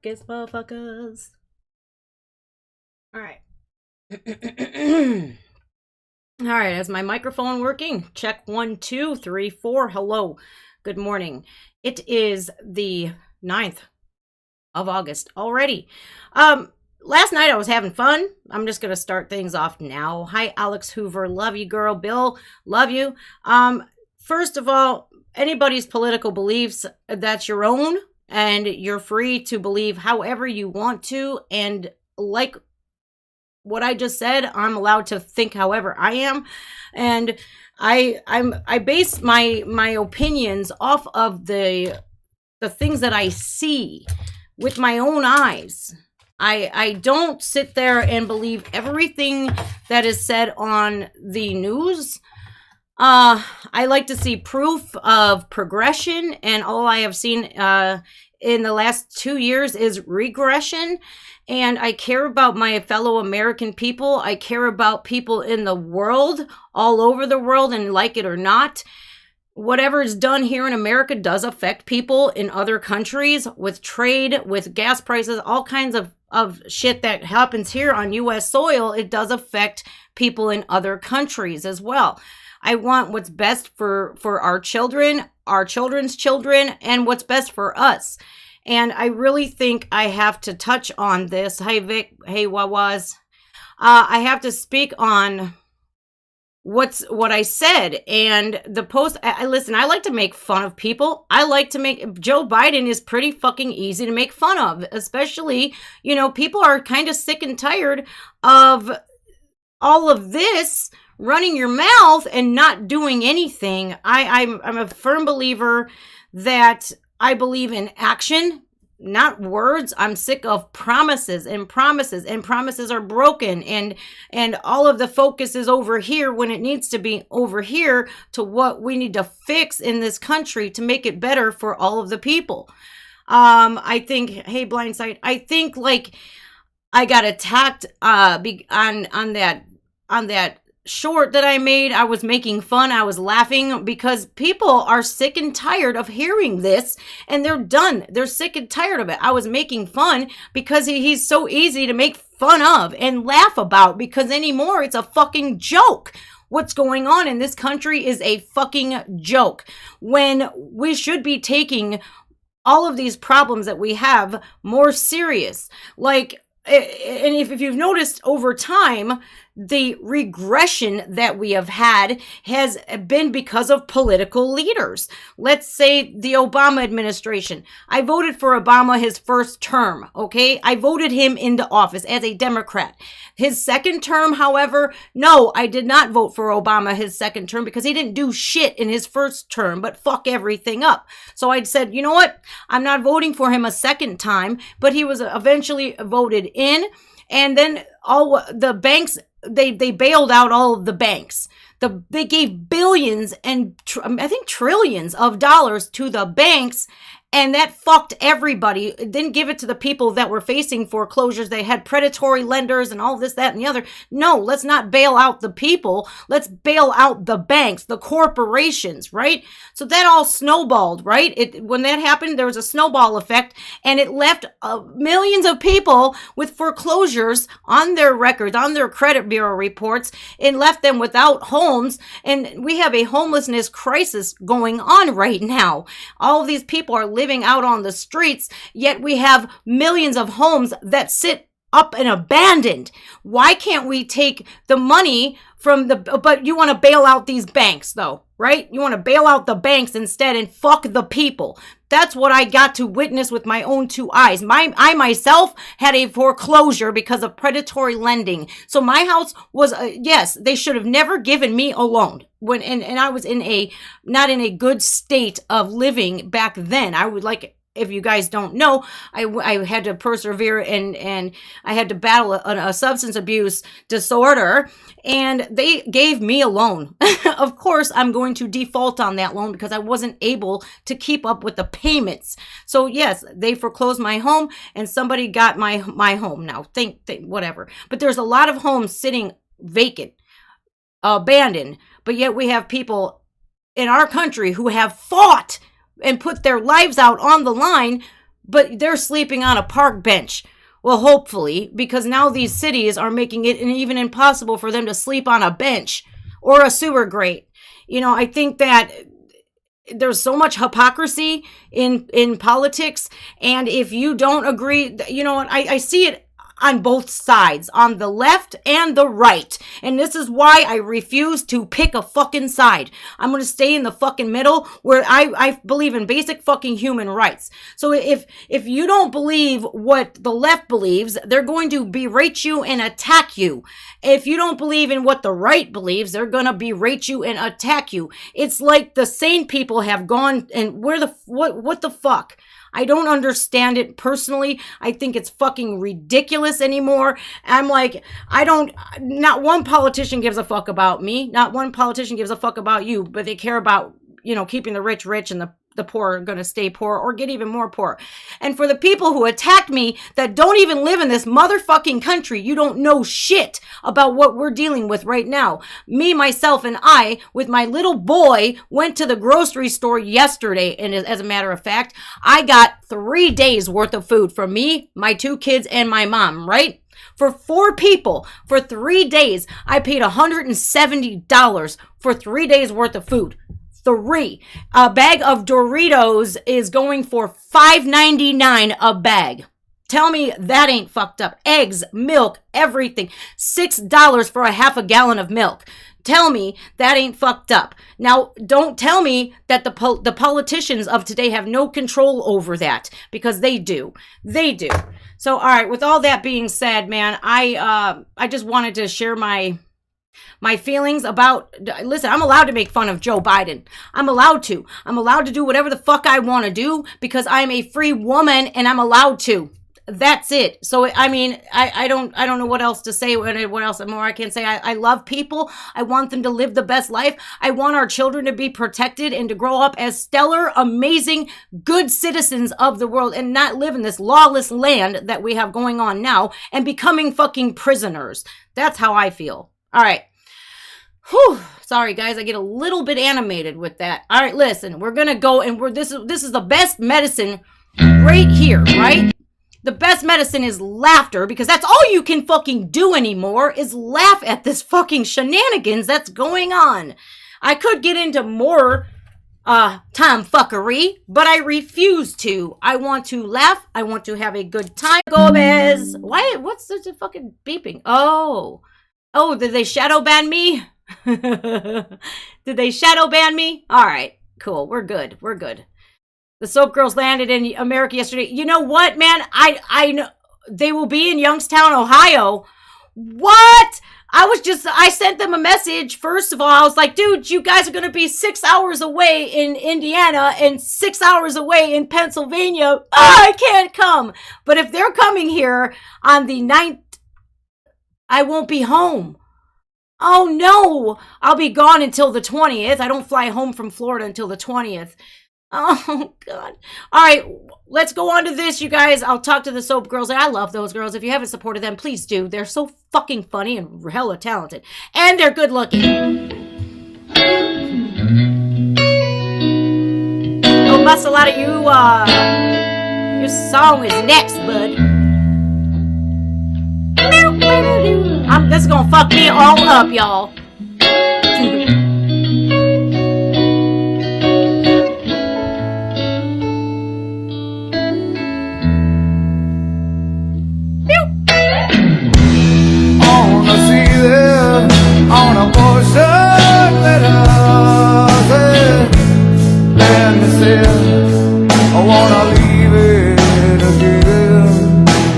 Guess motherfuckers. All right. All right, is my microphone working? Check 1, 2, 3, 4. Hello. Good morning. It is the 9th of August already. Last night I was having fun. I'm just gonna start things off now. Hi, Alex Hoover. Love you, girl. Bill, love you. First of all, anybody's political beliefs, that's your own, and you're free to believe however you want to. And like what I just said, I'm allowed to think however I am, and I base my opinions off of the things that I see with my own eyes. I don't sit there and believe everything that is said on the news. I like to see proof of progression, and all I have seen in the last 2 years is regression. And I care about my fellow American people. I care about people in the world, all over the world, and like it or not, whatever is done here in America does affect people in other countries with trade, with gas prices, all kinds of shit that happens here on U.S. soil. It does affect people in other countries as well. I want what's best for our children, our children's children, and what's best for us. And I really think I have to touch on this. Hey, Vic. Hey, Wawaz. I have to speak on what I said and the post. I listen, I like to make fun of people. I like to make Joe Biden is pretty fucking easy to make fun of, especially, people are kind of sick and tired of all of this running your mouth and not doing anything. I'm a firm believer that I believe in action, not words. I'm sick of promises and promises are broken, and all of the focus is over here when it needs to be over here to what we need to fix in this country to make it better for all of the people. I think, hey, Blindside, I think like I got attacked on that short that I made. I was making fun. I was laughing because people are sick and tired of hearing this, and they're done. They're sick and tired of it. I was making fun because he's so easy to make fun of and laugh about, because anymore it's a fucking joke. What's going on in this country is a fucking joke, when we should be taking all of these problems that we have more serious. Like, and if you've noticed over time, the regression that we have had has been because of political leaders. Let's say the Obama administration. I voted for Obama his first term, okay? I voted him into office as a Democrat. His second term, however, no, I did not vote for Obama his second term because he didn't do shit in his first term but fuck everything up. So I said, you know what? I'm not voting for him a second time, but he was eventually voted in. And then all the banks, they bailed out all of the banks. They gave billions and I think trillions of dollars to the banks, and that fucked everybody. It didn't give it to the people that were facing foreclosures. They had predatory lenders and all this, that, and the other. No, let's not bail out the people. Let's bail out the banks, the corporations, right? So that all snowballed, right? When that happened, there was a snowball effect, and it left millions of people with foreclosures on their records, on their credit bureau reports, and left them without homes. And we have a homelessness crisis going on right now. All of these people are living out on the streets, yet we have millions of homes that sit up and abandoned. Why can't we take the money from but you want to bail out these banks though, right? You want to bail out the banks instead and fuck the people. That's what I got to witness with my own two eyes. I myself had a foreclosure because of predatory lending. So my house was, yes, they should have never given me a loan. And I was not in a good state of living back then. I would like, if you guys don't know, I had to persevere and I had to battle a substance abuse disorder, and they gave me a loan. Of course, I'm going to default on that loan because I wasn't able to keep up with the payments. So yes, they foreclosed my home and somebody got my home now. Think whatever. But there's a lot of homes sitting vacant, abandoned, but yet we have people in our country who have fought and put their lives out on the line but they're sleeping on a park bench. Well, hopefully, because now these cities are making it even impossible for them to sleep on a bench or a sewer grate. You know, I think that there's so much hypocrisy in politics. And if you don't agree, you know, I see it on both sides, on the left and the right. And this is why I refuse to pick a fucking side. I'm going to stay in the fucking middle where I believe in basic fucking human rights. So if you don't believe what the left believes, they're going to berate you and attack you. If you don't believe in what the right believes, they're going to berate you and attack you. It's like the sane people have gone and what the fuck? I don't understand it personally. I think it's fucking ridiculous anymore. I'm like, not one politician gives a fuck about me. Not one politician gives a fuck about you, but they care about, you know, keeping the rich rich and the poor are going to stay poor or get even more poor. And for the people who attack me that don't even live in this motherfucking country, you don't know shit about what we're dealing with right now. Me, myself, and I, with my little boy, went to the grocery store yesterday. And as a matter of fact, I got 3 days worth of food for me, my 2 kids, and my mom, right? For 4 people, for 3 days, I paid $170 for 3 days worth of food. 3. A bag of Doritos is going for $5.99 a bag. Tell me that ain't fucked up. Eggs, milk, everything. $6 for a half a gallon of milk. Tell me that ain't fucked up. Now, don't tell me that the politicians of today have no control over that, because they do. They do. So, all right, with all that being said, man, I just wanted to share my feelings about, listen, I'm allowed to make fun of Joe Biden. I'm allowed to do whatever the fuck I want to do because I'm a free woman and I'm allowed to. That's it. So, I mean, I don't know what else to say, what else more I can say. I love people. I want them to live the best life. I want our children to be protected and to grow up as stellar, amazing, good citizens of the world and not live in this lawless land that we have going on now and becoming fucking prisoners. That's how I feel. All right. Whew. Sorry, guys. I get a little bit animated with that. All right, listen. We're going to go and this is the best medicine right here, right? The best medicine is laughter because that's all you can fucking do anymore is laugh at this fucking shenanigans that's going on. I could get into more tomfuckery, but I refuse to. I want to laugh. I want to have a good time. Gomez. What's the fucking beeping? Oh, did they shadow ban me? Did they shadow ban me? All right, cool. We're good. The Soap Girls landed in America yesterday. You know what, man? I know they will be in Youngstown, Ohio. What? I sent them a message. First of all, I was like, dude, you guys are going to be 6 hours away in Indiana and 6 hours away in Pennsylvania. I can't come. But if they're coming here on the 9th, I won't be home. Oh, no. I'll be gone until the 20th. I don't fly home from Florida until the 20th. Oh, God. All right, let's go on to this, you guys. I'll talk to the Soap Girls. I love those girls. If you haven't supported them, please do. They're so fucking funny and hella talented. And they're good looking. Oh, bust a lot of you. Your song is next, bud. This is gonna fuck me all up, y'all. On a portion letter, let me say, I wanna leave it again.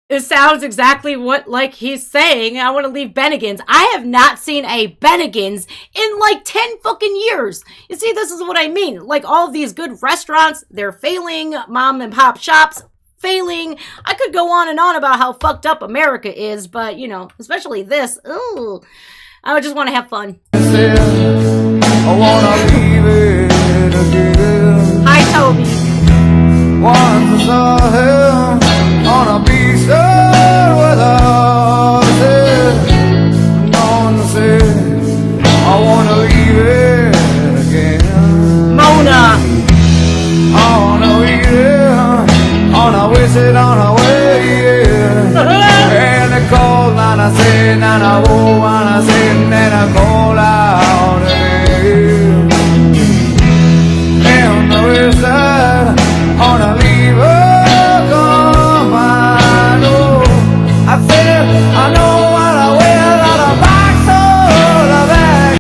It sounds exactly like he's saying. I want to leave Bennigan's. I have not seen a Bennigan's in like 10 fucking years. You see, this is what I mean. Like all of these good restaurants, they're failing. Mom and pop shops, failing. I could go on and on about how fucked up America is, but you know, especially this. Ooh, I just want to have fun. I wanna leave it again. Hi, Toby. Once I saw him on a beach with horses, on the sea. I wanna leave it again. Mona. I wanna leave it call and I say, and I oh, and I say, and then I call out again. And the wizard on a lever come, I know. I said, I know what I will out of box all of that.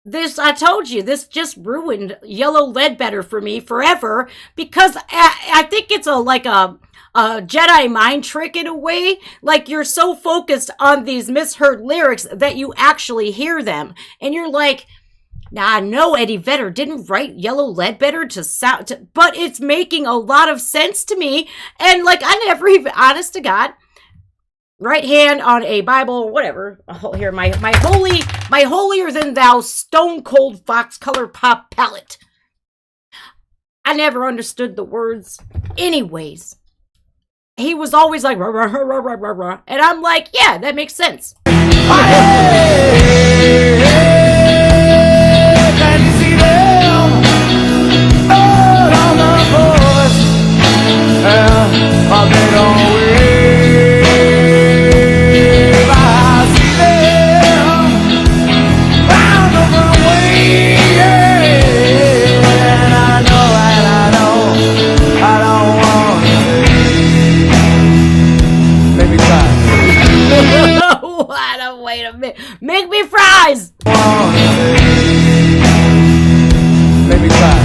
This, I told you, this just ruined Yellow Ledbetter for me forever, because I think it's like a Jedi mind trick in a way. Like, you're so focused on these misheard lyrics that you actually hear them. And you're like, nah, no, Eddie Vedder didn't write Yellow Ledbetter to sound, but it's making a lot of sense to me. And like, I never even, honest to God, right hand on a Bible, whatever. Oh, here, my holier than thou stone cold fox color pop palette. I never understood the words. Anyways, he was always like, rah, rah, rah, rah, rah, rah. And I'm like, yeah, that makes sense. Can you see them? All on the forest. But they don't wave. I see them round over the way. And I know I don't want to. Let me try. Wait a minute. Make me fries. Let me try.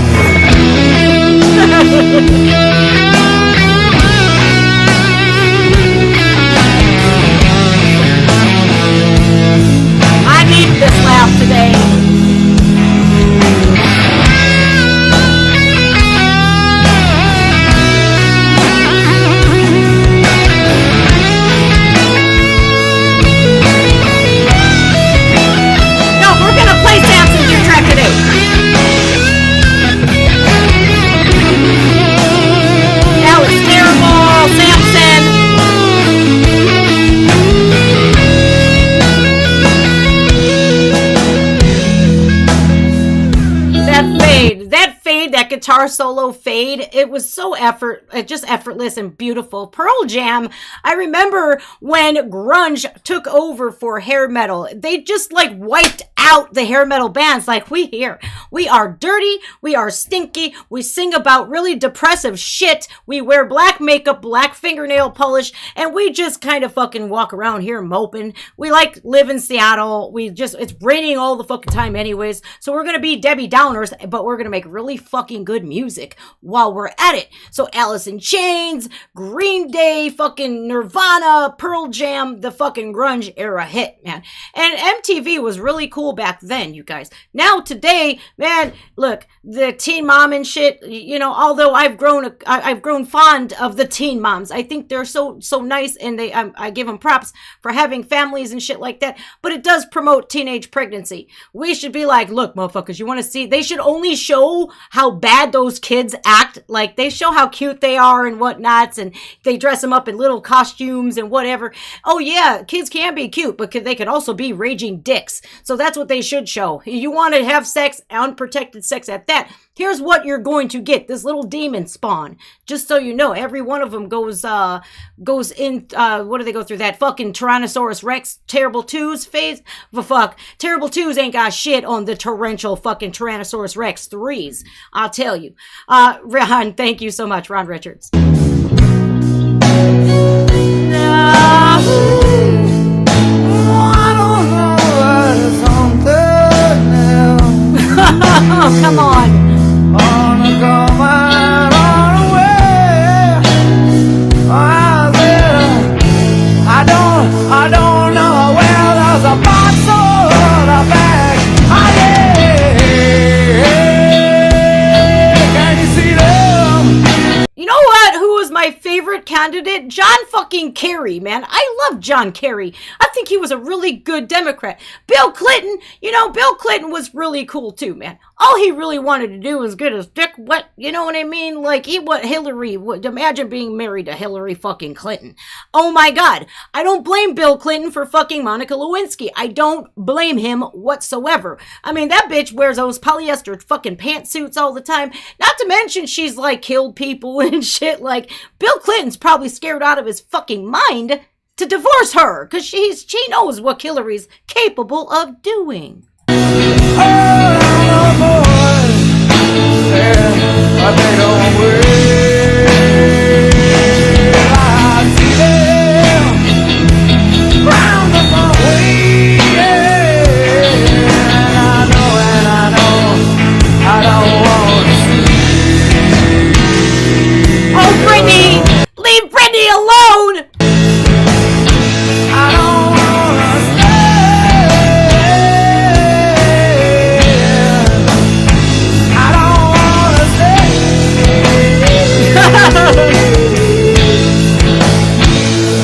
I need this laugh today. That guitar solo fade, it was so just effortless and beautiful. Pearl Jam, I remember when grunge took over for hair metal, they just like wiped out the hair metal bands. Like, we are dirty, we are stinky, we sing about really depressive shit, we wear black makeup, black fingernail polish, and we just kind of fucking walk around here moping. We like live in Seattle, it's raining all the fucking time anyways, so we're gonna be Debbie Downers, but we're gonna make really fucking good music while we're at it. So Alice in Chains, Green Day, fucking Nirvana, Pearl Jam, the fucking grunge era hit, man. And MTV was really cool back then, you guys. Now today, man, look, the teen mom and shit, you know, although I've grown fond of the teen moms. I think they're so nice, and I give them props for having families and shit like that, but it does promote teenage pregnancy. We should be like, look, motherfuckers, you want to see, they should only show how bad those kids act. Like, they show how cute they are and whatnots, and they dress them up in little costumes and whatever. Oh yeah, kids can be cute, but they can also be raging dicks. So that's what they should show. You want to have sex, unprotected sex at that, here's what you're going to get: this little demon spawn. Just so you know, every one of them goes in, what do they go through? That fucking Tyrannosaurus Rex Terrible Twos phase? Fuck, Terrible Twos ain't got shit on the torrential fucking Tyrannosaurus Rex 3s, I'll tell you. Ron, thank you so much, Ron Richards. Oh, come on. I don't know where there's a box or a bag. Can you see them? You know what? Who was my favorite candidate? John fucking Kerry, man. I love John Kerry. I think he was a really good Democrat. Bill Clinton, you know, Bill Clinton was really cool too, man. All he really wanted to do was get his dick wet, you know what I mean? Like, Hillary would imagine being married to Hillary fucking Clinton. Oh my God. I don't blame Bill Clinton for fucking Monica Lewinsky. I don't blame him whatsoever. I mean, that bitch wears those polyester fucking pantsuits all the time. Not to mention she's like killed people and shit. Like, Bill Clinton's probably scared out of his fucking mind. to divorce her because she knows what Hillary's capable of doing. Leave Brittany alone! I don't wanna stay. I don't wanna stay.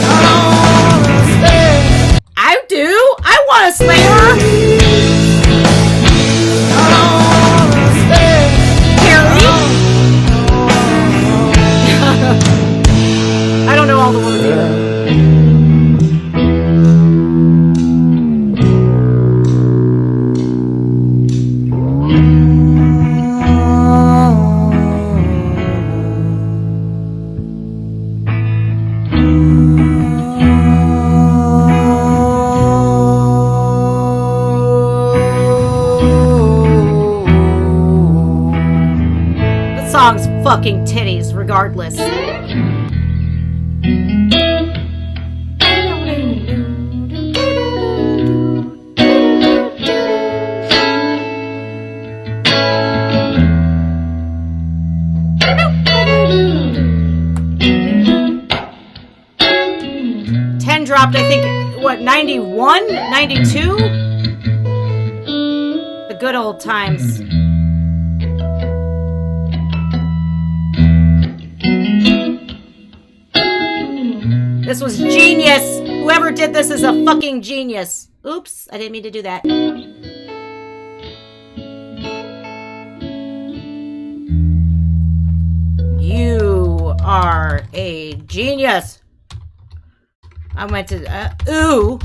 I don't wanna stay. I do. I want to slay her. I don't wanna stay. Carrie? I don't know all the words either. The song's fucking titties regardless. 10 dropped, I think, what, 91? 92? The good old times. This was genius. Whoever did this is a fucking genius. Oops, I didn't mean to do that. You are a genius. I went to, ooh,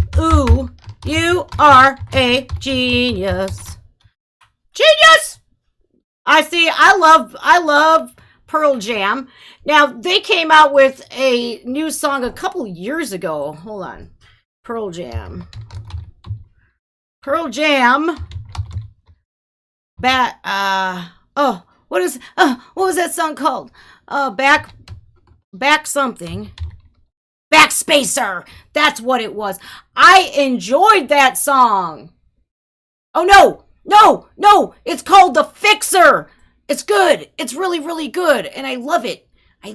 you are a genius. Genius! I love Pearl Jam. Now, they came out with a new song a couple years ago. Hold on. Pearl Jam. What was that song called? Back something. Backspacer. That's what it was. I enjoyed that song. Oh, no. It's called The Fixer. It's good. It's really, really good. And I love it. I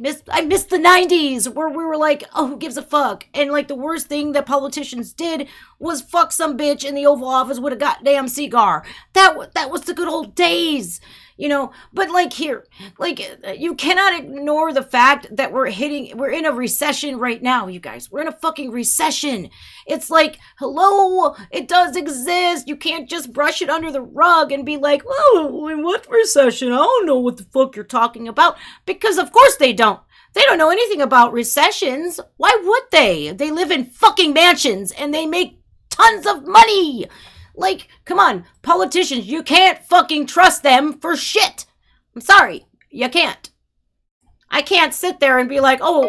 miss the 90s where we were like, oh, who gives a fuck? And like the worst thing that politicians did was fuck some bitch in the Oval Office with a goddamn cigar. That was the good old days. You know, but like here, like you cannot ignore the fact that we're in a recession right now, you guys. We're in a fucking recession. It's like, hello, it does exist. You can't just brush it under the rug and be like, oh, in what recession? I don't know what the fuck you're talking about. Because of course they don't. They don't know anything about recessions. Why would they? They live in fucking mansions and they make tons of money. Like, come on, politicians, you can't fucking trust them for shit. I'm sorry, you can't. I can't sit there and be like, oh,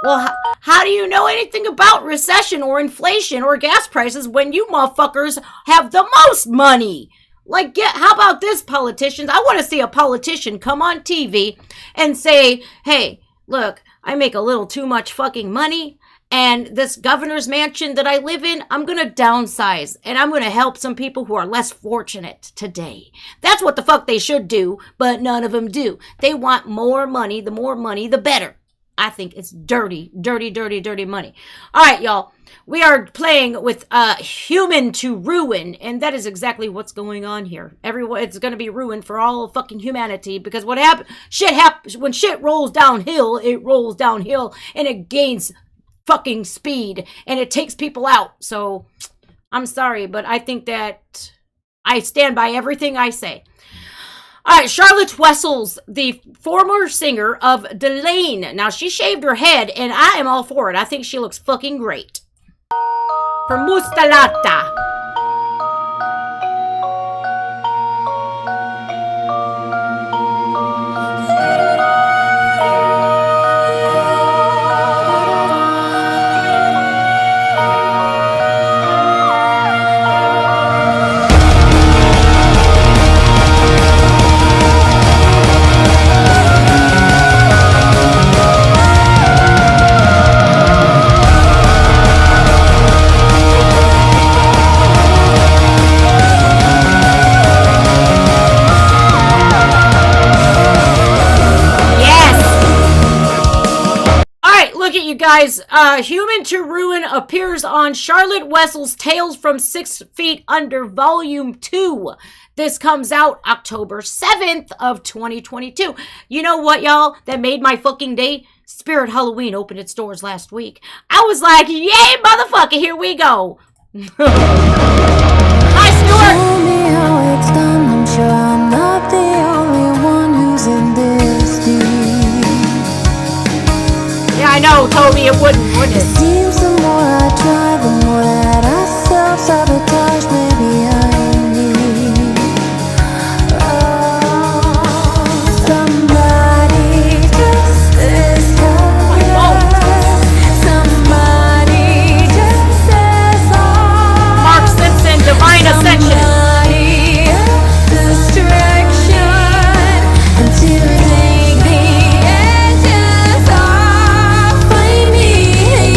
well, how do you know anything about recession or inflation or gas prices when you motherfuckers have the most money? Like, how about this, politicians? I want to see a politician come on TV and say, hey, look, I make a little too much fucking money. And this governor's mansion that I live in, I'm going to downsize. And I'm going to help some people who are less fortunate today. That's what the fuck they should do, but none of them do. They want more money. The more money, the better. I think it's dirty, dirty, dirty, dirty money. All right, y'all. We are playing with Human to Ruin. And that is exactly what's going on here. It's going to be ruined for all of fucking humanity. Because what happens? Shit happens. When shit rolls downhill, it rolls downhill. And it gains fucking speed and it takes people out. So I'm sorry, but I think that I stand by everything I say. All right, Charlotte Wessels, the former singer of Delane. Now she shaved her head and I am all for it. I think she looks fucking great. For Mustalata. you guys. Human to Ruin appears on Charlotte Wessel's Tales from 6 Feet Under Volume 2. This comes out October 7th of 2022. You know what, y'all? That made my fucking day? Spirit Halloween opened its doors last week. I was like, yay, motherfucker, here we go. Hi, Stuart. Show me how it's done. I'm sure I'm not the only one who's in this deep. Yeah, I know, Toby, it wouldn't It it? seems the more I try, the more that I self-sabotage. Maybe I need somebody just as kind. Somebody just as long. Mark Simpson, Divine Ascension. Somebody, distraction until take the edges off. Find me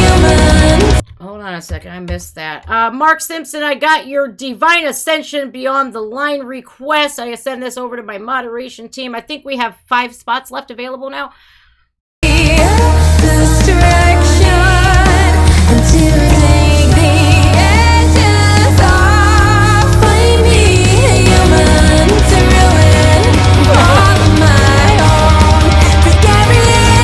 human. Hold on a second, I missed that. Mark Simpson, I got your Divine Ascension Beyond the Line request. I send this over to my moderation team. I think we have 5 spots left available now. Distraction until take the edges off. Find me human to ruin all of my own. To carry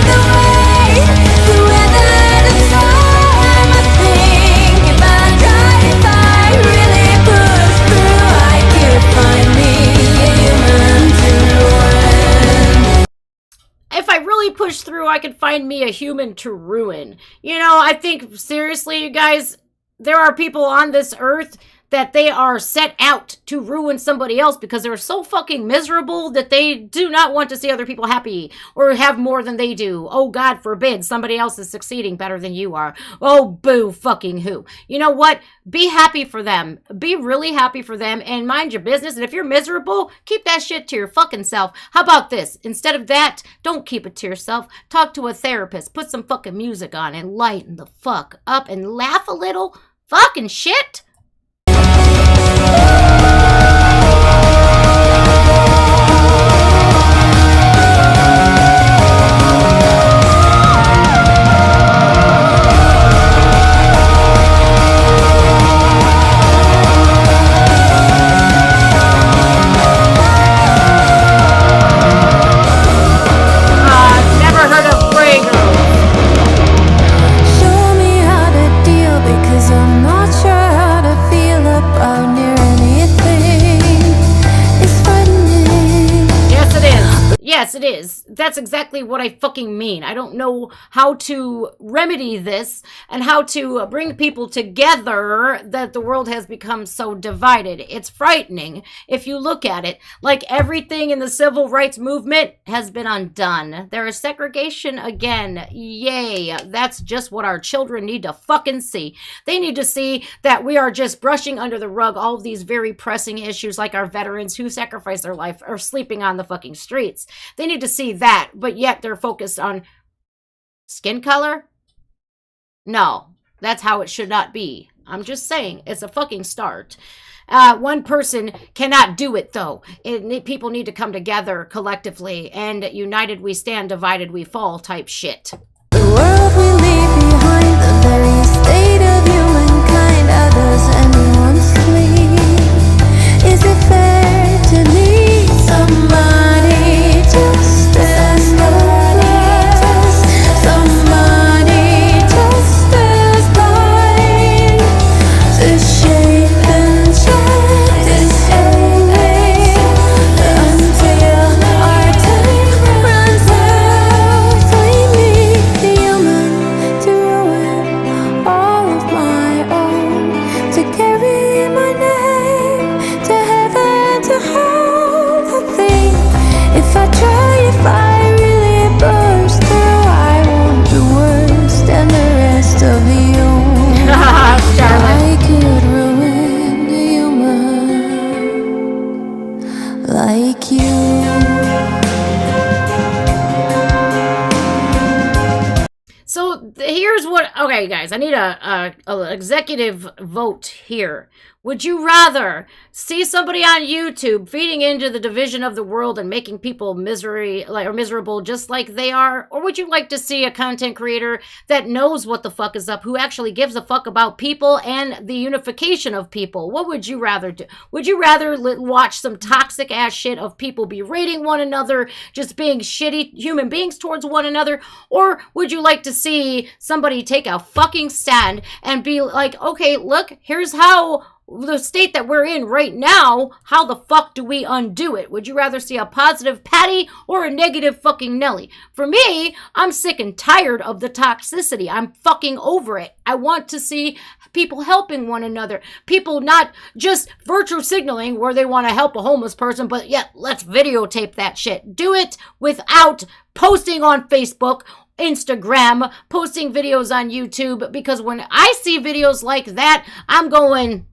the weight, to weather the storm. I think if I try, if I really push through, I could find me human to ruin. If I really push through, I could find me a human to ruin. You know, I think, seriously, you guys, there are people on this earth that they are set out to ruin somebody else because they're so fucking miserable that they do not want to see other people happy or have more than they do. Oh, God forbid somebody else is succeeding better than you are. Oh, boo fucking who. You know what? Be happy for them. Be really happy for them and mind your business. And if you're miserable, keep that shit to your fucking self. How about this? Instead of that, don't keep it to yourself. Talk to a therapist. Put some fucking music on and lighten the fuck up and laugh a little. Fucking shit. Never heard of Grey Girls. Show me how to deal because I'm not sure how to feel about near anything. It's frightening. Yes, it is. Yes, it is. That's exactly what I fucking mean. I don't know how to remedy this and how to bring people together that the world has become so divided. It's frightening if you look at it. Like everything in the civil rights movement has been undone. There is segregation again. Yay. That's just what our children need to fucking see. They need to see that we are just brushing under the rug all of these very pressing issues like our veterans who sacrificed their life or sleeping on the fucking streets. They need to see that, but yet they're focused on skin color? No, that's how it should not be. I'm just saying, it's a fucking start. One person cannot do it, though. People need to come together collectively, and united we stand, divided we fall type shit. The world we leave behind, the very state of humankind. How does anyone sleep? Is it fair to need somebody just as us? Somebody just as blind to shape and change this ending until our time runs out. Find me human to ruin all of my own, to carry my name to heaven, to hold the thing. If I try, if I really burst through, I won't be worse than the rest of you. Charlotte. I could ruin a human like you. So here's what. Okay, guys, I need a executive vote here. Would you rather see somebody on YouTube feeding into the division of the world and making people miserable just like they are? Or would you like to see a content creator that knows what the fuck is up, who actually gives a fuck about people and the unification of people? What would you rather do? Would you rather watch some toxic ass shit of people berating one another, just being shitty human beings towards one another? Or would you like to see somebody take a fucking stand and be like, okay, look, here's how the state that we're in right now, how the fuck do we undo it? Would you rather see a positive Patty or a negative fucking Nelly? For me, I'm sick and tired of the toxicity. I'm fucking over it. I want to see people helping one another. People not just virtue signaling where they want to help a homeless person, but yeah, let's videotape that shit. Do it without posting on Facebook, Instagram, posting videos on YouTube, because when I see videos like that, I'm going,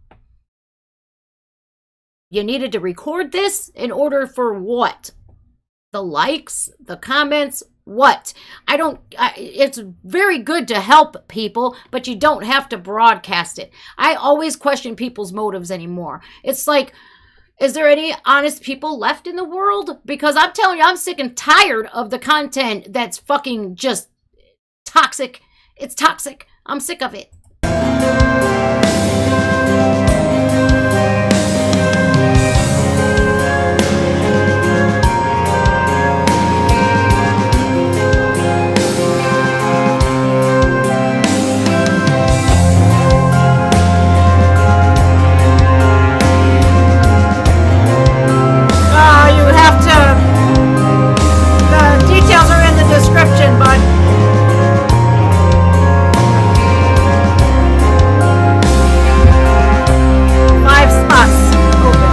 you needed to record this in order for what? The likes, the comments, what? It's very good to help people, but you don't have to broadcast it. I always question people's motives anymore. It's like, is there any honest people left in the world? Because I'm telling you, I'm sick and tired of the content that's fucking just toxic. It's toxic. I'm sick of it. Description, bud. 5 spots open.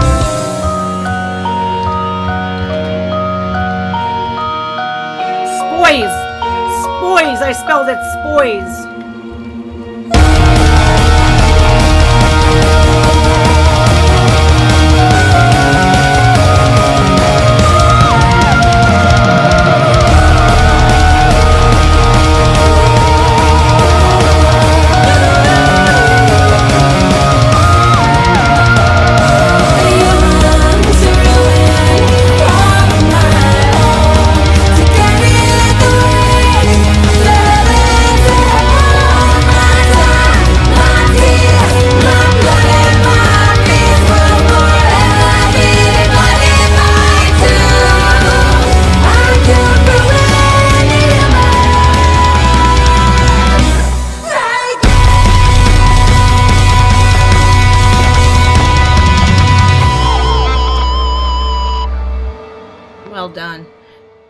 Spoys. Spoys. I spelled it spoys. Done.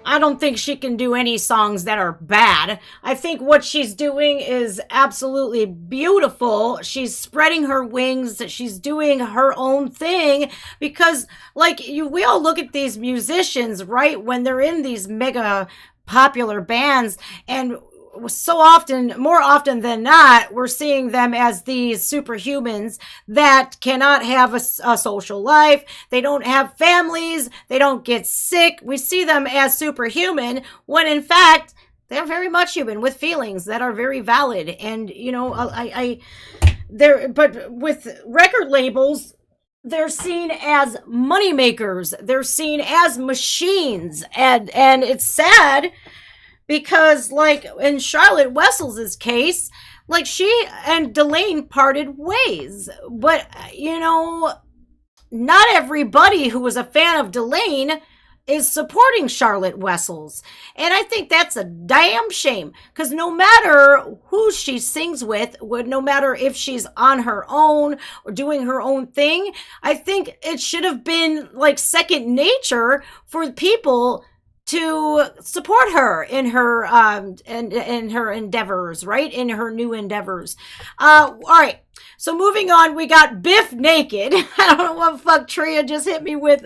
I don't think she can do any songs that are bad. I think what she's doing is absolutely beautiful. She's spreading her wings. She's doing her own thing because, we all look at these musicians, right? When they're in these mega popular bands, and so often, more often than not, we're seeing them as these superhumans that cannot have a social life. They don't have families. They don't get sick. We see them as superhuman when in fact, they're very much human with feelings that are very valid. And, but with record labels, they're seen as moneymakers. They're seen as machines. And it's sad, because, in Charlotte Wessels' case, she and Delane parted ways. But, not everybody who was a fan of Delane is supporting Charlotte Wessels. And I think that's a damn shame. Because no matter who she sings with, no matter if she's on her own or doing her own thing, I think it should have been, second nature for people to support her in her in her endeavors, right? In her new endeavors. All right. So moving on, we got Biff Naked. I don't know what fuck Tria just hit me with.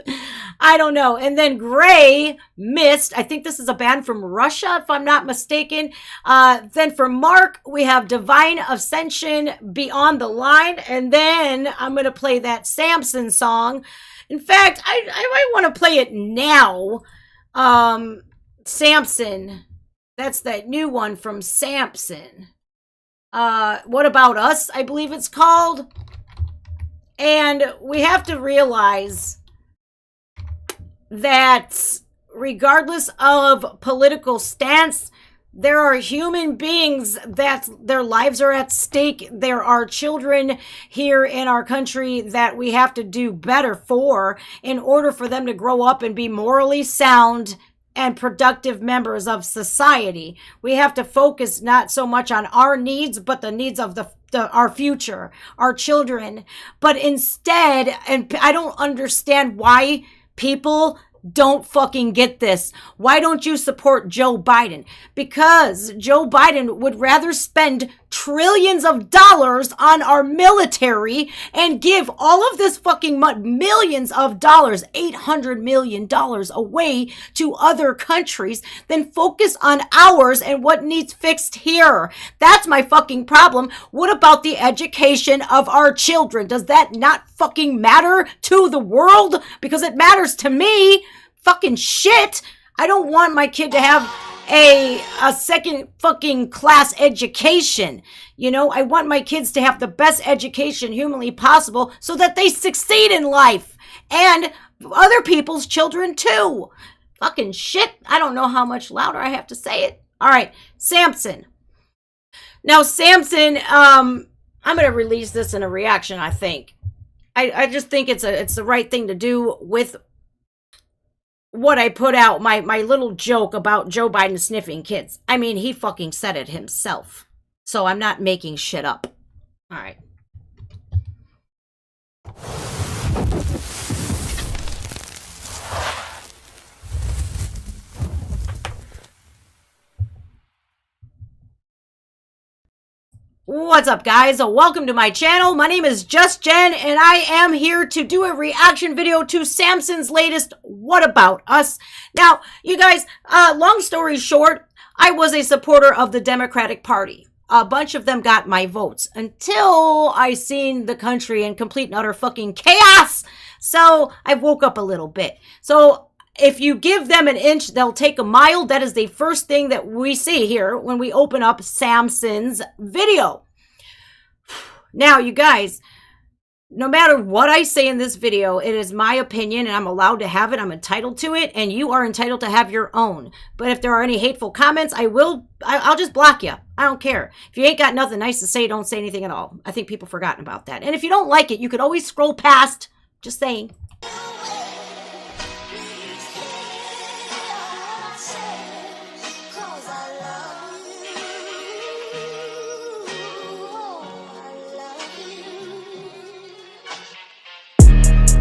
I don't know. And then Gray Mist. I think this is a band from Russia, if I'm not mistaken. Then for Mark, we have Divine Ascension, Beyond the Line. And then I'm going to play that Samson song. In fact, I might want to play it now. Samson. That's that new one from Samson. What About Us, I believe it's called. And we have to realize that regardless of political stance, there are human beings that their lives are at stake. There are children here in our country that we have to do better for in order for them to grow up and be morally sound and productive members of society. We have to focus not so much on our needs, but the needs of our future, our children. But instead, and I don't understand why people don't fucking get this. Why don't you support Joe Biden? Because Joe Biden would rather spend trillions of dollars on our military and give all of this fucking millions of dollars, $800 million away to other countries than focus on ours and what needs fixed here. That's my fucking problem. What about the education of our children? Does that not fucking matter to the world? Because it matters to me. Fucking shit. I don't want my kid to have a second fucking class education. You know, I want my kids to have the best education humanly possible so that they succeed in life. And other people's children too. Fucking shit. I don't know how much louder I have to say it. All right, Samson. Now, Samson, I'm going to release this in a reaction, I think. I just think it's the right thing to do with what I put out, my little joke about Joe Biden sniffing kids. I mean, he fucking said it himself. So I'm not making shit up. All right. What's up, guys? Welcome to my channel. My name is Just Jen, and I am here to do a reaction video to Samson's latest What About Us. Now, you guys, long story short, I was a supporter of the Democratic Party. A bunch of them got my votes until I seen the country in complete and utter fucking chaos. So I woke up a little bit. So if you give them an inch, they'll take a mile. That is the first thing that we see here when we open up Samson's video. Now, you guys, no matter what I say in this video, it is my opinion and I'm allowed to have it. I'm entitled to it, and you are entitled to have your own. But if there are any hateful comments, I'll just block you. I don't care. If you ain't got nothing nice to say, don't say anything at all. I think people forgotten about that. And if you don't like it, you could always scroll past. Just saying.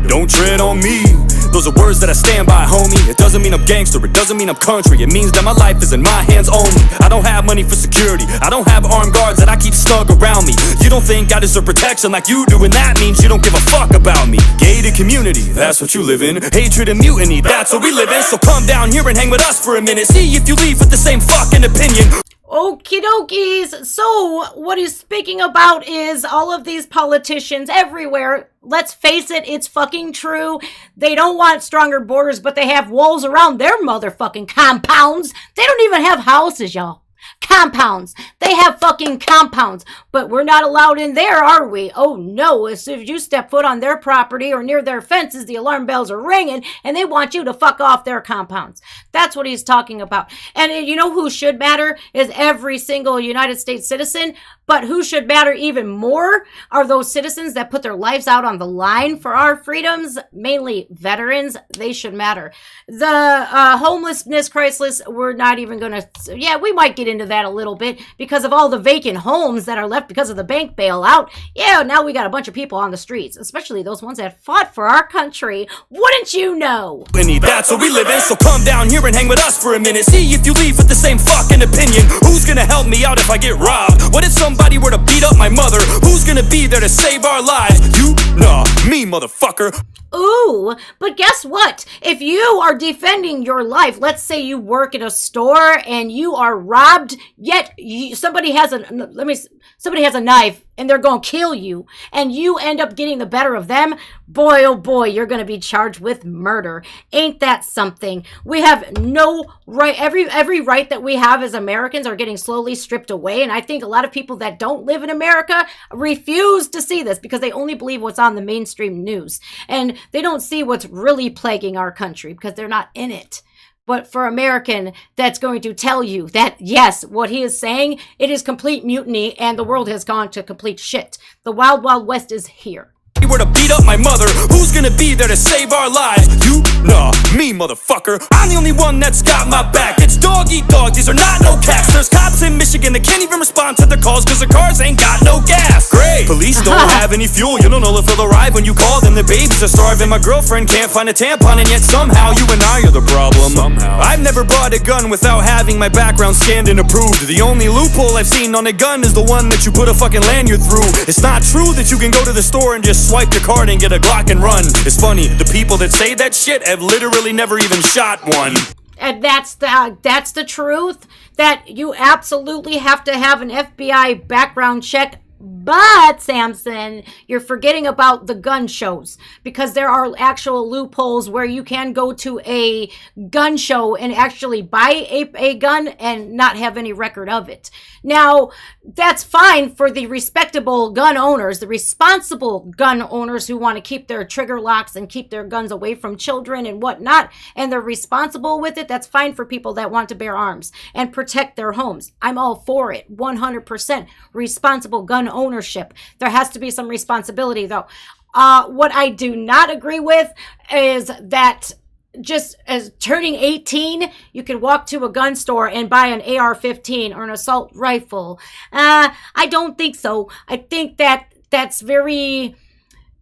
Don't tread on me. Those are words that I stand by, homie. It doesn't mean I'm gangster, it doesn't mean I'm country. It means that my life is in my hands only. I don't have money for security, I don't have armed guards that I keep snug around me. You don't think I deserve protection like you do, and that means you don't give a fuck about me. Gated community, that's what you live in. Hatred and mutiny, that's what we live in. So come down here and hang with us for a minute. See if you leave with the same fucking opinion. Okie dokies. So what he's speaking about is all of these politicians everywhere. Let's face it, it's fucking true. They don't want stronger borders, but they have walls around their motherfucking compounds. They don't even have houses, y'all. Compounds. They have fucking compounds, but we're not allowed in there, are we? Oh no, as soon as you step foot on their property or near their fences, the alarm bells are ringing and they want you to fuck off their compounds. That's what he's talking about. And you know who should matter is every single United States citizen, but who should matter even more are those citizens that put their lives out on the line for our freedoms, mainly veterans. They should matter. The homelessness crisis, we're not even gonna, yeah, we might get into that a little bit because of all the vacant homes that are left because of the bank bailout. Yeah, now we got a bunch of people on the streets, especially those ones that fought for our country. Wouldn't you know? That's what we live in, so come down here and hang with us for a minute. See if you leave with the same fucking opinion. Who's gonna help me out if I get robbed? What if somebody were to beat up my mother? Who's gonna be there to save our lives? You? Nah, me, motherfucker. Ooh, but guess what? If you are defending your life, let's say you work at a store and you are robbed, yet somebody has a knife and they're going to kill you, and you end up getting the better of them, boy, oh boy, you're going to be charged with murder. Ain't that something? We have no right. Every right that we have as Americans are getting slowly stripped away, and I think a lot of people that don't live in America refuse to see this because they only believe what's on the mainstream news. And they don't see what's really plaguing our country because they're not in it. But for American, that's going to tell you that, yes, what he is saying, it is complete mutiny and the world has gone to complete shit. The Wild Wild West is here. You were to beat up my mother, who's gonna be there to save our lives? You? Nah, me, motherfucker. I'm the only one that's got my back. It's dog eat dog, these are not no cats. There's cops in Michigan that can't even respond to their calls cause their cars ain't got no gas. Great. Police don't have any fuel, you don't know if they'll arrive when you call them. The babies are starving, my girlfriend can't find a tampon, and yet somehow you and I are the problem. I've never bought a gun without having my background scanned and approved. The only loophole I've seen on a gun is the one that you put a fucking lanyard through. It's not true that you can go to the store and just swipe your card and get a Glock and run. It's funny, the people that say that shit have literally never even shot one. And that's the truth, that you absolutely have to have an FBI background check. But, Samson, you're forgetting about the gun shows, because there are actual loopholes where you can go to a gun show and actually buy a gun and not have any record of it. Now, that's fine for the respectable gun owners, the responsible gun owners who want to keep their trigger locks and keep their guns away from children and whatnot, and they're responsible with it. That's fine for people that want to bear arms and protect their homes. I'm all for it, 100%. Responsible gun ownership. There has to be some responsibility, though. What I do not agree with is that just as turning 18, you can walk to a gun store and buy an AR-15 or an assault rifle. I don't think so. I think that that's very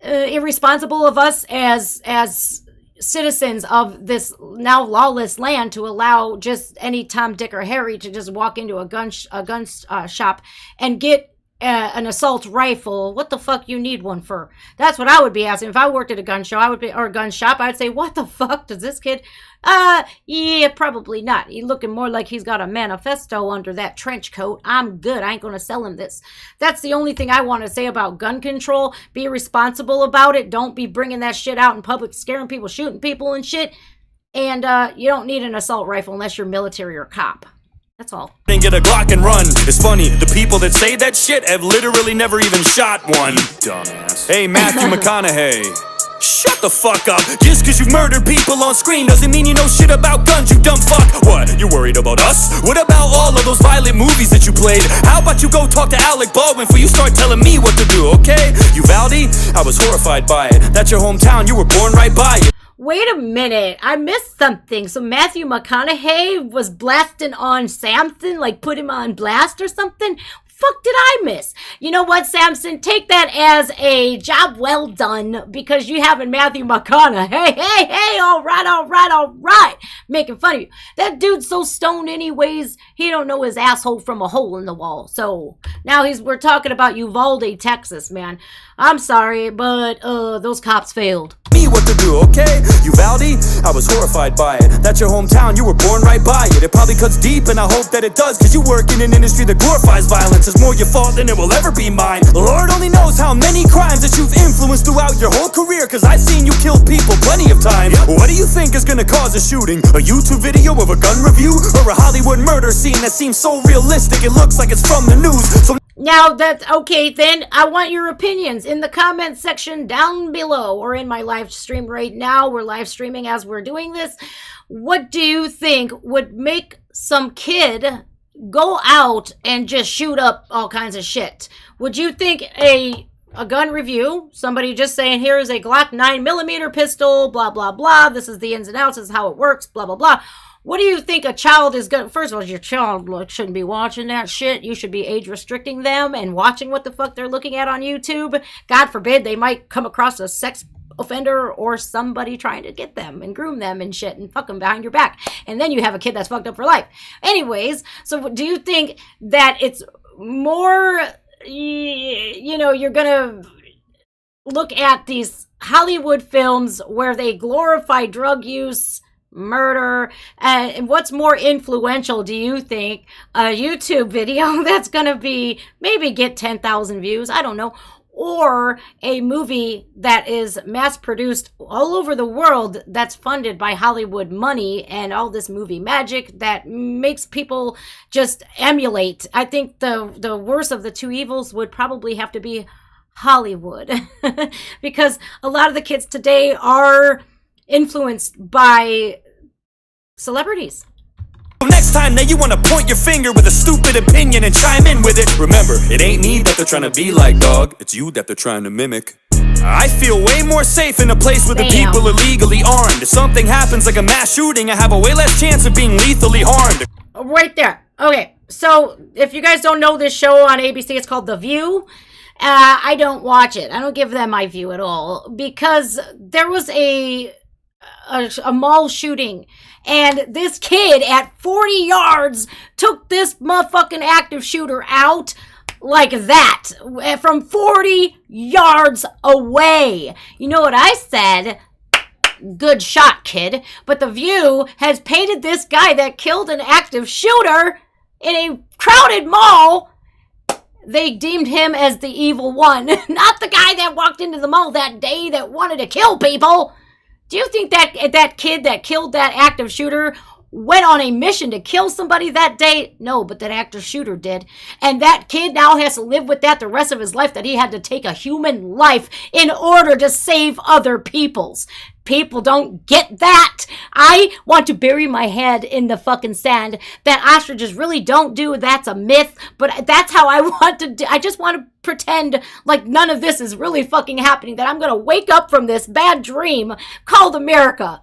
irresponsible of us as citizens of this now lawless land to allow just any Tom, Dick, or Harry to just walk into a gun shop and get an assault rifle. What the fuck you need one for? That's what I would be asking. If I worked at a gun show, or a gun shop, I'd say, what the fuck does this kid? Yeah, probably not. He's looking more like he's got a manifesto under that trench coat. I'm good. I ain't gonna sell him this. That's the only thing I want to say about gun control. Be responsible about it. Don't be bringing that shit out in public, scaring people, shooting people and shit. And you don't need an assault rifle unless you're military or cop. That's all. And get a Glock and run. It's funny, the people that say that shit have literally never even shot one. Dumbass. Hey, Matthew McConaughey. Shut the fuck up. Just cause you've murdered people on screen doesn't mean you know shit about guns, you dumb fuck. What, you worried about us? What about all of those violent movies that you played? How about you go talk to Alec Baldwin before you start telling me what to do, okay? Uvalde? I was horrified by it. That's your hometown, you were born right by it. Wait a minute, I missed something. So Matthew McConaughey was blasting on Samson, like put him on blast or something? Fuck did I miss? You know what, Samson? Take that as a job well done, because you having Matthew McConaughey. Hey, all right. Making fun of you. That dude's so stoned anyways, he don't know his asshole from a hole in the wall. So now we're talking about Uvalde, Texas, man. I'm sorry, but those cops failed. Me what to do, okay? Uvalde? I was horrified by it. That's your hometown, you were born right by it. It probably cuts deep, and I hope that it does, cause you work in an industry that glorifies violence. It's more your fault than it will ever be mine. The Lord only knows how many crimes that you've influenced throughout your whole career, cause I've seen you kill people plenty of times. What do you think is gonna cause a shooting? A YouTube video of a gun review? Or a Hollywood murder scene that seems so realistic it looks like it's from the news? So now that's okay, then I want your opinions in the comment section down below, or in my live stream right now. We're live streaming as we're doing this. What do you think would make some kid go out and just shoot up all kinds of shit? Would you think a gun review, somebody just saying, here is a Glock 9mm pistol, blah, blah, blah, this is the ins and outs, this is how it works, blah, blah, blah. What do you think a child is going to... First of all, your child shouldn't be watching that shit. You should be age restricting them and watching what the fuck they're looking at on YouTube. God forbid they might come across a sex offender or somebody trying to get them and groom them and shit and fuck them behind your back. And then you have a kid that's fucked up for life. Anyways, so do you think that it's more... You know, you're going to look at these Hollywood films where they glorify drug use, murder, and what's more influential, do you think? A YouTube video that's gonna be maybe get 10,000 views, I don't know, or a movie that is mass produced all over the world that's funded by Hollywood money and all this movie magic that makes people just emulate? I think the worst of the two evils would probably have to be Hollywood. Because a lot of the kids today are influenced by celebrities. Next time that you wanna point your finger with a stupid opinion and chime in with it, remember, it ain't me that they're trying to be like, dog. It's you that they're trying to mimic. I feel way more safe in a place where the people are legally armed. If something happens like a mass shooting, I have a way less chance of being lethally harmed. Right there. Okay, so if you guys don't know this show on ABC, it's called The View. I don't watch it. I don't give them my view at all, because there was a mall shooting, and this kid at 40 yards took this motherfucking active shooter out like that from 40 yards away. You know what I said? Good shot, kid. But The View has painted this guy that killed an active shooter in a crowded mall. They deemed him as the evil one, not the guy that walked into the mall that day that wanted to kill people. Do you think that kid that killed that active shooter went on a mission to kill somebody that day? No, but that active shooter did. And that kid now has to live with that the rest of his life, that he had to take a human life in order to save other people's. People don't get that. I want to bury my head in the fucking sand. That ostriches really don't do. That's a myth. But that's how I want to do. I just want to pretend like none of this is really fucking happening. That I'm going to wake up from this bad dream called America.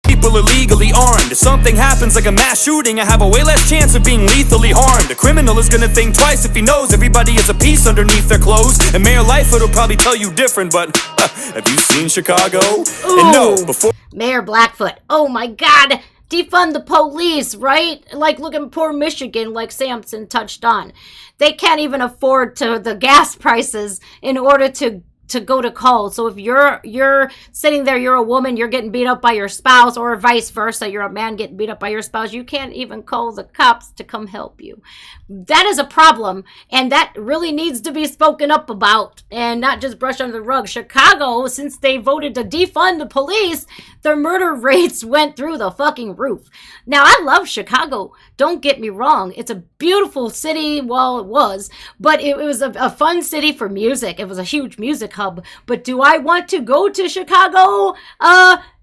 People are legally armed. If something happens like a mass shooting, I have a way less chance of being lethally harmed. A criminal is gonna think twice if he knows everybody is a piece underneath their clothes. And Mayor Lightfoot will probably tell you different, but have you seen Chicago? Ooh, and no, before Mayor Blackfoot. Oh my God. Defund the police, right? Like, look at poor Michigan, like Samson touched on. They can't even afford the gas prices in order to go to call. So if you're sitting there, you're a woman, you're getting beat up by your spouse, or vice versa, you're a man getting beat up by your spouse, you can't even call the cops to come help you. That is a problem, and that really needs to be spoken up about and not just brushed under the rug. Chicago, since they voted to defund the police, their murder rates went through the fucking roof. Now, I love Chicago. Don't get me wrong. It's a beautiful city. Well, it was. But it was a fun city for music. It was a huge music hub. But do I want to go to Chicago?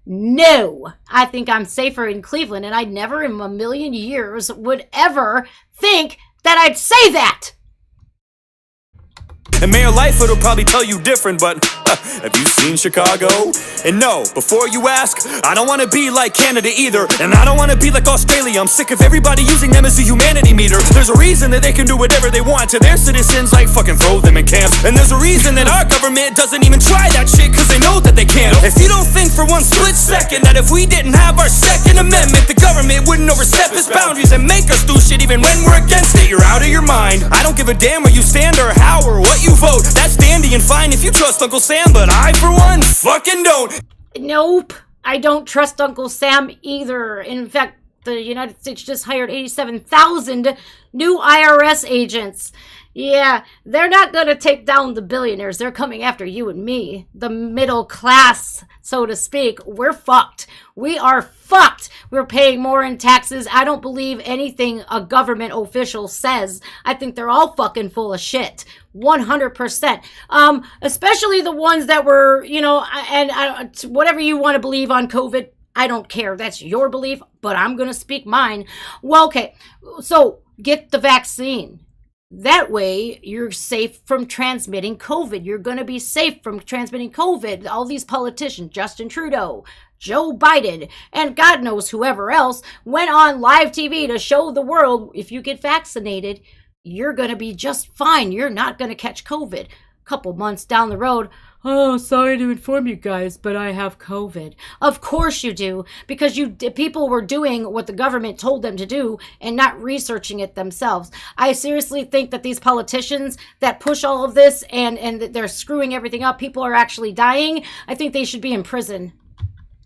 No. I think I'm safer in Cleveland. And I never in a million years would ever think that I'd say that. And Mayor Lightfoot will probably tell you different, but have you seen Chicago? And no, before you ask, I don't want to be like Canada either, and I don't want to be like Australia. I'm sick of everybody using them as a humanity meter. There's a reason that they can do whatever they want to their citizens, like fucking throw them in camps. And there's a reason that our government doesn't even try that shit, cause they know that they can't. If you don't think for one split second that if we didn't have our Second Amendment, the government wouldn't overstep its boundaries and make us do shit even when we're against it, you're out of your mind. I don't give a damn where you stand or how or what you vote. That's dandy and fine if you trust Uncle Sam, but I, for one, fucking don't. Nope. I don't trust Uncle Sam either. In fact, the United States just hired 87,000 new IRS agents. Yeah, they're not going to take down the billionaires. They're coming after you and me. The middle class, so to speak. We're fucked. We are fucked. We're paying more in taxes. I don't believe anything a government official says. I think they're all fucking full of shit. 100%. Especially the ones that were, and whatever you want to believe on COVID, I don't care. That's your belief, but I'm going to speak mine. Well, okay. So get the vaccine. That way, you're safe from transmitting COVID. You're going to be safe from transmitting COVID. All these politicians, Justin Trudeau, Joe Biden, and God knows whoever else, went on live TV to show the world, if you get vaccinated, you're going to be just fine. You're not going to catch COVID. A couple months down the road, oh, sorry to inform you guys, but I have COVID. Of course you do, because people were doing what the government told them to do and not researching it themselves. I seriously think that these politicians that push all of this and they're screwing everything up, people are actually dying. I think they should be in prison.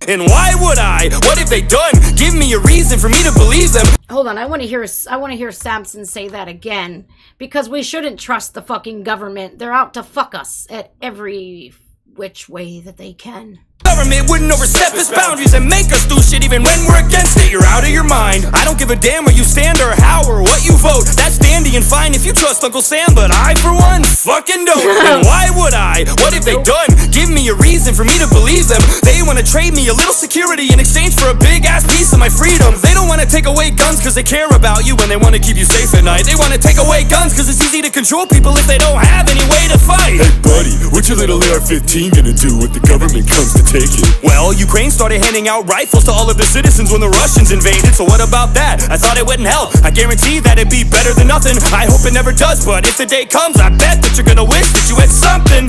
And why would I? What have they done? Give me a reason for me to believe them. Hold on, I want to hear Samson say that again, because we shouldn't trust the fucking government. They're out to fuck us at every which way that they can. Government wouldn't overstep its boundaries and make us do shit even when we're against it. You're out of your mind. I don't give a damn where you stand or how or what you vote. That's dandy and fine if you trust Uncle Sam, but I, for one, fucking don't. Then why would I? What have they done? Give me a reason for me to believe them. They wanna trade me a little security in exchange for a big ass piece of my freedom. They don't wanna take away guns cause they care about you and they wanna keep you safe at night. They wanna take away guns cause it's easy to control people if they don't have any way to fight. Hey buddy, what your little AR-15 gonna do when the government comes to take it? Well, Ukraine started handing out rifles to all of the citizens when the Russians invaded, so what about that? I thought it wouldn't help. I guarantee that it'd be better than nothing. I hope it never does, but if the day comes, I bet that you're gonna wish that you had something.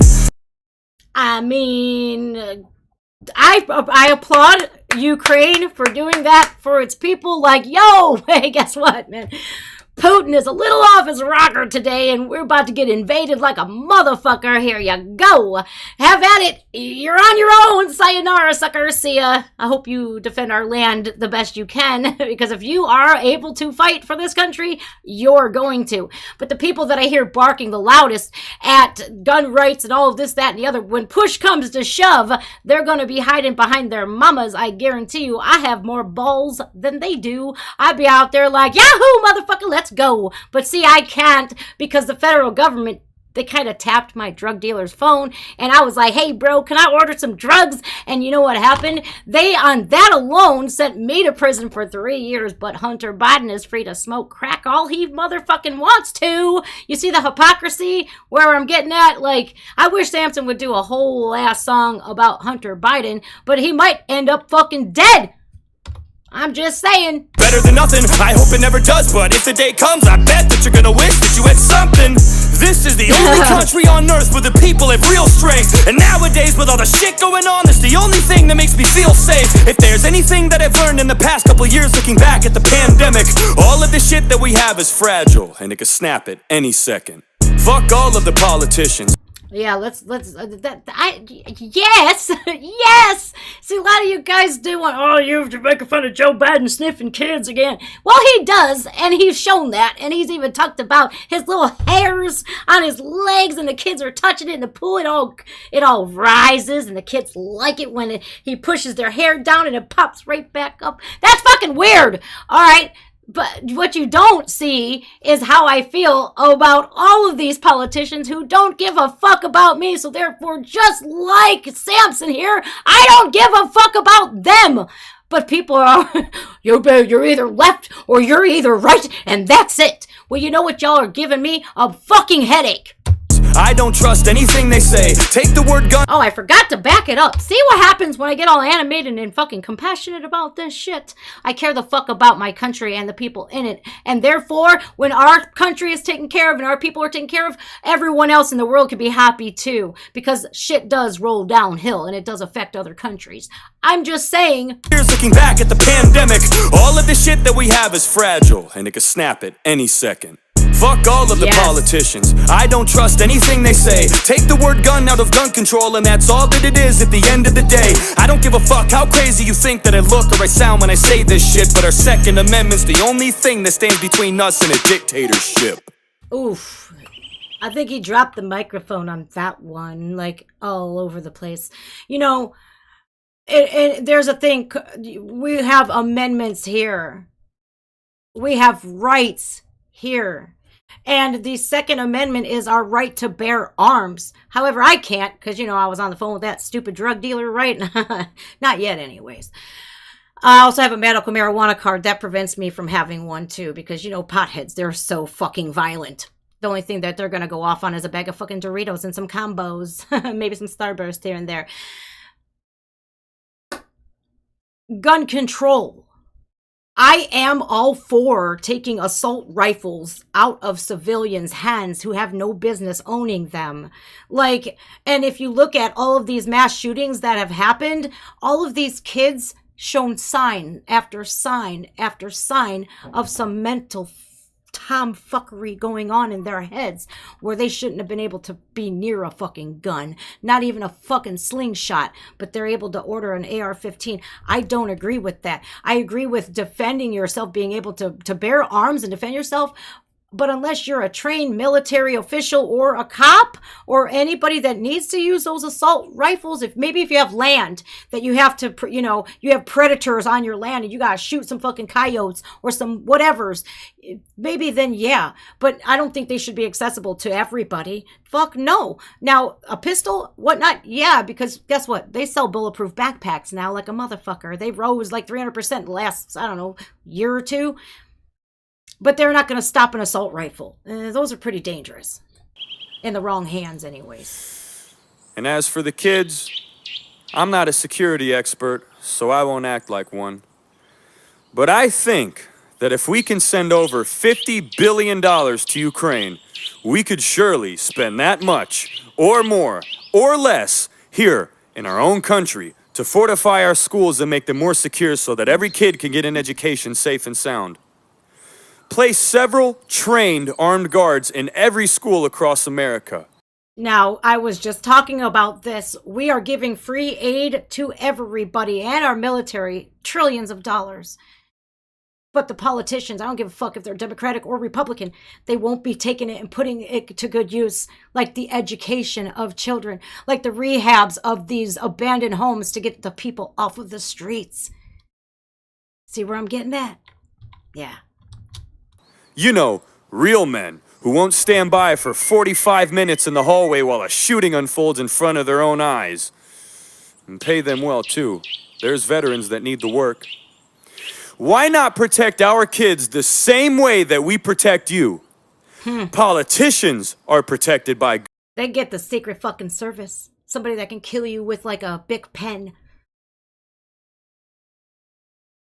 I mean, I applaud Ukraine for doing that for its people. Like, yo, hey, guess what, man? Putin is a little off his rocker today, and we're about to get invaded like a motherfucker. Here you go. Have at it. You're on your own. Sayonara, sucker. See ya. I hope you defend our land the best you can, because if you are able to fight for this country, you're going to. But the people that I hear barking the loudest at gun rights and all of this, that, and the other, when push comes to shove, they're going to be hiding behind their mamas. I guarantee you, I have more balls than they do. I'd be out there like, yahoo, motherfucker, let's go. But see, I can't, because the federal government, they kind of tapped my drug dealer's phone, and I was like, hey bro, can I order some drugs? And you know what happened? They, on that alone, sent me to prison for 3 years, but Hunter Biden is free to smoke crack all he motherfucking wants to. You see the hypocrisy where I'm getting at? Like, I wish Samson would do a whole ass song about Hunter Biden, but he might end up fucking dead. I'm just saying. Better than nothing, I hope it never does, but if the day comes, I bet that you're gonna wish that you had something. This is the only country on earth where the people have real strength, and nowadays with all the shit going on, it's the only thing that makes me feel safe. If there's anything that I've learned in the past couple years looking back at the pandemic, all of the shit that we have is fragile, and it could snap at any second. Fuck all of the politicians. Yeah, yes, yes. See, a lot of you guys do want, oh, you're making fun of Joe Biden sniffing kids again. Well, he does, and he's shown that, and he's even talked about his little hairs on his legs, and the kids are touching it in the pool. It all rises, and the kids like it when he pushes their hair down, and it pops right back up. That's fucking weird, all right? But what you don't see is how I feel about all of these politicians who don't give a fuck about me. So therefore, just like Samson here, I don't give a fuck about them. But people are, you're either left or you're either right, and that's it. Well, you know what y'all are giving me? A fucking headache. I don't trust anything they say. Take the word gun. Oh, I forgot to back it up. See what happens when I get all animated and fucking compassionate about this shit? I care the fuck about my country and the people in it. And therefore, when our country is taken care of and our people are taken care of, everyone else in the world can be happy too. Because shit does roll downhill and it does affect other countries. I'm just saying. Here's looking back at the pandemic. All of the shit that we have is fragile and it could snap at any second. Fuck all of the politicians. I don't trust anything they say. Take the word gun out of gun control, and that's all that it is at the end of the day. I don't give a fuck how crazy you think that I look or I sound when I say this shit, but our Second Amendment's the only thing that stands between us and a dictatorship. Oof. I think he dropped the microphone on that one, like all over the place. You know, there's a thing. We have amendments here. We have rights here. And the Second Amendment is our right to bear arms. However, I can't, because, you know, I was on the phone with that stupid drug dealer, right? Not yet, anyways. I also have a medical marijuana card. That prevents me from having one, too, because, you know, potheads, they're so fucking violent. The only thing that they're going to go off on is a bag of fucking Doritos and some combos. Maybe some Starburst here and there. Gun control. I am all for taking assault rifles out of civilians' hands who have no business owning them. Like, and if you look at all of these mass shootings that have happened, all of these kids shown sign after sign after sign of some mental tomfuckery going on in their heads where they shouldn't have been able to be near a fucking gun, not even a fucking slingshot, but they're able to order an AR-15. I don't agree with that. I agree with defending yourself, being able to bear arms and defend yourself But unless you're a trained military official or a cop or anybody that needs to use those assault rifles, if you have land that you have to, you have predators on your land and you got to shoot some fucking coyotes or some whatevers, maybe then yeah. But I don't think they should be accessible to everybody. Fuck no. Now, a pistol, whatnot, yeah, because guess what? They sell bulletproof backpacks now like a motherfucker. They rose like 300% the last, I don't know, year or two. But they're not going to stop an assault rifle. Those are pretty dangerous. In the wrong hands, anyways. And as for the kids, I'm not a security expert, so I won't act like one. But I think that if we can send over $50 billion to Ukraine, we could surely spend that much, or more, or less, here in our own country to fortify our schools and make them more secure so that every kid can get an education safe and sound. Place several trained armed guards in every school across America. Now, I was just talking about this. We are giving free aid to everybody and our military, trillions of dollars. But the politicians, I don't give a fuck if they're Democratic or Republican, they won't be taking it and putting it to good use, like the education of children, like the rehabs of these abandoned homes to get the people off of the streets. See where I'm getting at? Yeah. You know, real men who won't stand by for 45 minutes in the hallway while a shooting unfolds in front of their own eyes. And pay them well, too. There's veterans that need the work. Why not protect our kids the same way that we protect you? Politicians are protected by... They get the secret fucking service. Somebody that can kill you with like a big pen.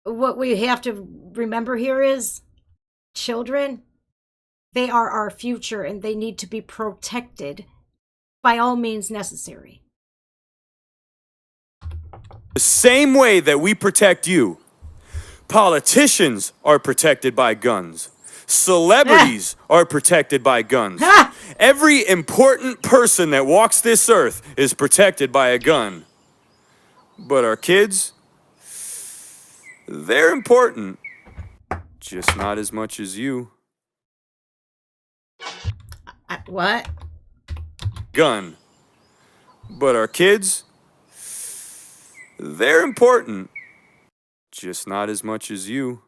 What we have to remember here is... children, they are our future and they need to be protected by all means necessary. The same way that we protect you. Politicians are protected by guns. Celebrities are protected by guns. Every important person that walks this earth is protected by a gun. But our kids, they're important. Just not as much as you. What? Gun. But our kids, they're important. Just not as much as you.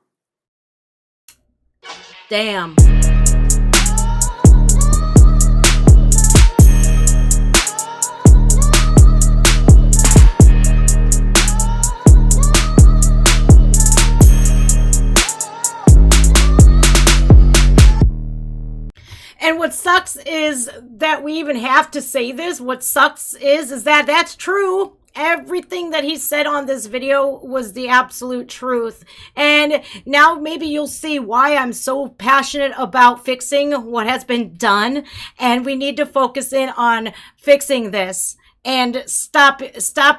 Damn. And what sucks is that we even have to say this. What sucks is that that's true. Everything that he said on this video was the absolute truth. And now maybe you'll see why I'm so passionate about fixing what has been done. And we need to focus in on fixing this. And stop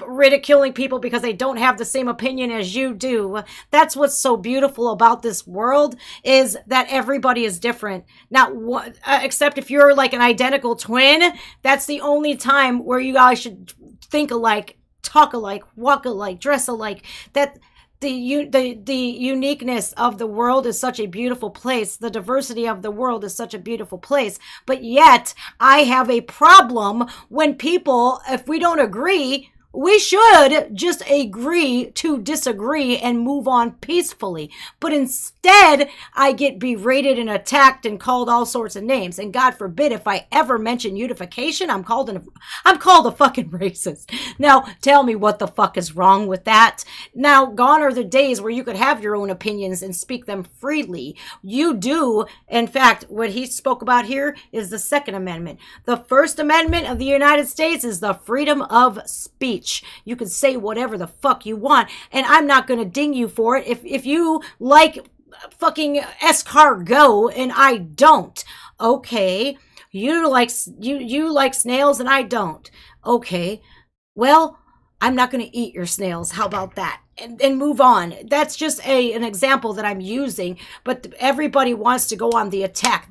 ridiculing people because they don't have the same opinion as you do. That's what's so beautiful about this world, is that everybody is different. Not one, except if you're like an identical twin. That's the only time where you guys should think alike, talk alike, walk alike, dress alike. That the uniqueness of the world is such a beautiful place. The diversity of the world is such a beautiful place. But yet, I have a problem when people, if we don't agree, we should just agree to disagree and move on peacefully. But instead, I get berated and attacked and called all sorts of names. And God forbid, if I ever mention unification, I'm called a fucking racist. Now, tell me what the fuck is wrong with that. Now, gone are the days where you could have your own opinions and speak them freely. You do. In fact, what he spoke about here is the Second Amendment. The First Amendment of the United States is the freedom of speech. You can say whatever the fuck you want, and I'm not going to ding you for it. If you like fucking escargot and I don't, okay. You like snails and I don't, okay. Well, I'm not going to eat your snails. How about that? And move on. That's just an example that I'm using, but everybody wants to go on the attack.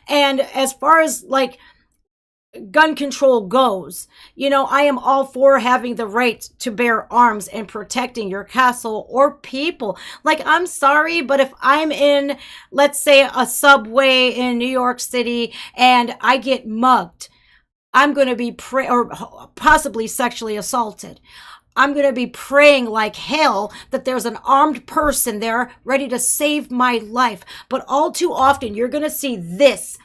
And as far as like gun control goes. You know, I am all for having the right to bear arms and protecting your castle or people. Like, I'm sorry, but if I'm in, let's say, a subway in New York City and I get mugged, I'm going to be or possibly sexually assaulted. I'm going to be praying like hell that there's an armed person there ready to save my life. But all too often, you're going to see this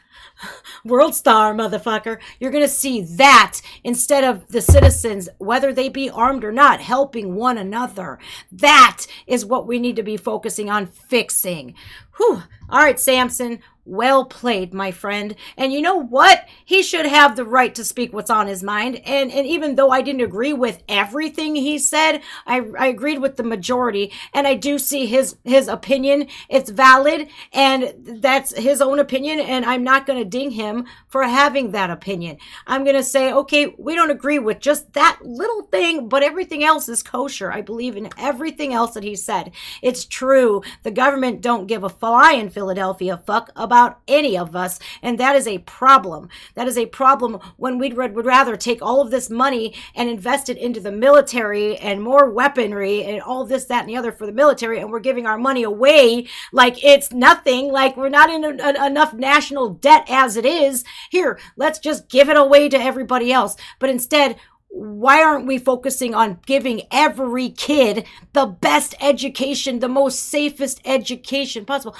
world star, motherfucker. You're going to see that instead of the citizens, whether they be armed or not, helping one another. That is what we need to be focusing on fixing. Whew. All right, Samson. Well played, my friend. And you know what? He should have the right to speak what's on his mind. And even though I didn't agree with everything he said, I agreed with the majority. And I do see his opinion. It's valid. And that's his own opinion. And I'm not going to ding him for having that opinion. I'm going to say, okay, we don't agree with just that little thing, but everything else is kosher. I believe in everything else that he said. It's true. The government don't give a fly in Philadelphia fuck about any of us, and that is a problem. That is a problem when we would rather take all of this money and invest it into the military and more weaponry and all this, that, and the other for the military, and we're giving our money away like it's nothing, like we're not in enough national debt as it is. Here, let's just give it away to everybody else. But instead, why aren't we focusing on giving every kid the best education, the most safest education possible?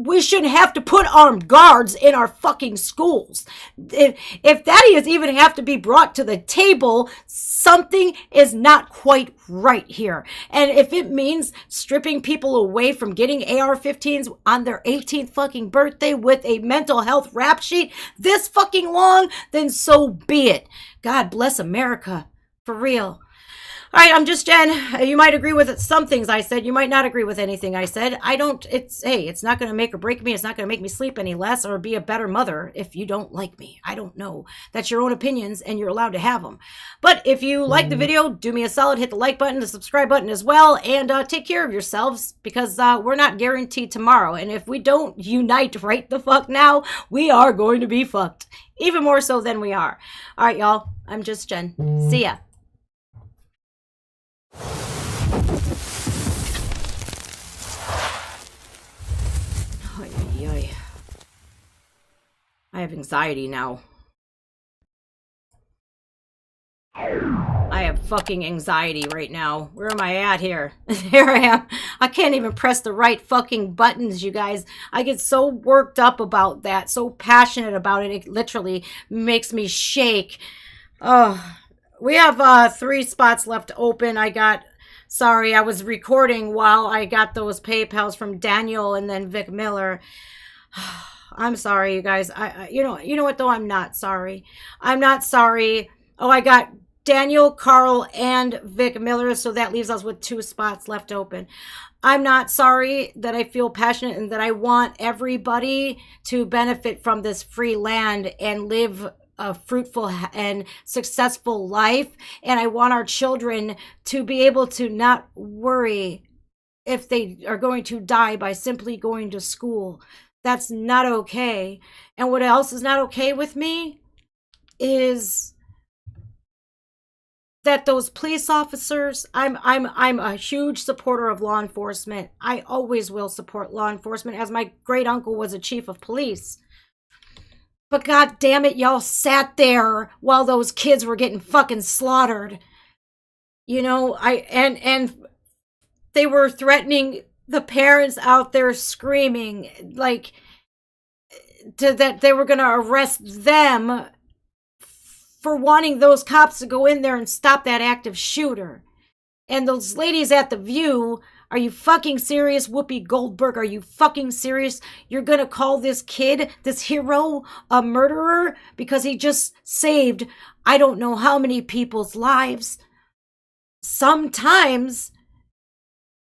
We shouldn't have to put armed guards in our fucking schools. If that is even have to be brought to the table, something is not quite right here. And if it means stripping people away from getting AR-15s on their 18th fucking birthday with a mental health rap sheet this fucking long, then so be it. God bless America. For real. All right, I'm just Jen. You might agree with some things I said. You might not agree with anything I said. It's not going to make or break me. It's not going to make me sleep any less or be a better mother if you don't like me. I don't know. That's your own opinions and you're allowed to have them. But if you like the video, do me a solid, hit the like button, the subscribe button as well, and take care of yourselves because we're not guaranteed tomorrow. And if we don't unite right the fuck now, we are going to be fucked. Even more so than we are. All right, y'all. I'm just Jen. See ya. I have anxiety now. I have fucking anxiety right now. Where am I at here? There I am. I can't even press the right fucking buttons, you guys. I get so worked up about that, so passionate about it. It literally makes me shake. Oh, we have 3 spots left open. Sorry, I was recording while I got those PayPals from Daniel and then Vic Miller. I'm sorry, you guys. You know what though? I'm not sorry. I'm not sorry. Oh, I got Daniel, Carl, and Vic Miller, so that leaves us with 2 spots left open. I'm not sorry that I feel passionate and that I want everybody to benefit from this free land and live a fruitful and successful life. And I want our children to be able to not worry if they are going to die by simply going to school. That's not okay. And what else is not okay with me is that those police officers, I'm a huge supporter of law enforcement. I always will support law enforcement as my great uncle was a chief of police. But god damn it, y'all sat there while those kids were getting fucking slaughtered. You know, and they were threatening the parents out there screaming like that they were going to arrest them for wanting those cops to go in there and stop that active shooter. And those ladies at the View, are you fucking serious? Whoopi Goldberg, are you fucking serious? You're going to call this kid, this hero, a murderer because he just saved I don't know how many people's lives? Sometimes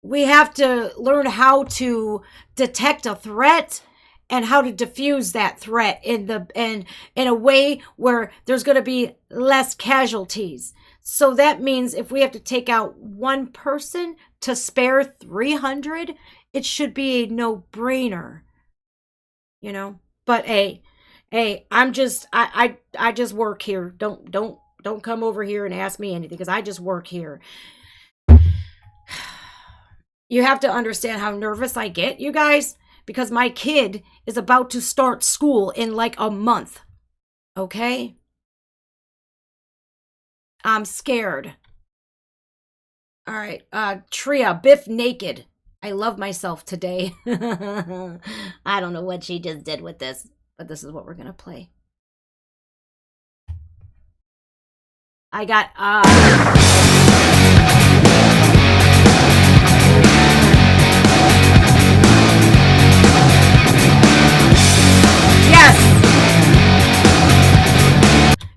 we have to learn how to detect a threat and how to diffuse that threat in a way where there's going to be less casualties. So that means if we have to take out one person to spare 300, it should be a no-brainer, you know? But hey, Hey, I just work here. Don't come over here and ask me anything because I just work here. You have to understand how nervous I get, you guys, because my kid is about to start school in like a month. Okay? I'm scared. All right, Tria, Biff naked. I love myself today. I don't know what she just did with this, but this is what we're gonna play. I got, yes!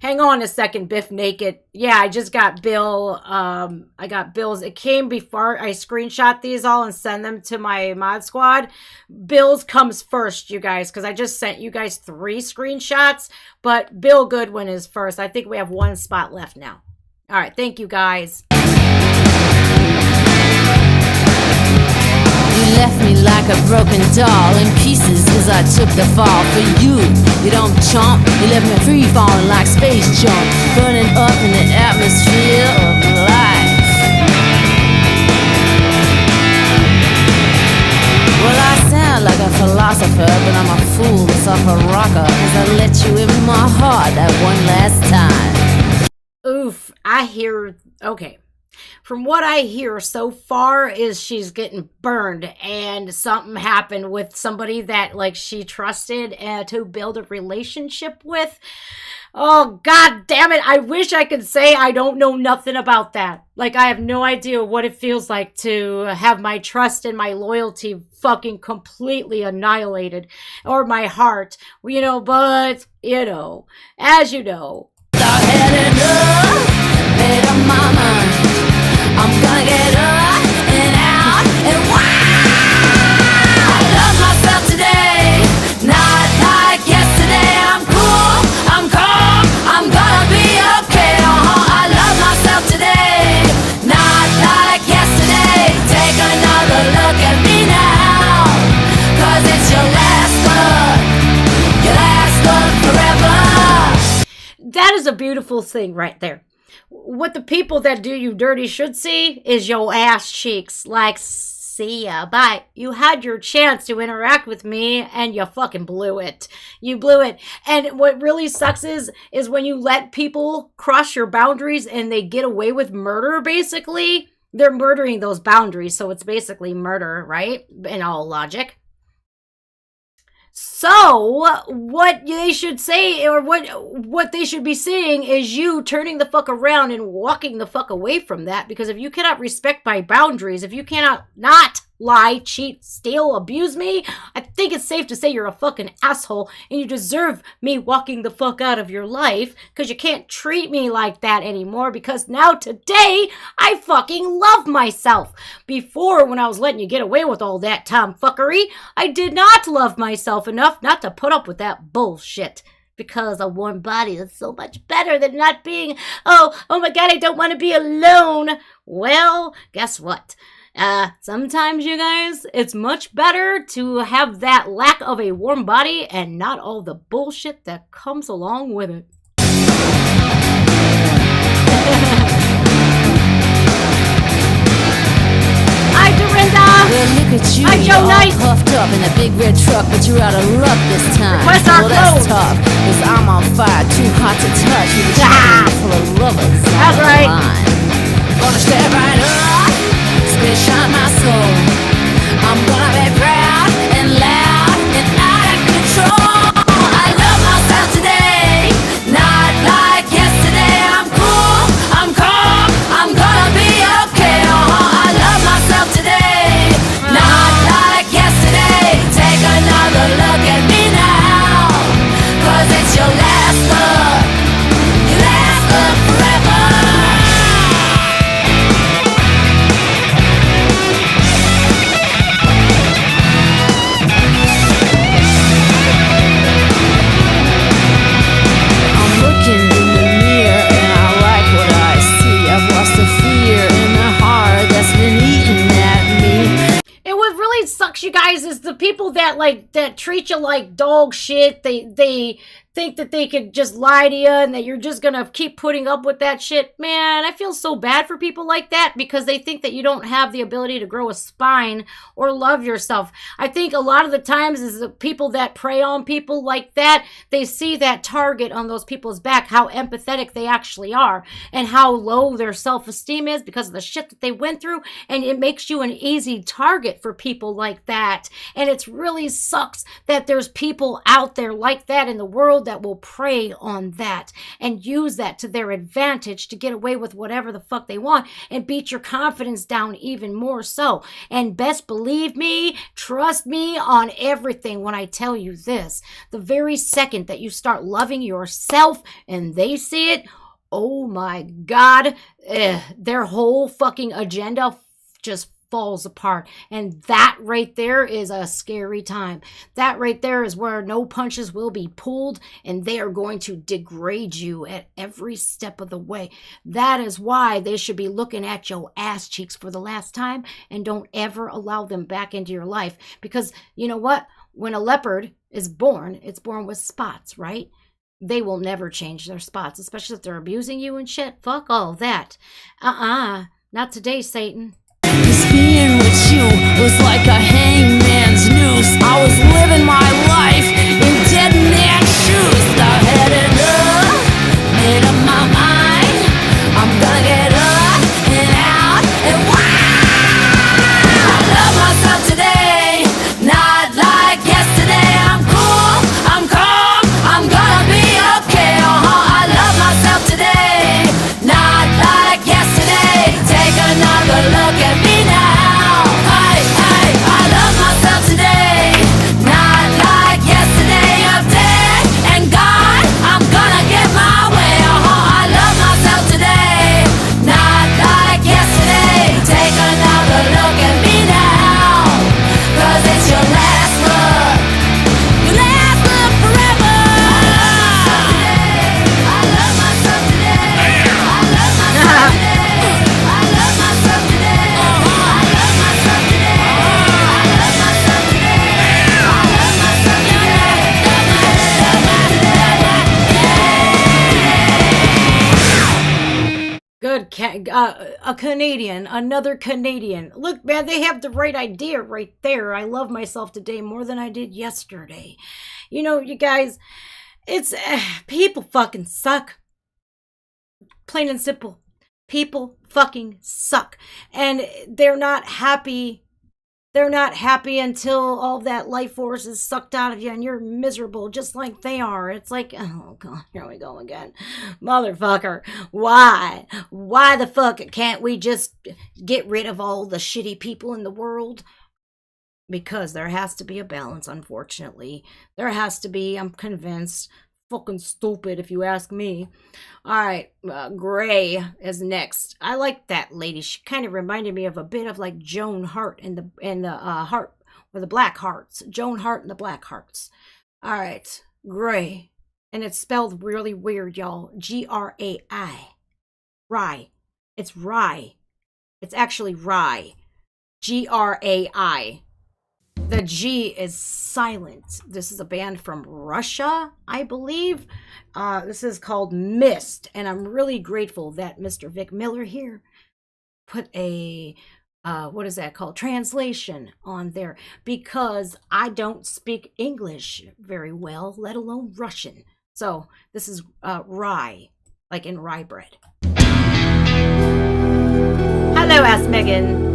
Hang on a second, Biff naked. Yeah, I just got Bill, I got Bill's. It came before I screenshot these all and send them to my mod squad. Bill's comes first, you guys, because I just sent you guys 3 screenshots, but Bill Goodwin is first. I think we have 1 spot left now. All right, thank you, guys. You left me like a broken doll in pieces as I took the fall for you. You don't chomp, you left me free falling like space junk, burning up in the atmosphere of life. Well, I sound like a philosopher, but I'm a fool that's off a rocker, cause I let you in my heart that one last time. Oof, I hear, okay. From what I hear so far is she's getting burned and something happened with somebody that like she trusted to build a relationship with. Oh, god damn it. I wish I could say I don't know nothing about that. Like, I have no idea what it feels like to have my trust and my loyalty fucking completely annihilated. Or my heart. You know, but, you know, as you know. Start heading up, made up my mind. I'm gonna get up and out and wow! I love myself today, not like yesterday. I'm cool, I'm calm, I'm gonna be okay. I love myself today, not like yesterday. Take another look at me now, cause it's your last look forever. That is a beautiful thing right there. What the people that do you dirty should see is your ass cheeks. Like, see ya, bye. You had your chance to interact with me and you fucking blew it. You blew it. And what really sucks is when you let people cross your boundaries and they get away with murder, basically. They're murdering those boundaries, so it's basically murder, right? In all logic. So, what they should say, or what they should be saying is you turning the fuck around and walking the fuck away from that, because if you cannot respect my boundaries, if you cannot not lie, cheat, steal, abuse me, I think it's safe to say you're a fucking asshole and you deserve me walking the fuck out of your life, because you can't treat me like that anymore, because now today I fucking love myself. Before, when I was letting you get away with all that tomfuckery, I did not love myself enough not to put up with that bullshit. Because a warm body is so much better than not being, oh my god, I don't want to be alone. Well, guess what? Sometimes, you guys, it's much better to have that lack of a warm body and not all the bullshit that comes along with it. Hi, Dorinda! Well, look at you, Hi, Joe all Knight! puffed up in a big red truck, but you're out of luck this time. Request our well, that's clothes. tough, cause I'm on fire, too hot to touch with a Ah. train full of lovers. That's on the right. line. Gonna step right up, spit shine my soul. I'm gonna be proud and loud and out of control. I love myself today, not like yesterday. I'm cool, I'm calm, I'm gonna be okay. I love myself today, not like yesterday. Take another look at me now, cause it's your last look forever. that treat you like dog shit. They think that they could just lie to you and that you're just gonna keep putting up with that shit. Man, I feel so bad for people like that because they think that you don't have the ability to grow a spine or love yourself. I think a lot of the times is the people that prey on people like that, they see that target on those people's back, how empathetic they actually are and how low their self-esteem is because of the shit that they went through, and it makes you an easy target for people like that. And it really sucks that there's people out there like that in the world that will prey on that and use that to their advantage to get away with whatever the fuck they want and beat your confidence down even more so. And best believe me, trust me on everything when I tell you this, the very second that you start loving yourself and they see it, oh my God, their whole fucking agenda just falls apart. And that right there is a scary time. That right there is where no punches will be pulled and they are going to degrade you at every step of the way. That is why they should be looking at your ass cheeks for the last time, and don't ever allow them back into your life. Because you know what? When a leopard is born, it's born with spots, right? They will never change their spots, especially if they're abusing you and shit. Fuck all that. Not today, Satan. Cause being with you was like a hangman's noose. I was living my life in dead man's shoes. I've had enough, made up my mind. I'm gonna get up and out and wow. I love myself today, not like yesterday. I'm cool, I'm calm, I'm gonna be okay. I love myself today, not like yesterday. Take another look at me now. Hey, hey, I love myself today, not like yesterday. I'm dead and gone, I'm gonna get my way. I love myself today, not like yesterday. Take another look at me now, cause it's your last look. Your last look forever. I love myself today, I love myself today. I love myself today, I love myself today. I love myself today, I love myself today. Good a Canadian, another Canadian. Look, man, they have the right idea right there. I love myself today more than I did yesterday. You know, you guys, it's people fucking suck. Plain and simple. People fucking suck. And they're not happy. They're not happy until all that life force is sucked out of you and you're miserable just like they are. It's like, oh God, here we go again. Motherfucker, why? Why the fuck can't we just get rid of all the shitty people in the world? Because there has to be a balance, unfortunately. There has to be, I'm convinced. Fucking stupid if you ask me. All right, Gray is next. I like that lady. She kind of reminded me of a bit of like Joan Hart and the Heart or the Black Hearts. Joan Hart and the Black Hearts. All right, Gray, and it's spelled really weird, y'all. G-R-A-I. Rye. It's rye. It's actually rye. G-R-A-I. The G is silent. This is a band from Russia, I believe. This is called Mist, and I'm really grateful that Mr. Vic Miller here put a, what is that called? Translation on there, because I don't speak English very well, let alone Russian. So this is rye, like in rye bread. Hello, Ask Megan.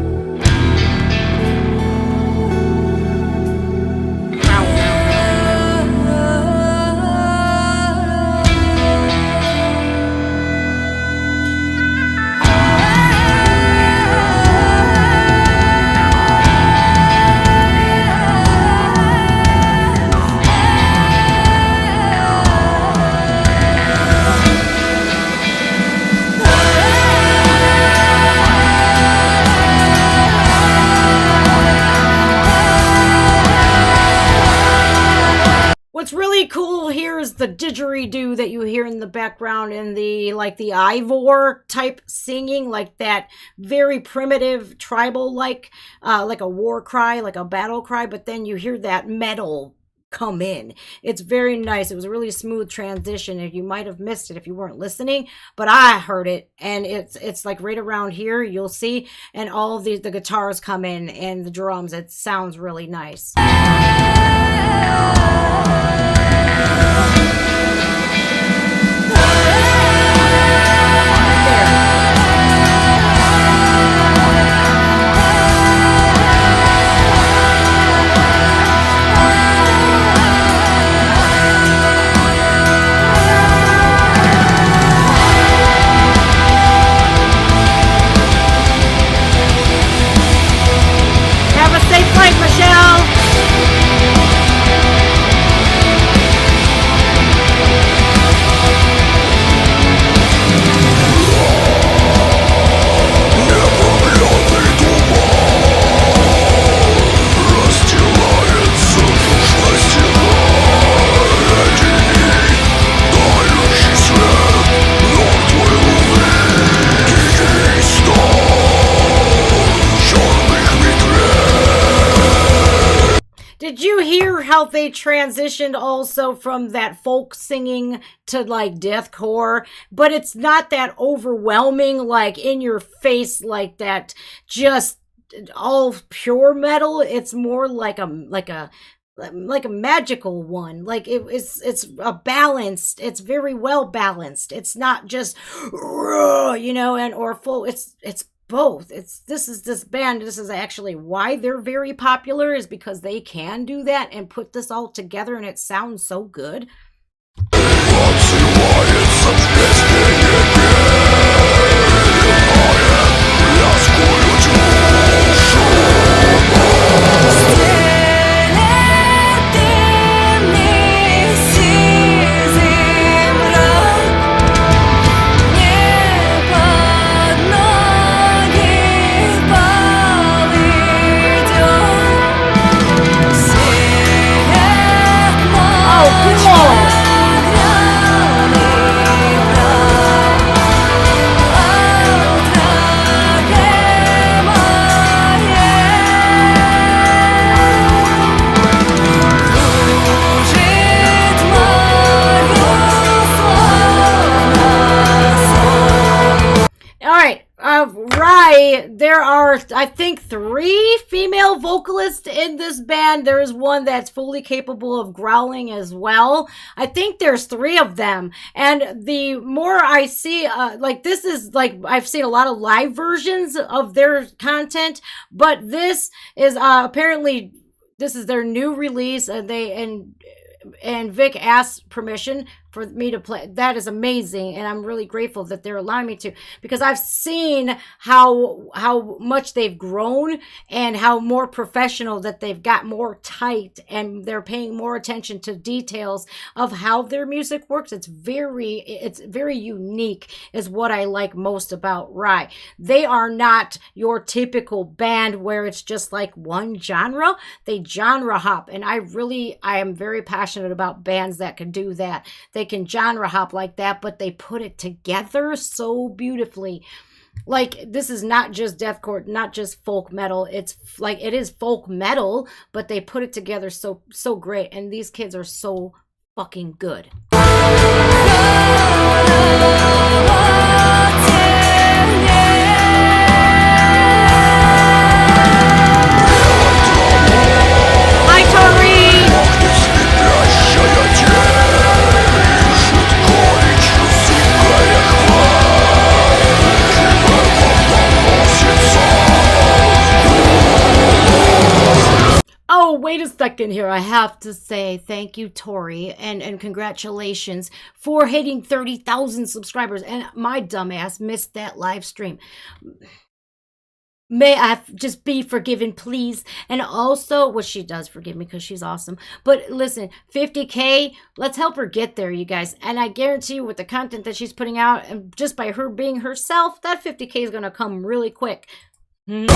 really cool here is the didgeridoo that you hear in the background, and the Ivor type singing, like that very primitive tribal like a war cry, like a battle cry, but then you hear that metal come in. It's very nice. It was a really smooth transition, and you might have missed it if you weren't listening, but I heard it, and it's like right around here, you'll see, and all the guitars come in and the drums. It sounds really nice. Have a safe flight, Michelle. Did you hear how they transitioned also from that folk singing to like deathcore? But it's not that overwhelming, like in your face, like that just all pure metal. It's more like a magical one. Like it's a balanced, it's very well balanced. It's not just and or full. It's both. This band, this is actually why they're very popular, is because they can do that and put this all together, and it sounds so good. There are, I think, 3 female vocalists in this band. There is one that's fully capable of growling as well. I think there's 3 of them. And the more I see, this is like, I've seen a lot of live versions of their content, but this is apparently, this is their new release, and Vic asked permission for me to play. That is amazing, and I'm really grateful that they're allowing me to, because I've seen how much they've grown and how more professional that they've got, more tight, and they're paying more attention to details of how their music works. It's very unique, is what I like most about Rye. They are not your typical band where it's just like one genre. They genre hop, and I am very passionate about bands that can do that. They can genre hop like that, but they put it together so beautifully. Like, this is not just deathcore, not just folk metal. It's like, it is folk metal, but they put it together so great, and these kids are so fucking good. Hi, Tori! Oh, wait a second here. I have to say thank you, Tori, and congratulations for hitting 30,000 subscribers. And my dumbass missed that live stream. May I just be forgiven, please? And also, well, she does forgive me because she's awesome. But listen, 50K, let's help her get there, you guys. And I guarantee you, with the content that she's putting out, and just by her being herself, that 50K is going to come really quick. Congrats.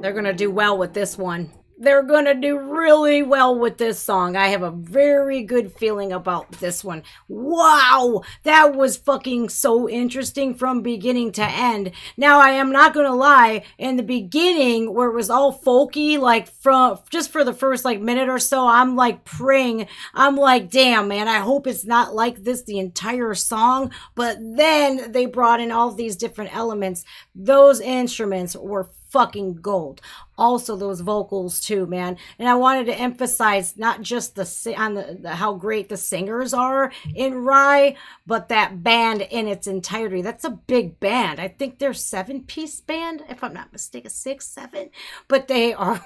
they're going to do well with this one. They're going to do really well with this song. I have a very good feeling about this one. Wow, that was fucking so interesting from beginning to end. Now, I am not going to lie, in the beginning where it was all folky, like from just for the first like minute or so, I'm like praying. I'm like, damn, man, I hope it's not like this the entire song. But then they brought in all these different elements. Those instruments were fucking gold. Also those vocals too, man. And I wanted to emphasize not just the how great the singers are in Rye, but that band in its entirety. That's a big band. I think they're 7-piece band, if I'm not mistaken, 6, 7. But they are,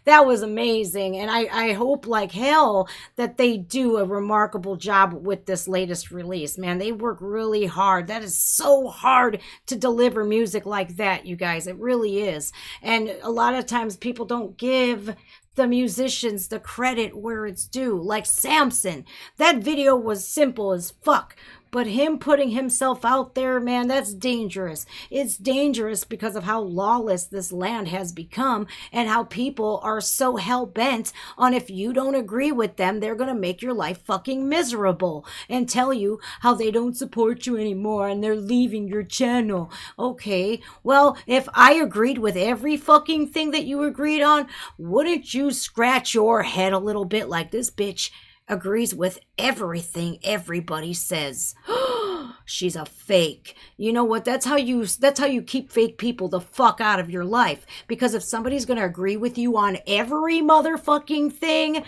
that was amazing. And I hope like hell that they do a remarkable job with this latest release, man. They work really hard. That is so hard to deliver music like that, you guys. It really is. And a lot of times people don't give the musicians the credit where it's due. Like Samson, that video was simple as fuck, but him putting himself out there, man, that's dangerous. It's dangerous because of how lawless this land has become and how people are so hell-bent on if you don't agree with them, they're going to make your life fucking miserable and tell you how they don't support you anymore and they're leaving your channel. Okay, well, if I agreed with every fucking thing that you agreed on, wouldn't you scratch your head a little bit like this bitch agrees with everything everybody says? She's a fake. You know what? That's how you keep fake people the fuck out of your life. Because if somebody's going to agree with you on every motherfucking thing,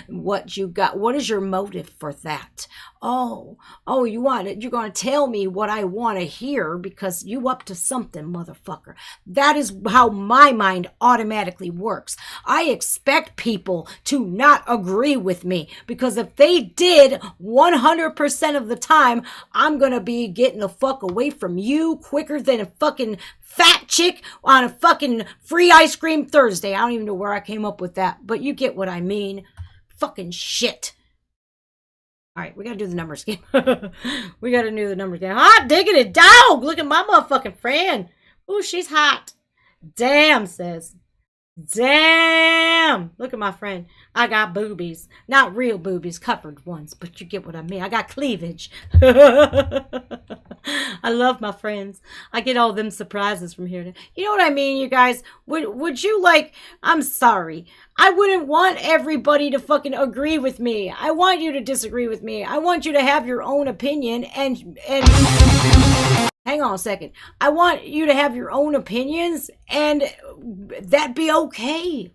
what you got? What is your motive for that? Oh, you want it? You're going to tell me what I want to hear because you up to something, motherfucker. That is how my mind automatically works. I expect people to not agree with me because if they did 100% of the time, I'm going to be getting the fuck away from you quicker than a fucking fat chick on a fucking free ice cream Thursday. I don't even know where I came up with that, but you get what I mean. Fucking shit. All right, we got to do the numbers game. We got to do the numbers game. Hot diggity dog. Look at my motherfucking friend. Ooh, she's hot. Damn, says. Damn. Look at my friend. I got boobies. Not real boobies, covered ones, but you get what I mean. I got cleavage. I love my friends. I get all them surprises from here. You know what I mean, you guys? Would you like, I'm sorry. I wouldn't want everybody to fucking agree with me. I want you to disagree with me. I want you to have your own opinion and hang on a second. I want you to have your own opinions and that be okay.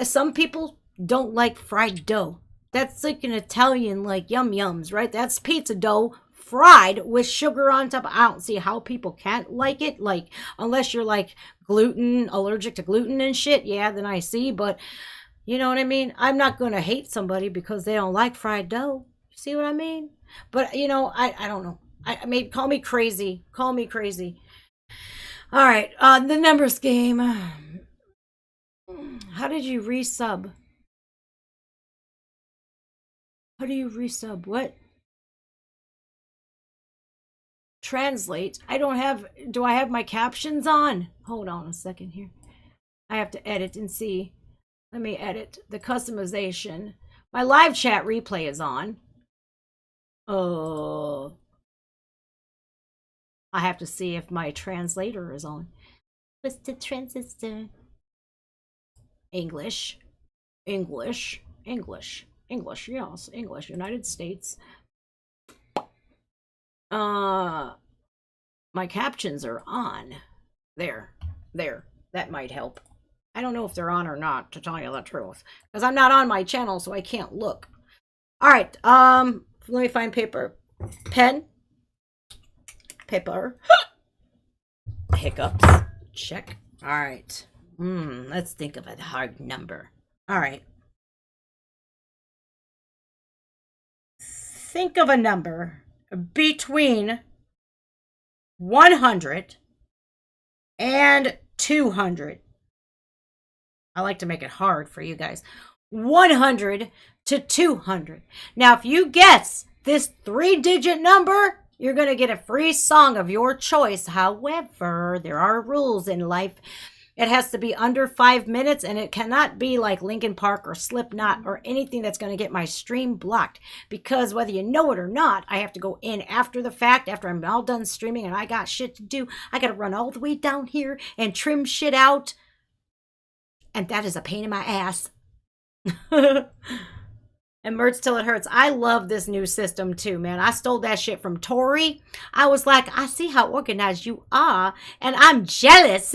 Some people don't like fried dough. That's like an Italian like yum yums, right? That's pizza dough fried with sugar on top. I don't see how people can't like it. Like, unless you're like allergic to gluten and shit. Yeah, then I see. But you know what I mean? I'm not going to hate somebody because they don't like fried dough. You see what I mean? But, you know, I don't know. I mean, call me crazy. Call me crazy. All right. The numbers game. How did you resub? How do you resub? What? Translate. Do I have my captions on? Hold on a second here. I have to edit and see. Let me edit the customization. My live chat replay is on. Oh. I have to see if my translator is on. What's the transistor? English. Yes, English. United States. My captions are on. There. That might help. I don't know if they're on or not, to tell you the truth. Because I'm not on my channel, so I can't look. Alright, let me find paper. Pen. Paper. Hiccups. Check. Alright. Let's think of a hard number. Alright. Think of a number between 100 and 200. I like to make it hard for you guys. 100 to 200. Now, if you guess this 3-digit number, you're going to get a free song of your choice. However, there are rules in life. It has to be under 5 minutes, and it cannot be like Linkin Park or Slipknot or anything that's going to get my stream blocked. Because whether you know it or not, I have to go in after the fact, after I'm all done streaming and I got shit to do. I got to run all the way down here and trim shit out. And that is a pain in my ass. And merch till it hurts. I love this new system too, man. I stole that shit from Tori. I was like, I see how organized you are, and I'm jealous.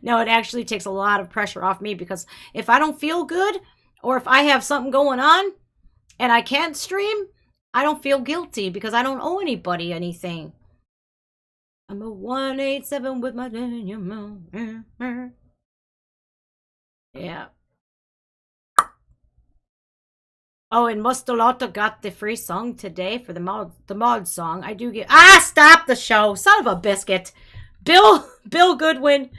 No, it actually takes a lot of pressure off me, because if I don't feel good, or if I have something going on and I can't stream, I don't feel guilty because I don't owe anybody anything. I'm a 187 with my yeah. Oh, and Mustalotta got the free song today for the mod song. I do get stop the show, son of a biscuit. Bill Goodwin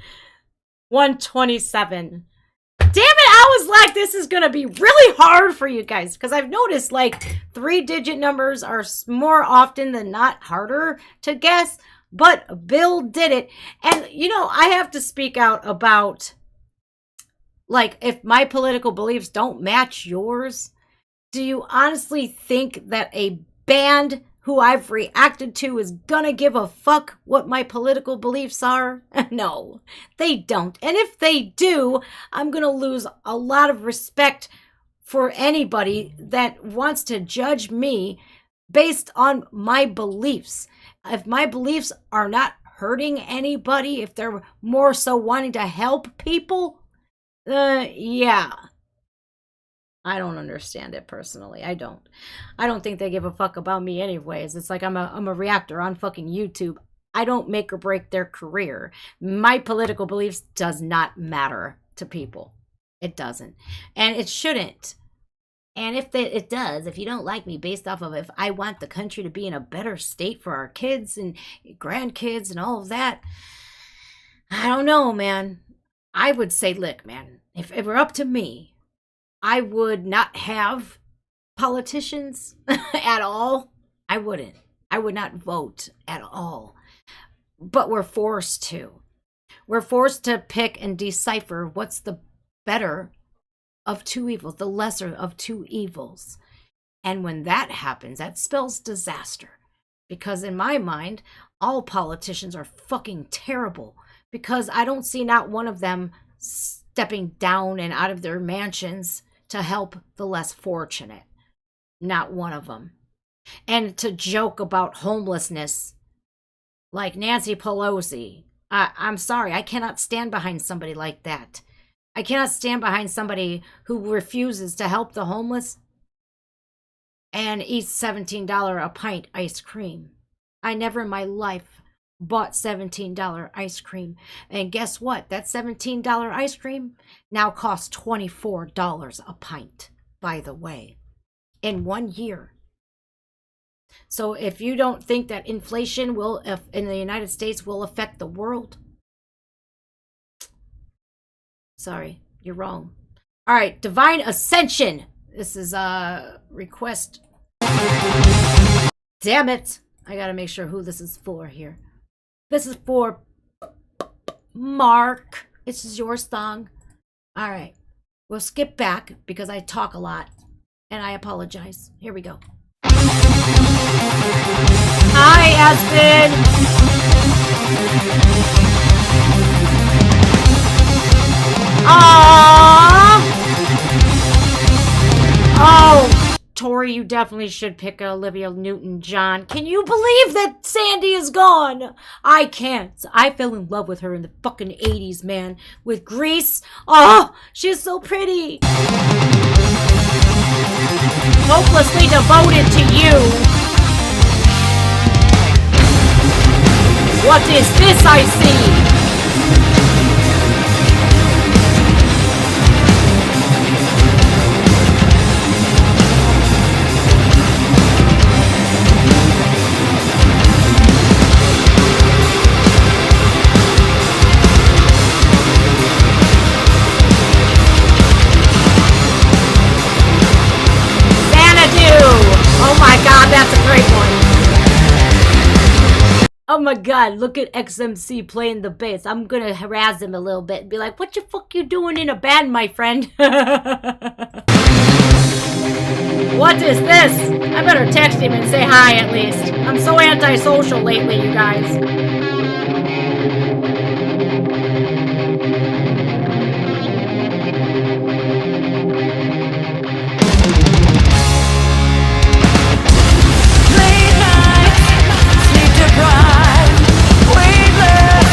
127. Damn it, I was like, this is gonna be really hard for you guys, because I've noticed like 3-digit numbers are more often than not harder to guess, but Bill did it. And you know, I have to speak out about, like, if my political beliefs don't match yours, do you honestly think that a band who I've reacted to is gonna give a fuck what my political beliefs are? No, they don't. And if they do, I'm gonna lose a lot of respect for anybody that wants to judge me based on my beliefs. If my beliefs are not hurting anybody, if they're more so wanting to help people, yeah. I don't understand it personally. I don't think they give a fuck about me anyways. It's like I'm a reactor on fucking YouTube. I don't make or break their career. My political beliefs does not matter to people. It doesn't. And it shouldn't. And if it does, if you don't like me based off of if I want the country to be in a better state for our kids and grandkids and all of that, I don't know, man. I would say, look, man, if it were up to me, I would not have politicians at all. I wouldn't. I would not vote at all. But we're forced to. We're forced to pick and decipher what's the better of two evils, the lesser of two evils. And when that happens, that spells disaster. Because in my mind, all politicians are fucking terrible. Because I don't see not one of them stepping down and out of their mansions to help the less fortunate. Not one of them. And to joke about homelessness like Nancy Pelosi. I'm sorry, I cannot stand behind somebody like that. I cannot stand behind somebody who refuses to help the homeless and eats $17 a pint ice cream. I never in my life bought $17 ice cream. And guess what? That $17 ice cream now costs $24 a pint, by the way, in 1 year. So if you don't think that inflation will, in the United States, will affect the world, sorry, you're wrong. All right, Divine Ascension. This is a request. Damn it. I gotta make sure who this is for here. This is for Mark. This is your song. All right. We'll skip back because I talk a lot and I apologize. Here we go. Hi, Aspen. Aww. Oh. Tori, you definitely should pick Olivia Newton-John. Can you believe that Sandy is gone? I can't. I fell in love with her in the fucking 80s, man. With Grease. Oh, she's so pretty. Hopelessly devoted to you. What is this I see? Oh my god, that's a great one. Oh my god, look at XMC playing the bass. I'm gonna harass him a little bit and be like, what the fuck you doing in a band, my friend? What is this? I better text him and say hi at least. I'm so antisocial lately, you guys. Late nights, sleep deprived, weightless,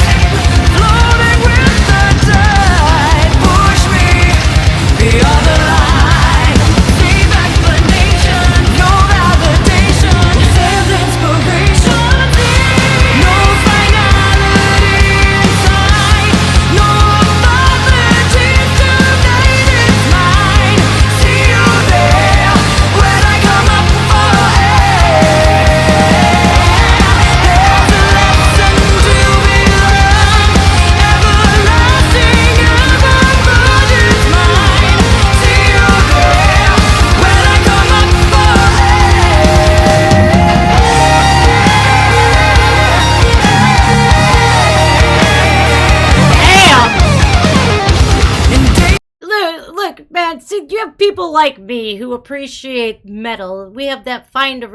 floating with the tide. Push me beyond the line. Save explanation, no validation. Save inspiration, no finality inside. No apology tonight is mine. See you there when I come up for air. There's a lesson to be learned. Everlasting, evermore is mine. See you there when I come up for Look, man. See, you have people like me who appreciate metal. We have that finely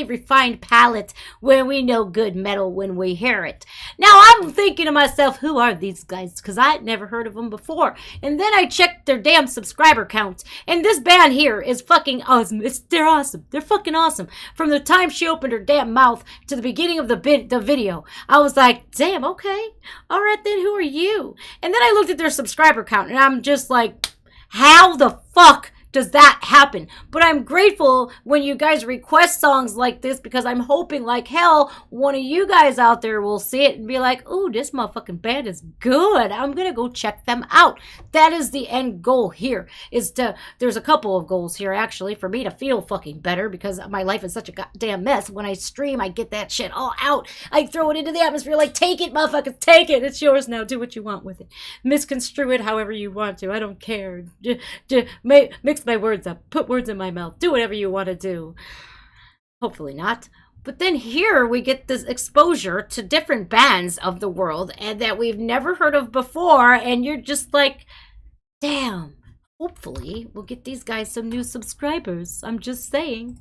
refined palate where we know good metal when we hear it. Now I'm thinking to myself, who are these guys? Because I'd never heard of them before. And then I checked their damn subscriber count, and this band here is fucking awesome. They're awesome. They're fucking awesome. From the time she opened her damn mouth to the beginning of the video, I was like, damn, okay. All right then, who are you? And then I looked at their subscriber count, and I'm just like, how the fuck does that happen? But I'm grateful when you guys request songs like this, because I'm hoping like hell one of you guys out there will see it and be like, ooh, this motherfucking band is good. I'm gonna go check them out. That is the end goal here, is to, there's a couple of goals here actually, for me to feel fucking better, because my life is such a goddamn mess. When I stream, I get that shit all out. I throw it into the atmosphere like, take it, motherfuckers, take it. It's yours now. Do what you want with it. Misconstrue it however you want to. I don't care. Mix my words up, put words in my mouth, do whatever you want to do. Hopefully not. But then here we get this exposure to different bands of the world and that we've never heard of before, and you're just like, damn, hopefully we'll get these guys some new subscribers. I'm just saying.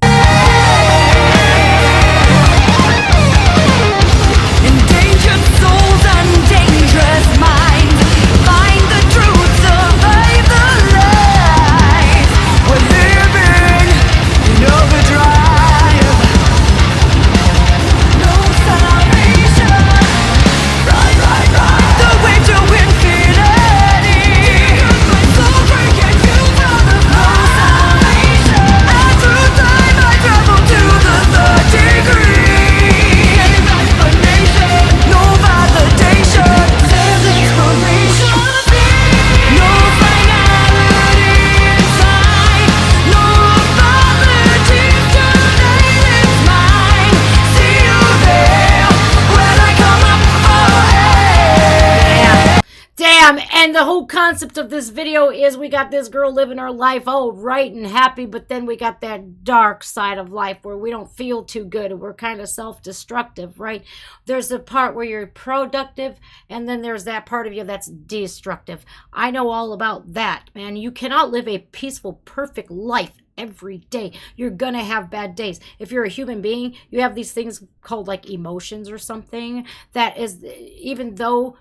endangered souls and dangerous minds. Find the truth, survive the lies. We're living in overdrive. No salvation. Ride the way to infinity. My soul breaking through from the floor. No salvation. And through time I travel to the third degree. Explanation, no validation. There's inspiration. No finality inside. No apology tonight is mine. See you there when I come up for air. Damn, and the whole concept of this video is we got this girl living her life all right and happy, but then we got that dark side of life where we don't feel too good and we're kind of self-destructive, right? There's a part where you're productive, and then there's that part of you that's destructive. I know all about that, man. You cannot live a peaceful, perfect life every day. You're gonna have bad days. If you're a human being, you have these things called like emotions or something, that is, even though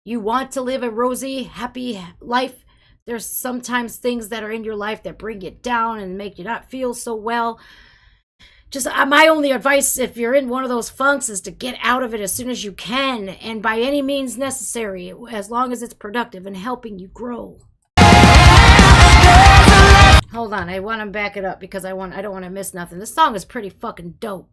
you want to live a rosy, happy life, there's sometimes things that are in your life that bring you down and make you not feel so well. Just my only advice, if you're in one of those funks, is to get out of it as soon as you can, and by any means necessary, as long as it's productive and helping you grow. Hold on, I want to back it up because I don't want to miss nothing. This song is pretty fucking dope.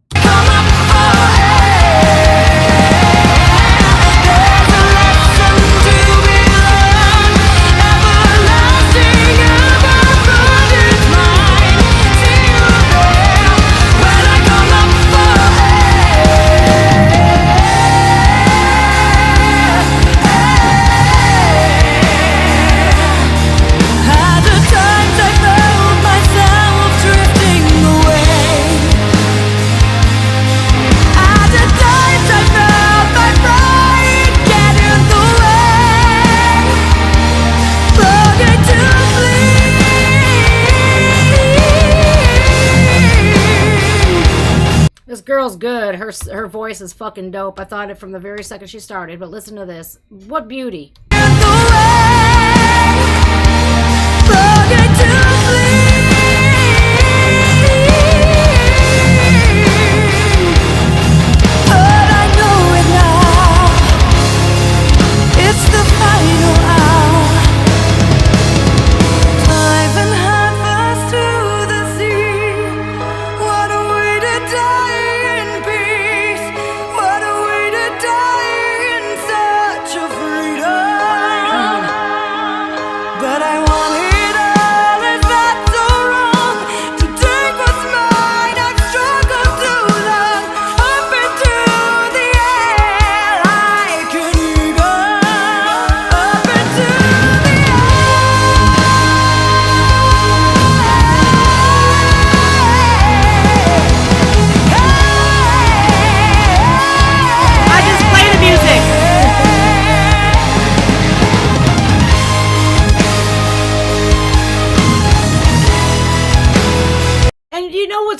girl's good. Her voice is fucking dope. I thought it from the very second she started, but listen to this. What beauty.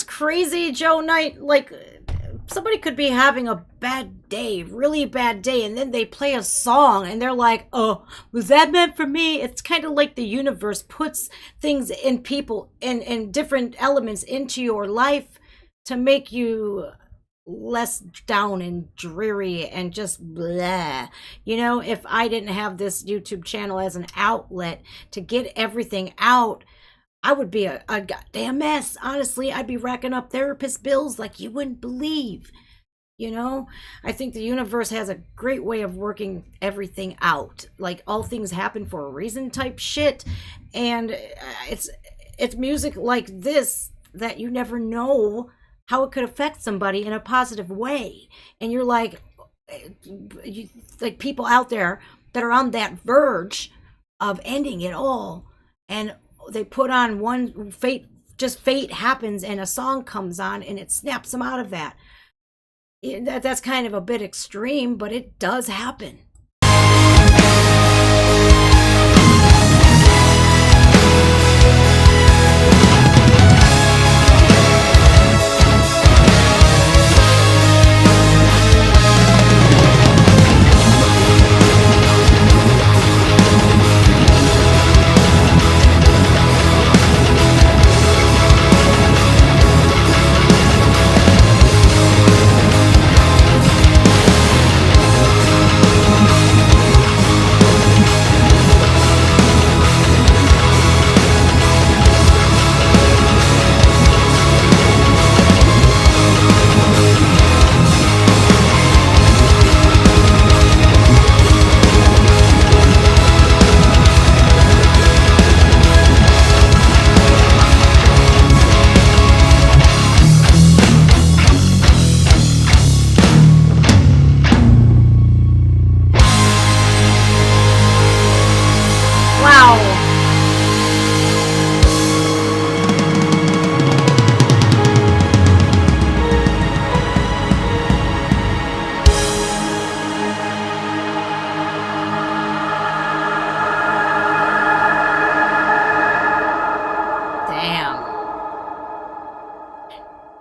Crazy, Joe Knight, like somebody could be having a bad day, really bad day, and then they play a song and they're like, oh, was that meant for me? It's kind of like the universe puts things in people and different elements into your life to make you less down and dreary and just blah. You know, if I didn't have this YouTube channel as an outlet to get everything out, I would be a goddamn mess. Honestly, I'd be racking up therapist bills like you wouldn't believe. You know, I think the universe has a great way of working everything out. Like all things happen for a reason type shit. And it's music like this that you never know how it could affect somebody in a positive way. And you're like people out there that are on that verge of ending it all. And they put on one fate happens and a song comes on and it snaps them out of that. That's kind of a bit extreme, but it does happen.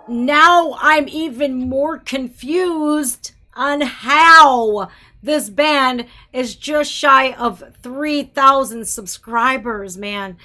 Now I'm even more confused on how this band is just shy of 3,000 subscribers, man.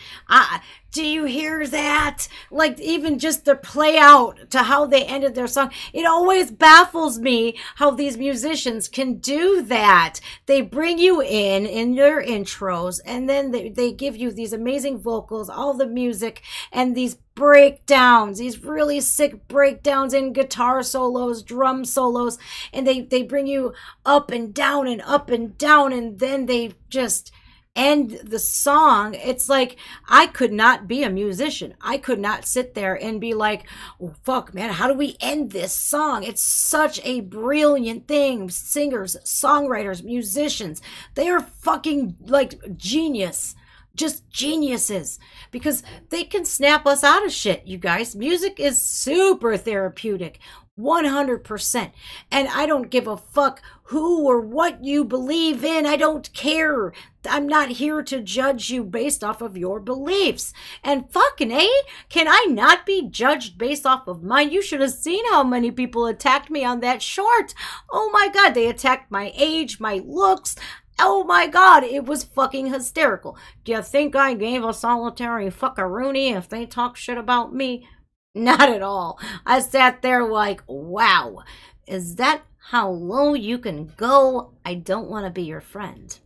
Do you hear that? Like, even just the play out to how they ended their song. It always baffles me how these musicians can do that. They bring you in their intros, and then they give you these amazing vocals, all the music, and these breakdowns, these really sick breakdowns in guitar solos, drum solos, and they bring you up and down and up and down, and then they just end the song. It's like, I could not be a musician. I could not sit there and be like, oh, fuck, man, how do we end this song? It's such a brilliant thing. Singers, songwriters, musicians, they are fucking like genius just geniuses, because they can snap us out of shit, you guys. Music is super therapeutic, 100%. And I don't give a fuck who or what you believe in. I don't care. I'm not here to judge you based off of your beliefs. And fucking A, can I not be judged based off of mine? You should have seen how many people attacked me on that short. Oh my God, they attacked my age, my looks. Oh my God, it was fucking hysterical. Do you think I gave a solitary fuckaroony if they talk shit about me? Not at all. I sat there like, wow, is that how low you can go? I don't want to be your friend.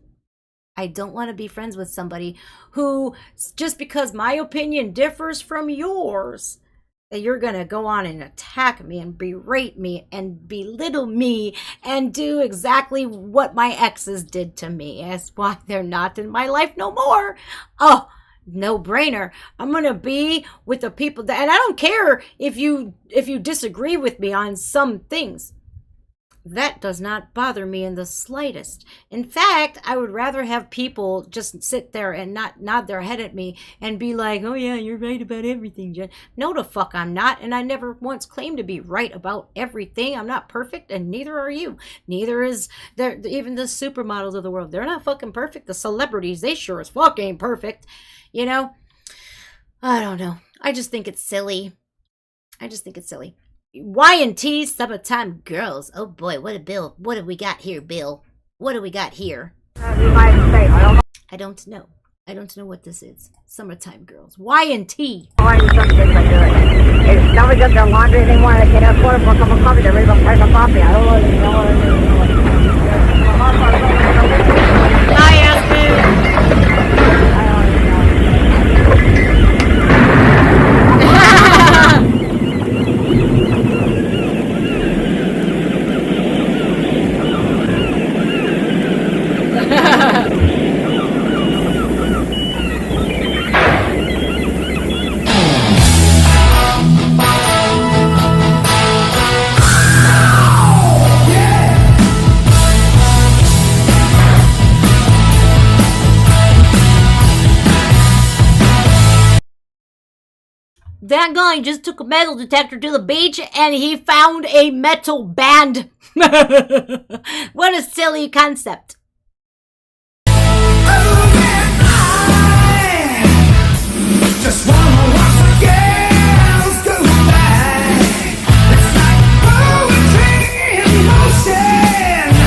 I don't want to be friends with somebody who, just because my opinion differs from yours, that you're going to go on and attack me and berate me and belittle me and do exactly what my exes did to me. That's why they're not in my life no more. Oh, no brainer. I'm going to be with the people that, and I don't care if you disagree with me on some things. That does not bother me in the slightest. In fact, I would rather have people just sit there and not nod their head at me and be like, oh yeah, you're right about everything, Jen. No, the fuck I'm not. And I never once claimed to be right about everything. I'm not perfect, and neither are you. Neither is there, even the supermodels of the world. They're not fucking perfect. The celebrities, they sure as fuck ain't perfect. You know? I don't know. I just think it's silly. Y&T Summertime Girls. Oh boy, what have we got here, Bill? What do we got here? I don't know. I don't know what this is. Summertime Girls. Y&T. Somebody does their laundry and they want to get a quarter for a cup of coffee, they're ready to price of coffee. I don't know. Hi, Aspen. That guy just took a metal detector to the beach and he found a metal band. What a silly concept. Just wanna watch the girls go by. It's like poetry in motion.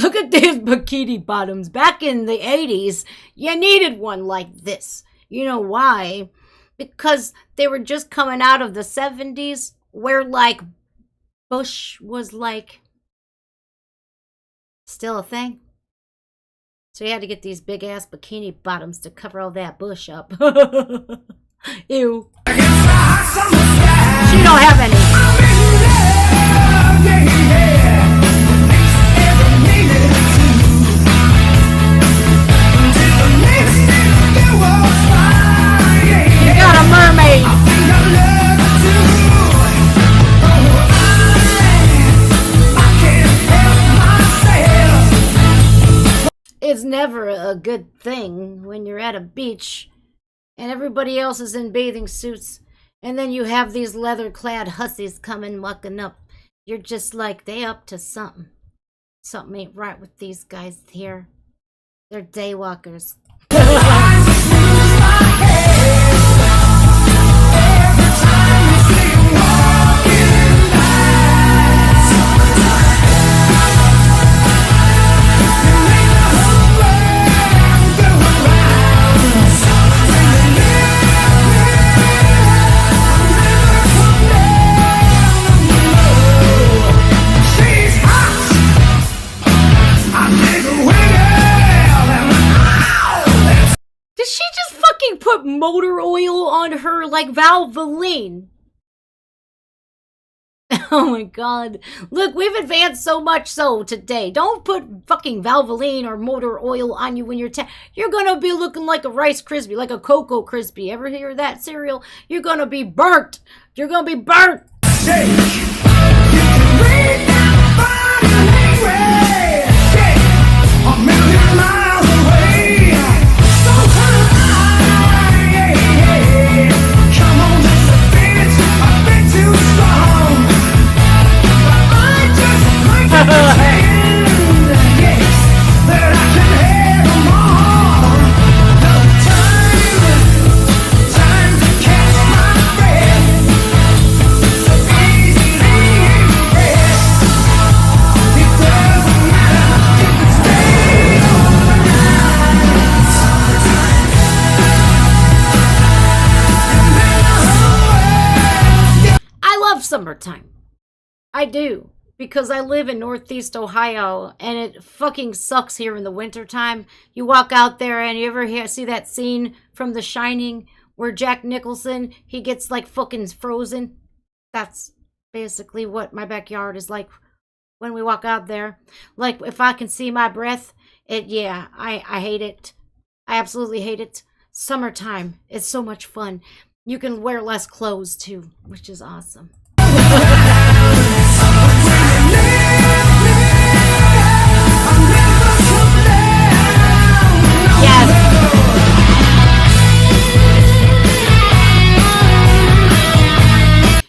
Look at these bikini bottoms. Back in the 80s, you needed one like this. You know why? Because they were just coming out of the 70s, where like Bush was like still a thing. So you had to get these big ass bikini bottoms to cover all that bush up. Ew. She don't have any. You got a mermaid. It's never a good thing when you're at a beach and everybody else is in bathing suits, and then you have these leather-clad hussies coming walking up. You're just like, they up to something. Something ain't right with these guys here. They're daywalkers. Put motor oil on her like Valvoline. Oh my god. Look, we've advanced so much so today. Don't put fucking Valvoline or motor oil on you when you're you're gonna be looking like a Rice Krispie, like a Cocoa Krispie. Ever hear that cereal? You're gonna be burnt. You're gonna be burnt. love summertime. I do. Because I live in Northeast Ohio and it fucking sucks here in the wintertime. You walk out there and you ever see that scene from The Shining where Jack Nicholson, he gets like fucking frozen? That's basically what my backyard is like when we walk out there. Like if I can see my breath, I hate it. I absolutely hate it. Summertime is so much fun. You can wear less clothes too, which is awesome.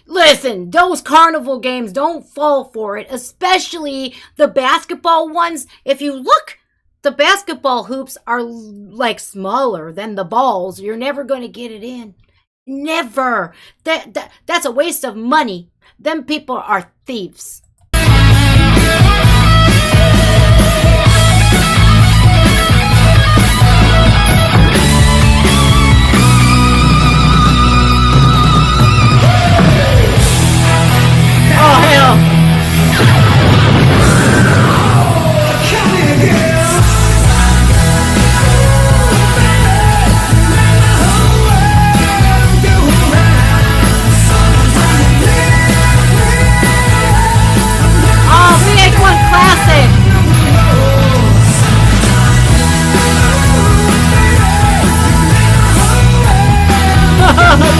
Listen, those carnival games, don't fall for it, especially the basketball ones. If you look, the basketball hoops are like smaller than the balls. You're never going to get it in. Never. That's a waste of money. Them people are thieves. Oh, hell. Oh, VH1 classic.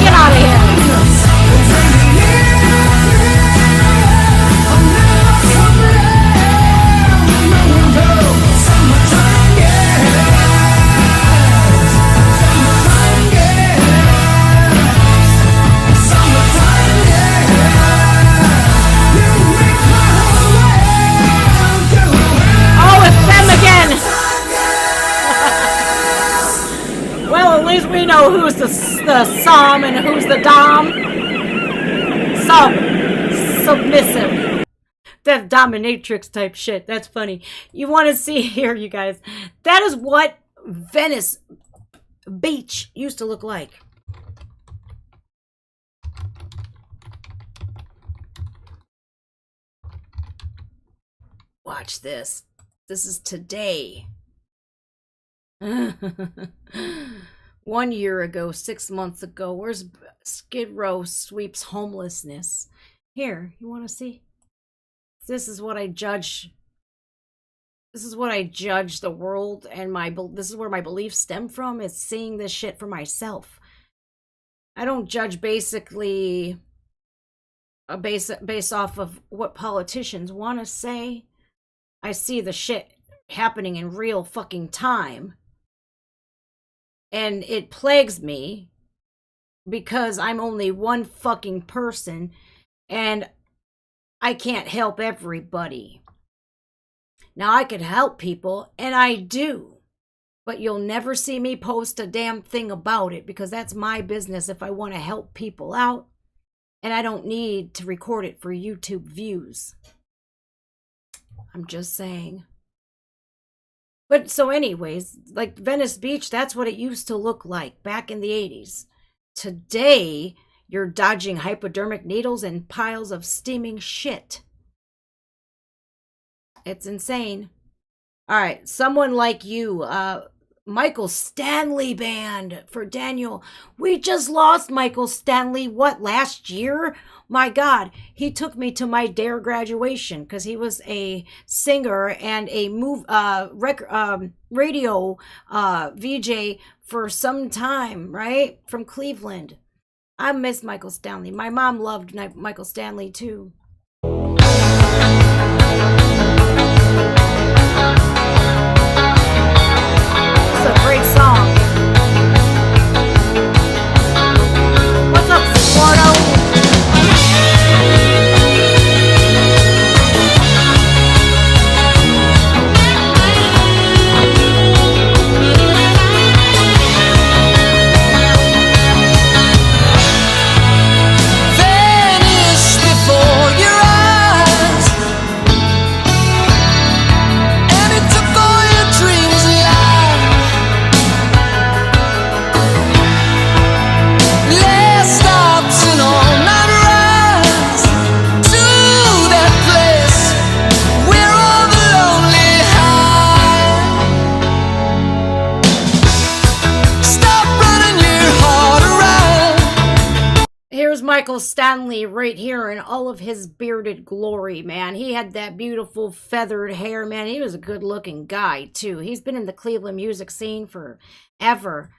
Get out of here. We know who's the Som and who's the Dom. Submissive. That dominatrix type shit. That's funny. You want to see here, you guys. That is what Venice Beach used to look like. Watch this. This is today. 1 year ago, 6 months ago, where's Skid Row sweeps homelessness? Here, you want to see? This is what I judge. This is what I judge the world and this is where my beliefs stem from, is seeing this shit for myself. I don't judge basically based off of what politicians want to say. I see the shit happening in real fucking time. And it plagues me because I'm only one fucking person and I can't help everybody. Now, I could help people, and I do, but you'll never see me post a damn thing about it because that's my business if I want to help people out, and I don't need to record it for YouTube views. I'm just saying. But so anyways, like Venice Beach, that's what it used to look like back in the 80s. Today, you're dodging hypodermic needles and piles of steaming shit. It's insane. All right, someone like you, Michael Stanley band for Daniel. We just lost Michael Stanley, what, last year? My God, he took me to my DARE graduation because he was a singer and a radio VJ for some time, right? From Cleveland. I miss Michael Stanley. My mom loved Michael Stanley too. It's a great song. What's up, Squarto? Vanish before Michael Stanley right here in all of his bearded glory, man. He had that beautiful feathered hair, man. He was a good looking guy, too. He's been in the Cleveland music scene forever.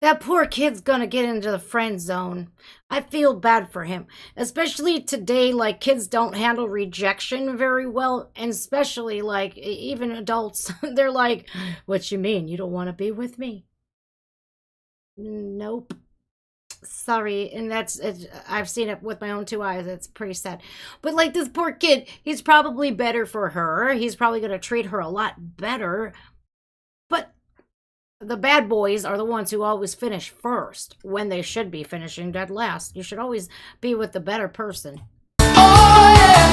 That poor kid's gonna get into the friend zone. I feel bad for him. Especially today, like, kids don't handle rejection very well. And especially, like, even adults. They're like, what you mean? You don't want to be with me? Nope. Sorry. And I've seen it with my own two eyes. It's pretty sad. But, like, this poor kid, he's probably better for her. He's probably gonna treat her a lot better. But the bad boys are the ones who always finish first when they should be finishing dead last. You should always be with the better person. Oh yeah,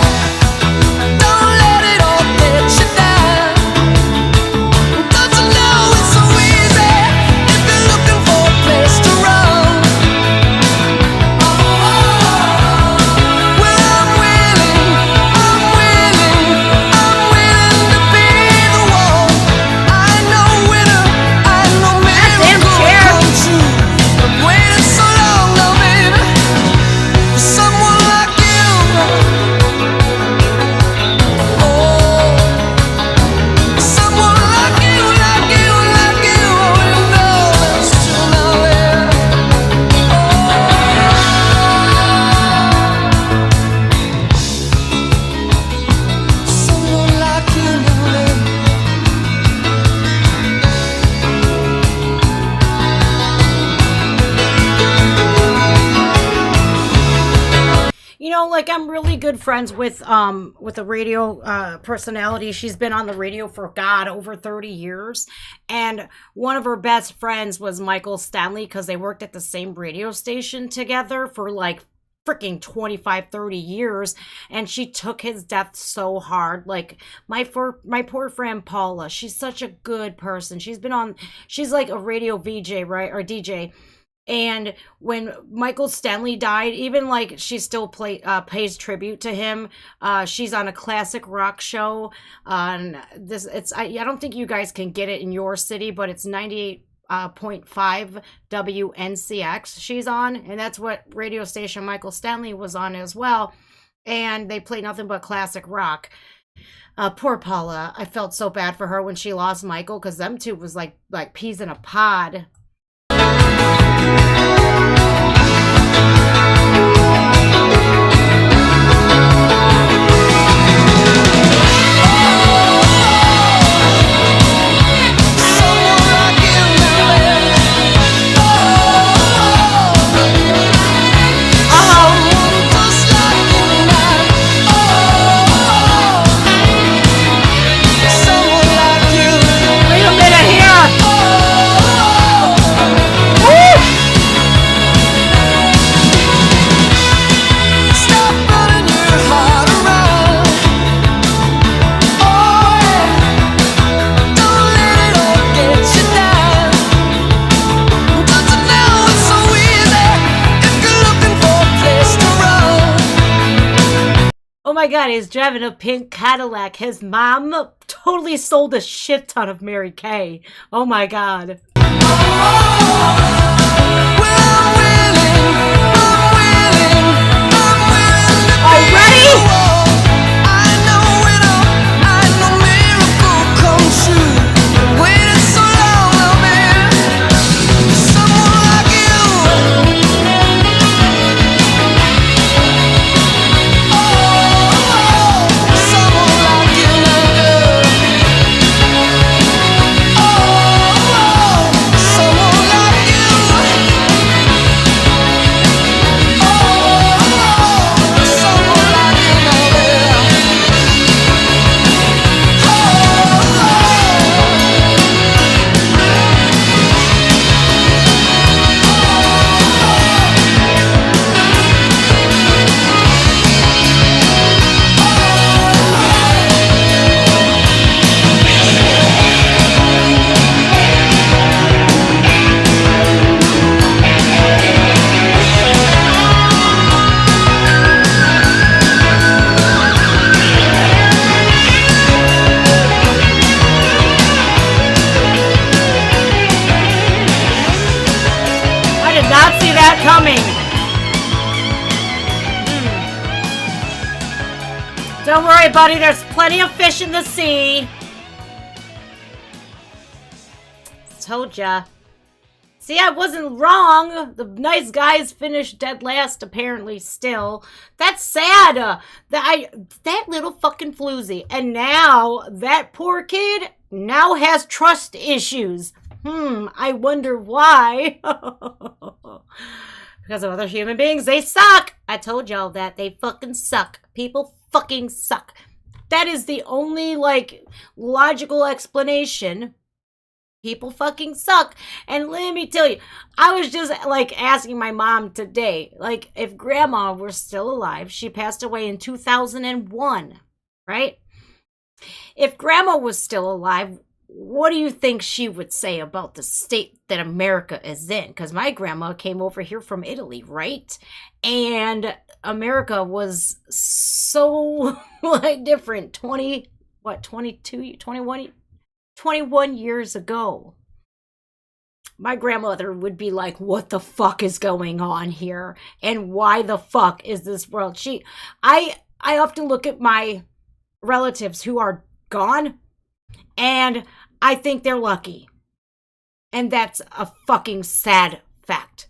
don't let it all get you down. Don't you know it's so easy if you're looking for a place to run? Well, I'm willing to be the one. I know winner, I know miracle come true. I've waited so long now, baby, for someone like you. Oh, someone like you, like you, like you. Oh, you know that's true now, baby. Oh, someone like you, baby. You know, like, I'm really good friends with a radio personality. She's been on the radio for, God, over 30 years. And one of her best friends was Michael Stanley, because they worked at the same radio station together for like freaking 25, 30 years. And she took his death so hard. Like, my poor friend Paula, she's such a good person. She's like a radio VJ, right? Or DJ. And when Michael Stanley died, even like she still pays tribute to him. She's on a classic rock show. I don't think you guys can get it in your city, but it's 98.5 WNCX she's on, and that's what radio station Michael Stanley was on as well. And they play nothing but classic rock. Poor Paula. I felt so bad for her when she lost Michael, because them two was like peas in a pod. Wait a minute here. Stop running your heart around. Oh yeah, don't let it all get you down. Don't you know it's so easy if you're looking for a place to run? Oh my God, he's driving a pink Cadillac. His mom totally sold a shit ton of Mary Kay. Oh my God. Well, I'm willing Don't worry, buddy. There's plenty of fish in the sea. Told ya. See, I wasn't wrong. The nice guys finished dead last, apparently, still. That's sad. That little fucking floozy. And now, that poor kid now has trust issues. I wonder why. Because of other human beings. They suck. I told y'all that. They fucking suck. People fucking suck. That is the only, like, logical explanation. People fucking suck. And let me tell you, I was just like asking my mom today, like if grandma were still alive, she passed away in 2001, right? If grandma was still alive, what do you think she would say about the state that America is in? Because my grandma came over here from Italy, right? And America was so like different 21 years ago. My grandmother would be like, what the fuck is going on here? And why the fuck is this world? I often look at my relatives who are gone and I think they're lucky. And that's a fucking sad fact.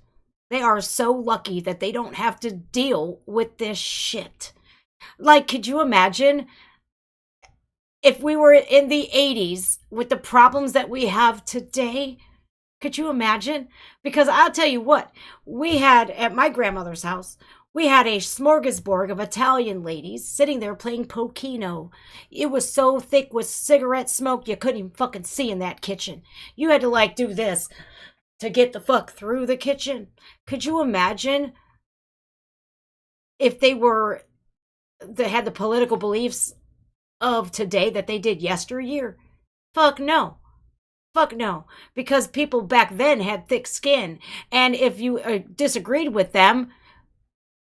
They are so lucky that they don't have to deal with this shit. Like, could you imagine if we were in the 80s with the problems that we have today? Could you imagine? Because I'll tell you what, we had at my grandmother's house, we had a smorgasbord of Italian ladies sitting there playing Pochino. It was so thick with cigarette smoke, you couldn't even fucking see in that kitchen. You had to like do this to get the fuck through the kitchen. Could you imagine if they had the political beliefs of today that they did yesteryear? Fuck no. Fuck no. Because people back then had thick skin. And if you disagreed with them,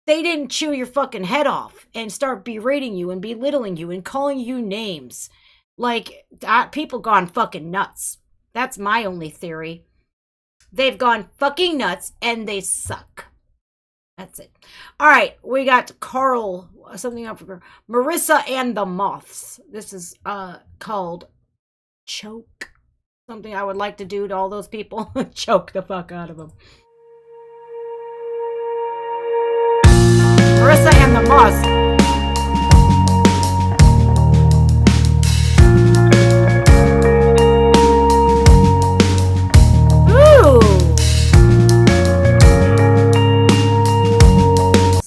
they didn't chew your fucking head off and start berating you and belittling you and calling you names. Like, people gone fucking nuts. That's my only theory. They've gone fucking nuts and they suck. That's it. All right, we got Carl, something up for Marissa and the Moths. This is called Choke. Something I would like to do to all those people. Choke the fuck out of them. Marissa and the Moths.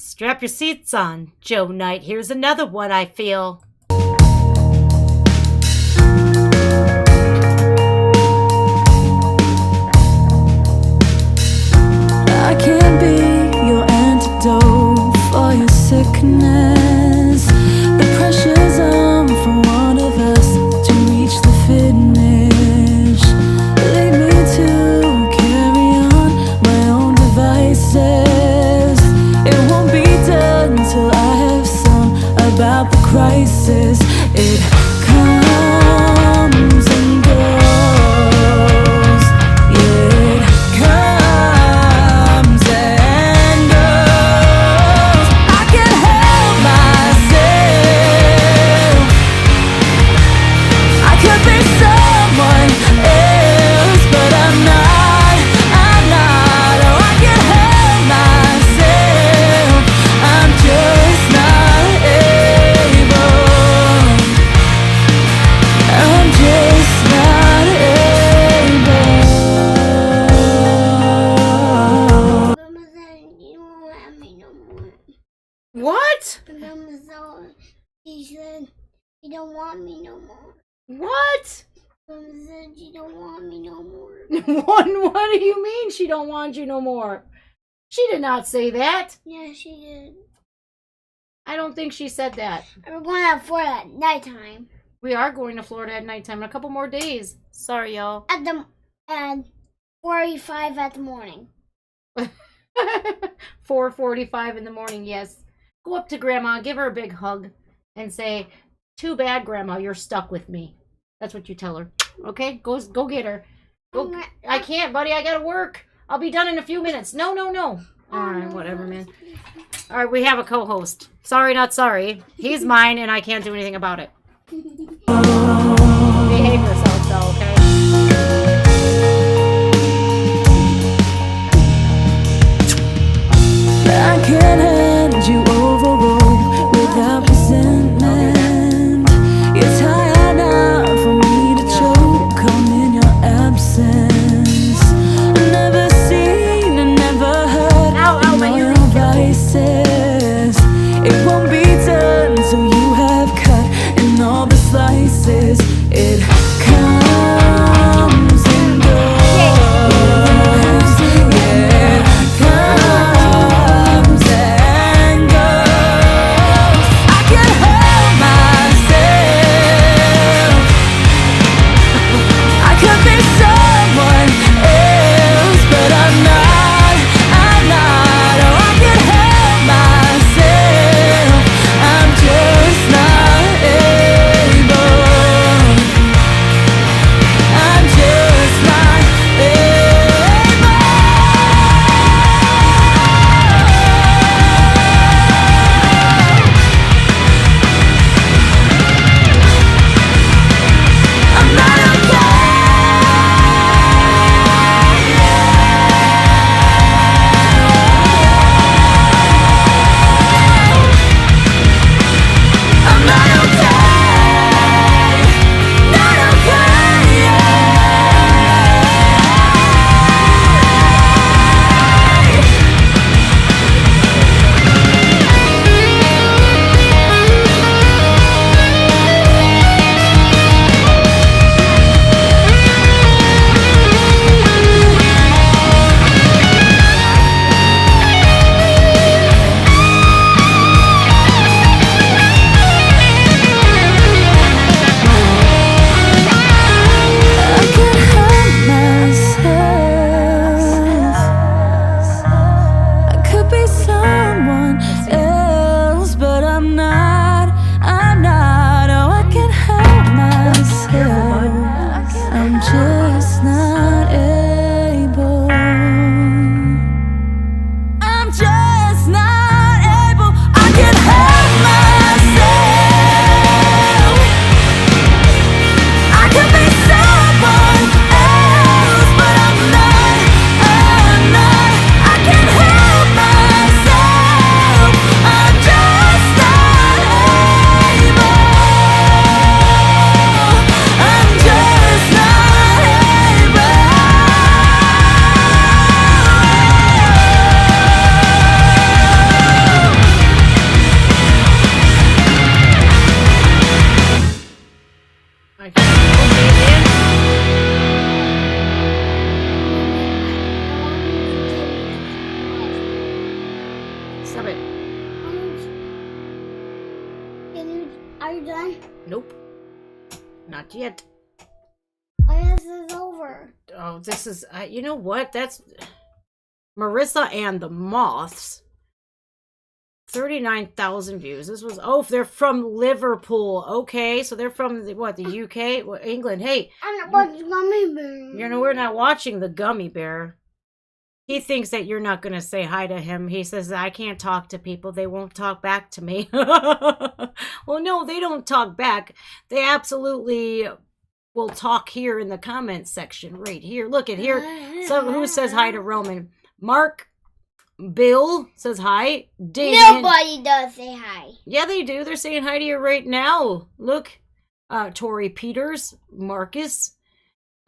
Strap your seats on, Joe Knight. Here's another one I feel. I can't be your antidote for your sickness. The pressure's on for one of us to reach the finish. Lead me to carry on my own devices. It won't be done till I have some about the crisis. It comes and goes. Yeah, it comes and goes. I can't help myself. I could be someone else, but I'm not. Oh, I can't help myself. I'm just not able. I'm just not able. Mama said you won't have me no more. What? Mama said she said you don't want me no more. What? Mama said you don't want me no more. What do you mean she don't want you no more? She did not say that. Yeah, she did. I don't think she said that. And we're going out for it at nighttime. We are going to Florida at nighttime in a couple more days. Sorry, y'all. At 4:45 at the morning. 4:45 in the morning, yes. Go up to Grandma, give her a big hug, and say, too bad, Grandma, you're stuck with me. That's what you tell her. Okay? Go get her. Go. I can't, buddy. I gotta work. I'll be done in a few minutes. No. Alright, whatever, man. Alright, we have a co-host. Sorry, not sorry. He's mine, and I can't do anything about it. Behave yourself, though, okay? I can't hand you over without resentment. It's high enough for me to choke on in your absence. Never seen and never heard your vices. It won't be done till you have cut in all the slices. It comes and goes. Yeah, comes and goes. I can't help myself. I could be someone else, but I'm not. I'm not. Oh, I can't help myself. I'm just not able. I'm just not I'm not I'm not okay. Not okay. I can't help myself. I could be someone else, but I'm not. I'm not. Oh, I can't help myself. I'm just not able. I'm just not able. I can't help myself. I could be someone else, but I'm not. I'm not. I can't help myself. I'm just not able. I'm just not able. I can't. Stop it. Are you done? Nope. Not yet. I guess it's over. Oh, this is... you know what? That's... Marissa and the Moths. 39,000 views. This was... Oh, they're from Liverpool. Okay, so they're from, the UK? What, England. Hey, I'm not watching Gummy Bear. you know, we're not watching the Gummy Bear. He thinks that you're not going to say hi to him. He says, I can't talk to people. They won't talk back to me. Well, no, they don't talk back. They absolutely will talk here in the comments section right here. Look at here. So who says hi to Roman? Mark, Bill says hi. Damien. Nobody does say hi. Yeah, they do. They're saying hi to you right now. Look. Tori Peters, Marcus.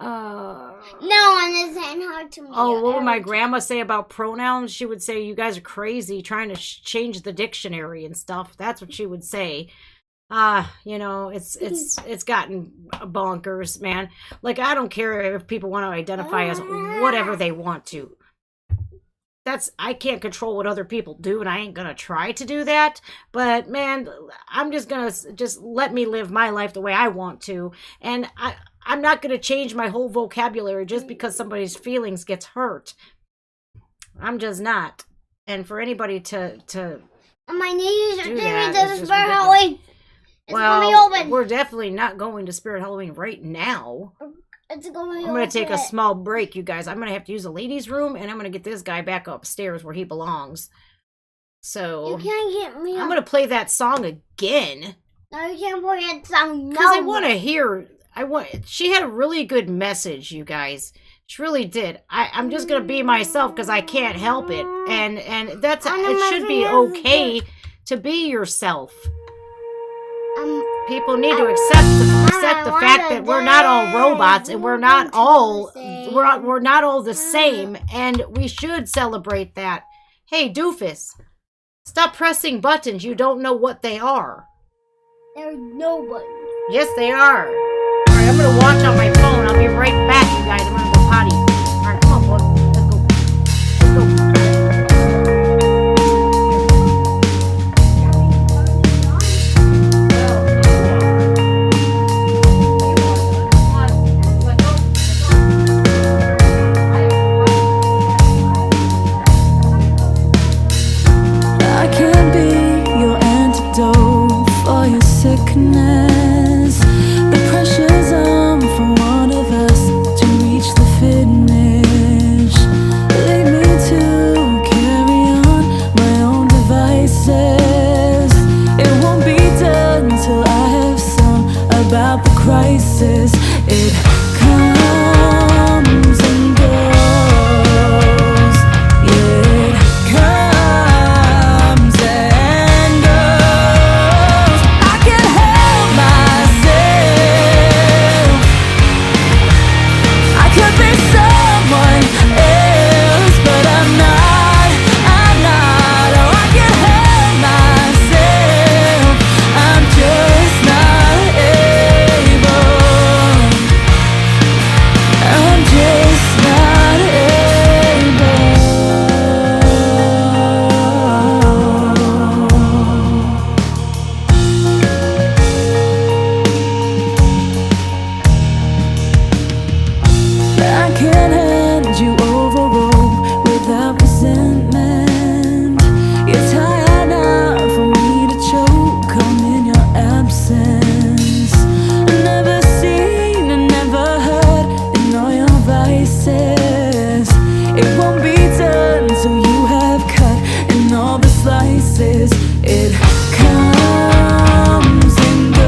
No one is saying hi to me. Oh, what would my grandma say about pronouns? She would say, you guys are crazy trying to change the dictionary and stuff. That's what she would say. You know, it's gotten bonkers, man. Like, I don't care if people want to identify as whatever they want to. I can't control what other people do, and I ain't gonna try to do that. But man, I'm just gonna let me live my life the way I want to, and I'm not gonna change my whole vocabulary just because somebody's feelings gets hurt. I'm just not. And for anybody to my knees are do doing that this is just for ridiculous. Halloween. It's gonna be well, open. we're definitely not going to Spirit Halloween right now. It's going I'm going to take a small break, you guys. I'm going to have to use the ladies' room, and I'm going to get this guy back upstairs where he belongs. So, You can't get me I'm going to play that song again. No, you can't play that song. No. Because I want to hear... She had a really good message, you guys. She really did. I'm just going to be myself because I can't help it. And that's... It should be okay to be yourself. People need to accept the fact that we're not all robots and we're not all the same, and we should celebrate that. Hey, doofus, stop pressing buttons. You don't know what they are. There's no buttons. Yes, they are. All right, I'm gonna watch on my phone. I'll be right back, you guys. I'm gonna go potty. All right, come on, boy. Let's go. Let's go. Sickness, the pressure's on for one of us to reach the finish. Lead me to carry on my own devices. It won't be done till I have sung about the crisis. It comes and goes. Yeah, it comes and goes. I can't help myself. I could be someone else, but I'm not. Oh, I can't help myself. I'm just not able. I'm just not able. I can't hand you over rope without resentment. You're tired enough for me to choke. Come in your absence. Never seen and never heard in all your vices. It won't be done till you have cut in all the slices. It comes and goes.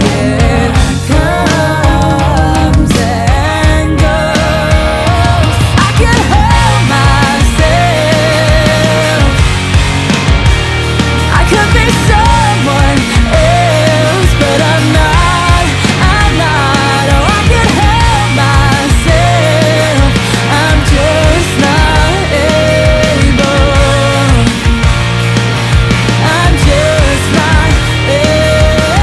Yeah, it comes and goes. I can't help myself. I could be someone else, but I'm not. Oh, I can't help myself. I'm just not able. I'm just not able.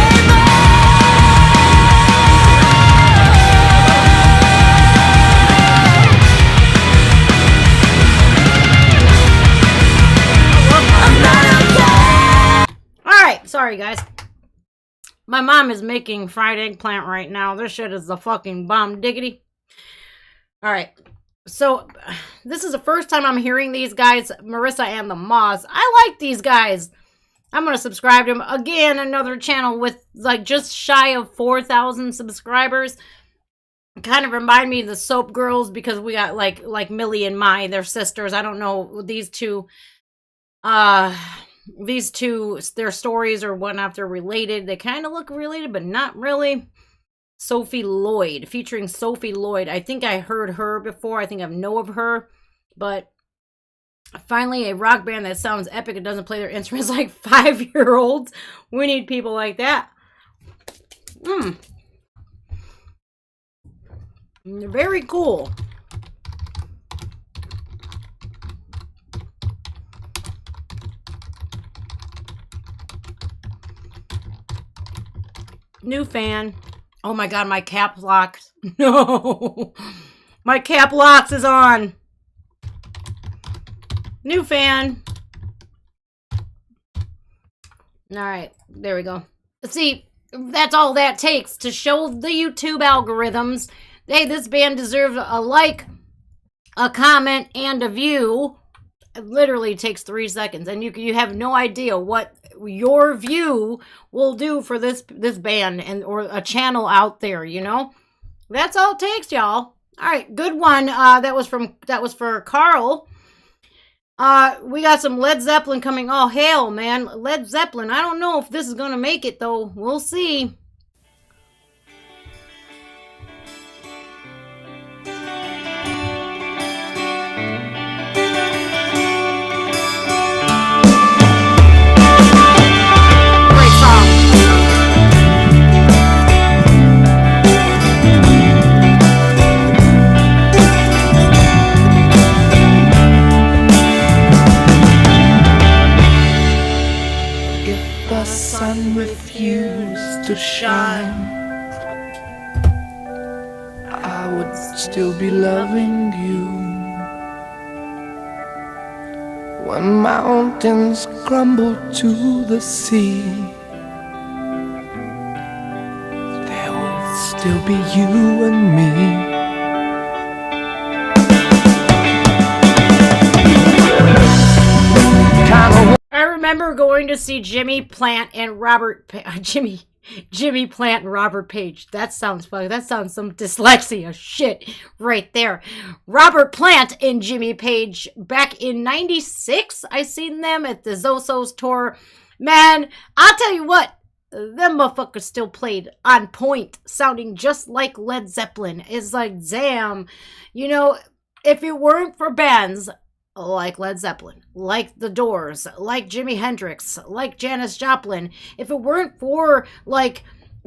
I'm not okay. All right, sorry, guys. My mom is making fried eggplant right now. This shit is the fucking bomb diggity. All right. So, this is the first time I'm hearing these guys, Marissa and the Moths. I like these guys. I'm going to subscribe to them. Again, another channel with like just shy of 4,000 subscribers. Kind of remind me of the Soap Girls because we got like Millie and Mai, their sisters. I don't know, these two, their stories or whatnot, they're related. They kind of look related, but not really. Sophie Lloyd, featuring Sophie Lloyd. I think I heard her before. I think I know of her. But finally, a rock band that sounds epic and doesn't play their instruments like 5-year-olds. We need people like that. Very cool. New fan. Oh my god, my cap locks. No. My cap locks is on. New fan. Alright, there we go. See, that's all that takes to show the YouTube algorithms. Hey, this band deserves a like, a comment, and a view. It literally takes 3 seconds. And you have no idea what your view will do for this band and or a channel out there, you know? That's all it takes, y'all. All right, good one. That was for Carl. We got some Led Zeppelin coming. Oh, hell, man. Led Zeppelin. I don't know if this is going to make it, though. We'll see. Great song. If the sun refused to shine, I would still be loving you. When mountains crumble to the sea, there will still be you and me. I remember going to see Jimmy Plant and Robert Page. That sounds funny. That sounds some dyslexia shit right there. Robert Plant and Jimmy Page back in '96. I seen them at the Zosos tour. Man, I'll tell you what, them motherfuckers still played on point, sounding just like Led Zeppelin. It's like, damn, you know, if it weren't for bands like Led Zeppelin, like The Doors, like Jimi Hendrix, like Janis Joplin, if it weren't for like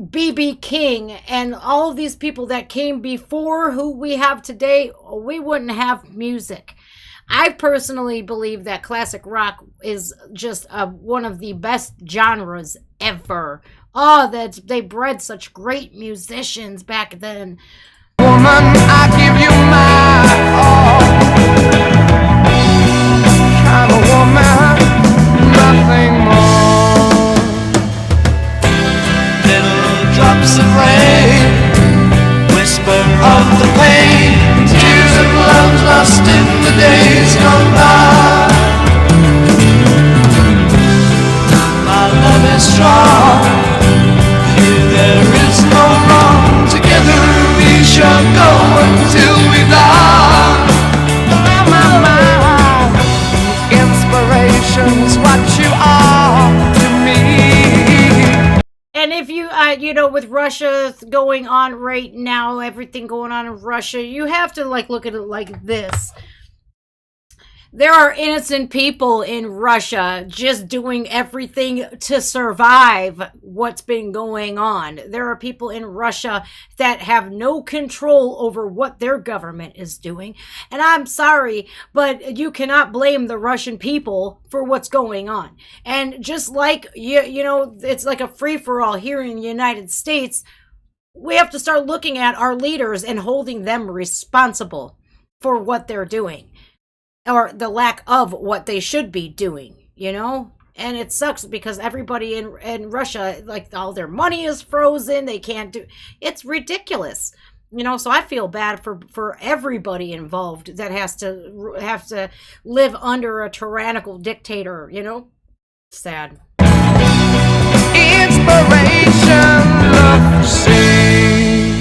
B.B. King and all of these people that came before who we have today, we wouldn't have music. I personally believe that classic rock is just one of the best genres ever. Oh, that they bred such great musicians back then. Woman, I give you my all. I'm a woman, nothing more. Little drops of rain, whisper of the pain, tears of love lost in the days gone by. My love is strong, here there is no wrong. Together we shall go until we die. Inspiration's what you are to me. And if you, you know, with Russia going on right now, everything going on in Russia, you have to like look at it like this. There are innocent people in Russia just doing everything to survive what's been going on. There are people in Russia that have no control over what their government is doing. And I'm sorry, but you cannot blame the Russian people for what's going on. And just like, you know, it's like a free-for-all here in the United States, we have to start looking at our leaders and holding them responsible for what they're doing. Or the lack of what they should be doing, you know? And it sucks because everybody in Russia, like, all their money is frozen. They can't do... It's ridiculous. You know, so I feel bad for everybody involved that have to live under a tyrannical dictator, you know? Sad. Inspiration, love to sing.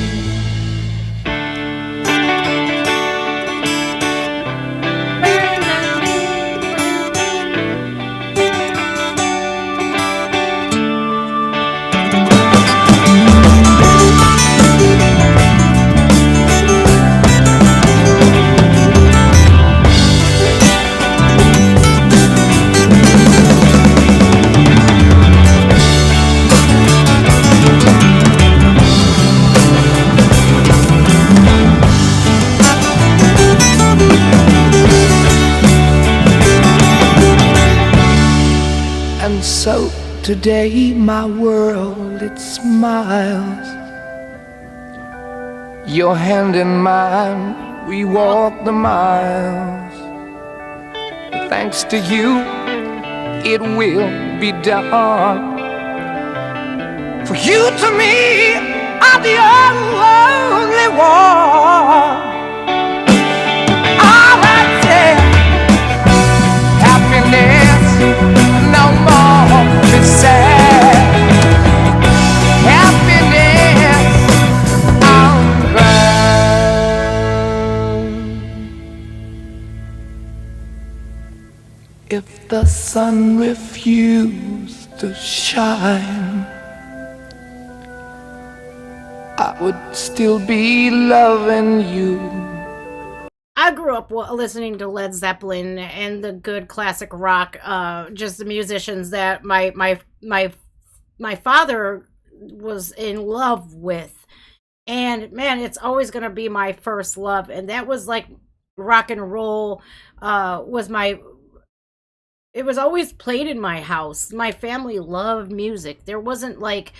So today my world, it smiles. Your hand in mine, we walk the miles. Thanks to you, it will be done. For you to me are the only one. All I say, happiness, no more. sun refused to shine, I would still be loving you. I grew up listening to Led Zeppelin and the good classic rock, just the musicians that my father was in love with. And man, it's always going to be my first love. And that was like rock and roll was my, it was always played in my house. My family loved music. There wasn't like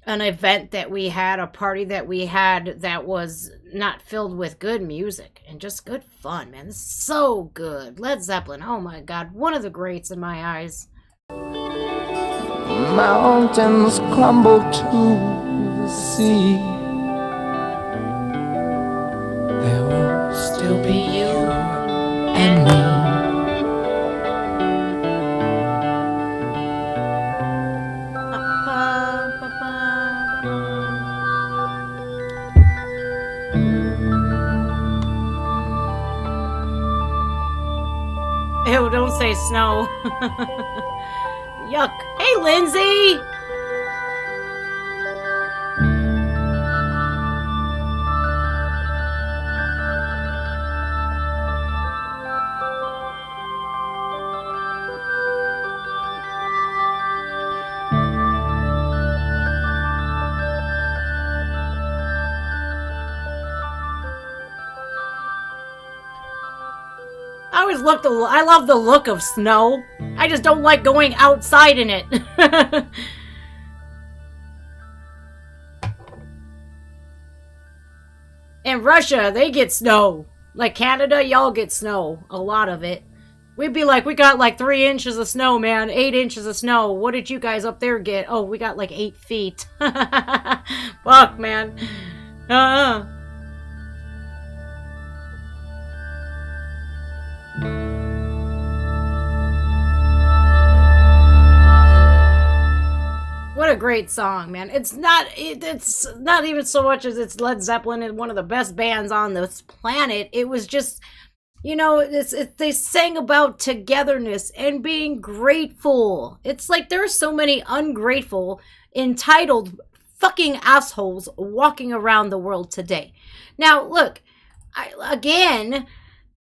an event that we had, a party that we had that was not filled with good music and just good fun, man. It's so good. Led Zeppelin, oh my God, one of the greats in my eyes. Mountains crumble to the sea. There will still be you and me. Ew, don't say snow. Yuck. Hey, Lindsay! I love the look of snow. I just don't like going outside in it. In Russia, they get snow. Like Canada, y'all get snow. A lot of it. We'd be like, we got like 3 inches of snow, man. 8 inches of snow. What did you guys up there get? Oh, we got like 8 feet. Fuck, man. What a great song, man. It's not even so much as it's Led Zeppelin and one of the best bands on this planet. It was just, you know, they sang about togetherness and being grateful. It's like there are so many ungrateful, entitled fucking assholes walking around the world today. Now, look, I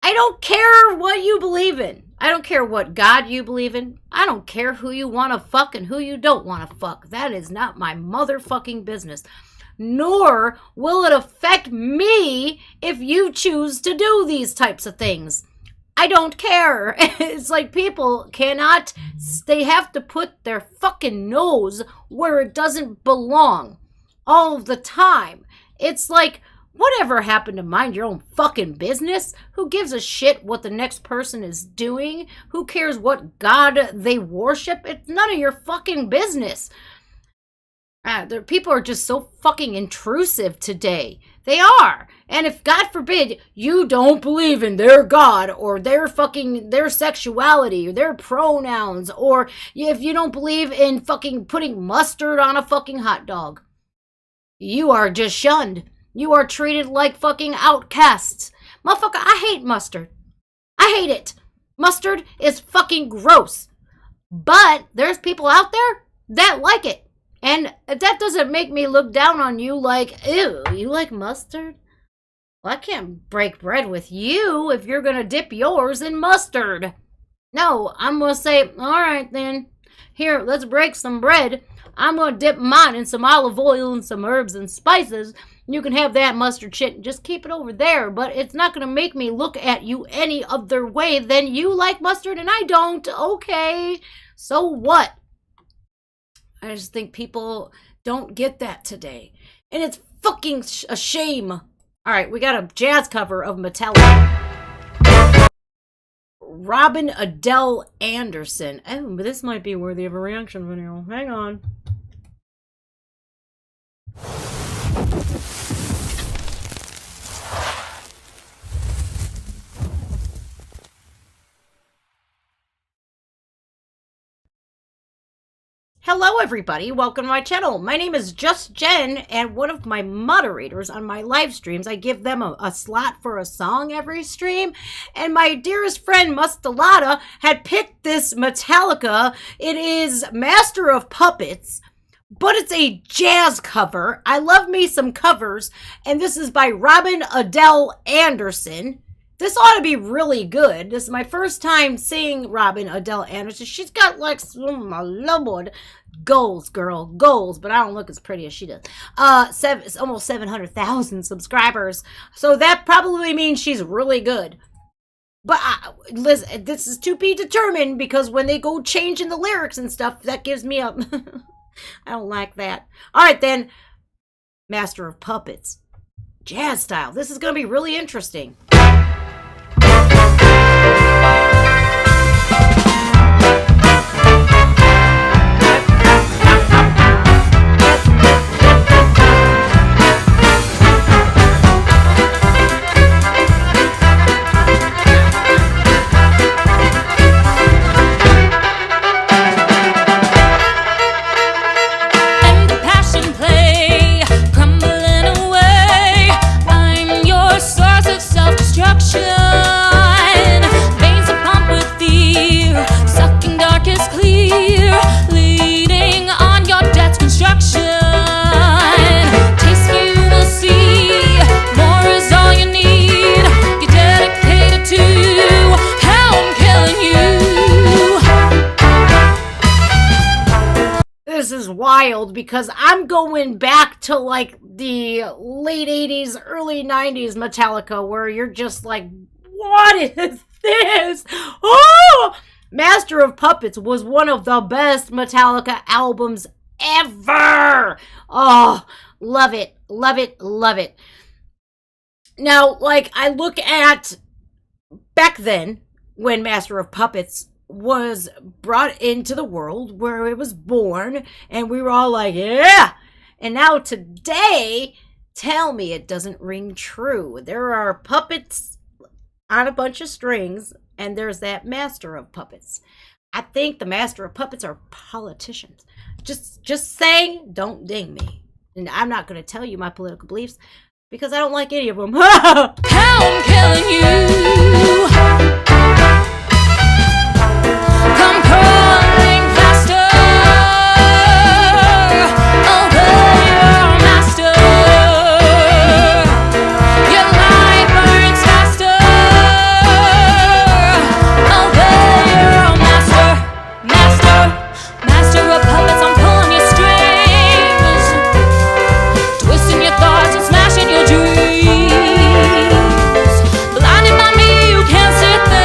don't care what you believe in. I don't care what God you believe in. I don't care who you want to fuck and who you don't want to fuck. That is not my motherfucking business. Nor will it affect me if you choose to do these types of things. I don't care. It's like people cannot, they have to put their fucking nose where it doesn't belong all the time. It's like, whatever happened to mind your own fucking business? Who gives a shit what the next person is doing? Who cares what God they worship? It's none of your fucking business. People are just so fucking intrusive today. They are. And if, God forbid, you don't believe in their God or their sexuality or their pronouns, or if you don't believe in fucking putting mustard on a fucking hot dog, you are just shunned. You are treated like fucking outcasts. Motherfucker, I hate mustard. I hate it. Mustard is fucking gross. But there's people out there that like it. And that doesn't make me look down on you like, ew, you like mustard? Well, I can't break bread with you if you're going to dip yours in mustard. No, I'm going to say, all right then. Here, let's break some bread. I'm going to dip mine in some olive oil and some herbs and spices. You can have that mustard shit and just keep it over there. But it's not going to make me look at you any other way than you like mustard and I don't. Okay. So what? I just think people don't get that today. And it's fucking a shame. All right, we got a jazz cover of Metallica. Robin Adele Anderson. Oh, but this might be worthy of a reaction video. Hang on. Hello everybody, welcome to my channel. My name is Just Jen, and one of my moderators on my live streams, I give them a slot for a song every stream, and my dearest friend Mustalada had picked this Metallica. It is Master of Puppets, but it's a jazz cover. I love me some covers, and this is by Robin Adele Anderson. This ought to be really good. This is my first time seeing Robin Adele Anderson. She's got like, oh my lord, goals, girl, goals. But I don't look as pretty as she does. It's almost 700,000 subscribers. So that probably means she's really good. But listen, this is to be determined, because when they go changing the lyrics and stuff, that gives me a... I don't like that. All right, then. Master of Puppets. Jazz style. This is going to be really interesting. Wild, because I'm going back to like the late 80s, early 90s Metallica, where you're just like, what is this? Oh! Master of Puppets was one of the best Metallica albums ever. Oh, love it, love it, love it. Now, like, I look at back then when Master of Puppets was brought into the world, where it was born, and we were all like, yeah. And now today, tell me it doesn't ring true. There are puppets on a bunch of strings, and there's that Master of Puppets. I think the Master of Puppets are politicians. Just saying, don't ding me. And I'm not going to tell you my political beliefs, because I don't like any of them. How I'm killing you. Come crawling faster, obey your master. Your life burns faster, obey your master. Master of puppets, I'm pulling your strings, twisting your thoughts and smashing your dreams. Blinded by me, you can't see a thing.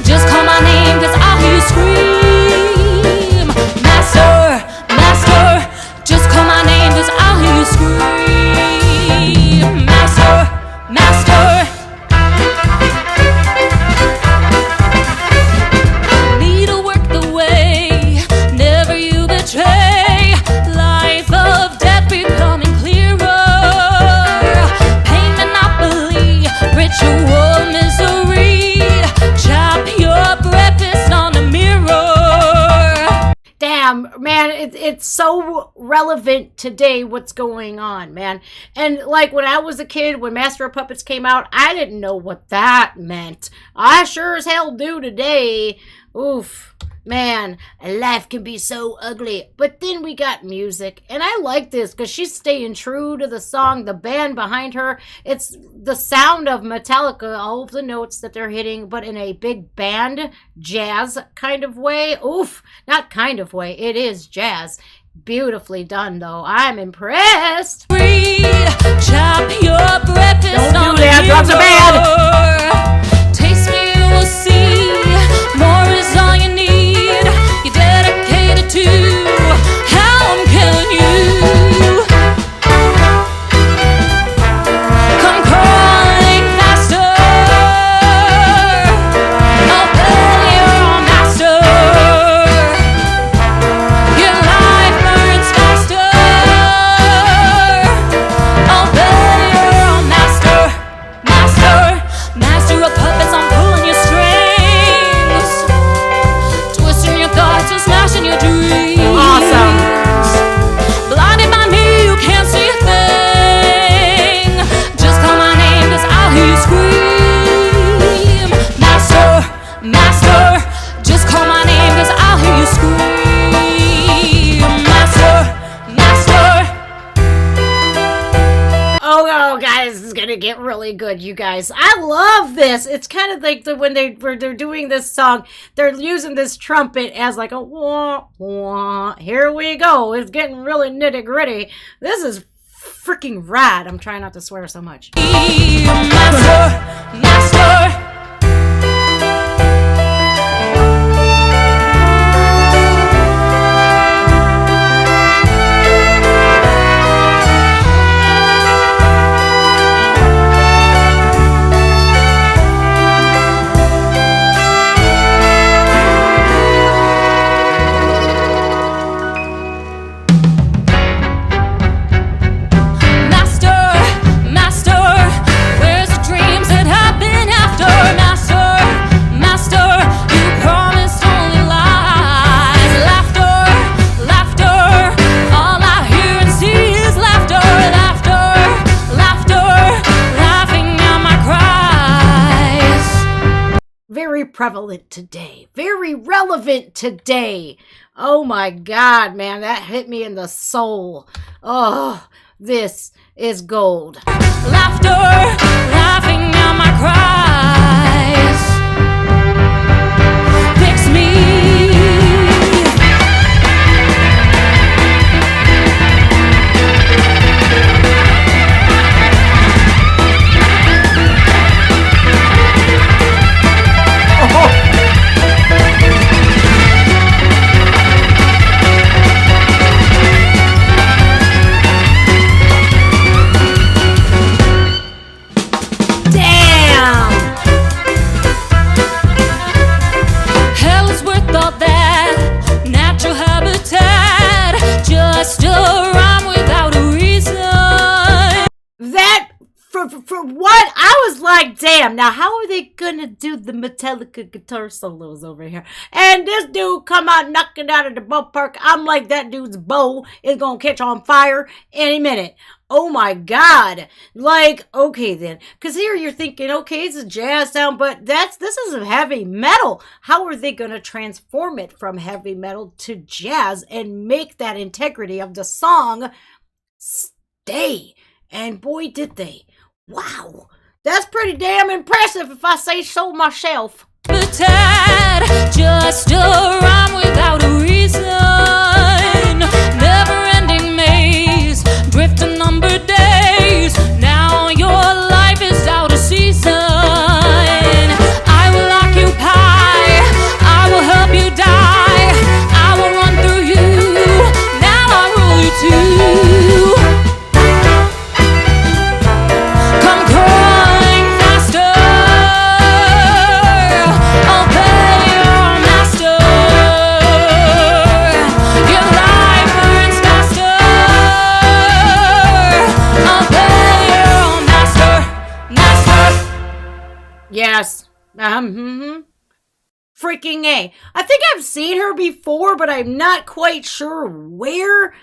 Just call my name, 'cause I'll hear you scream. Master, just call my name, 'cause I'll hear you scream. Master. Need to work the way, never you betray. Life of death becoming clearer. Pain monopoly, ritual misery. Chop your breakfast on the mirror. Damn, man, it's so relevant today what's going on, man. And like when I was a kid, when Master of Puppets came out, I didn't know what that meant. I sure as hell do today. Oof. Man, life can be so ugly. But then we got music, and I like this because she's staying true to the song, the band behind her. It's the sound of Metallica, all of the notes that they're hitting, but in a big band, jazz kind of way. Oof, not kind of way, it is jazz. Beautifully done, though. I'm impressed. Chop your breakfast. Don't do that, drugs are bad. Taste me, you will see. More is all you need. You're dedicated to how I'm killing you. Come crawling faster, obey your master. Your life burns faster, obey your master. to get really good, you guys. I love this. It's kind of like when they're doing this song, they're using this trumpet as like a wah wah. Here we go. It's getting really nitty gritty. This is freaking rad. I'm trying not to swear so much. Master. Very prevalent today. Very relevant today. Oh my God, man, that hit me in the soul. Oh, this is gold. Laughter, laughing at my cries. Fix me. For what? I was like, damn, now how are they gonna do the Metallica guitar solos over here? And this dude come out knocking out of the ballpark. I'm like, that dude's bow is gonna catch on fire any minute. Oh my God. Like, okay then. Because here you're thinking, okay, it's a jazz sound, but this is a heavy metal. How are they gonna transform it from heavy metal to jazz and make that integrity of the song stay? And boy, did they. Wow, that's pretty damn impressive if I say so myself. Just a rhyme without a reason. Never-ending maze, drifting number days. Now your life is out of season. I will occupy, I will help you die. I will run through you, now I rule you too. Yes. Freaking A. I think I've seen her before, but I'm not quite sure where.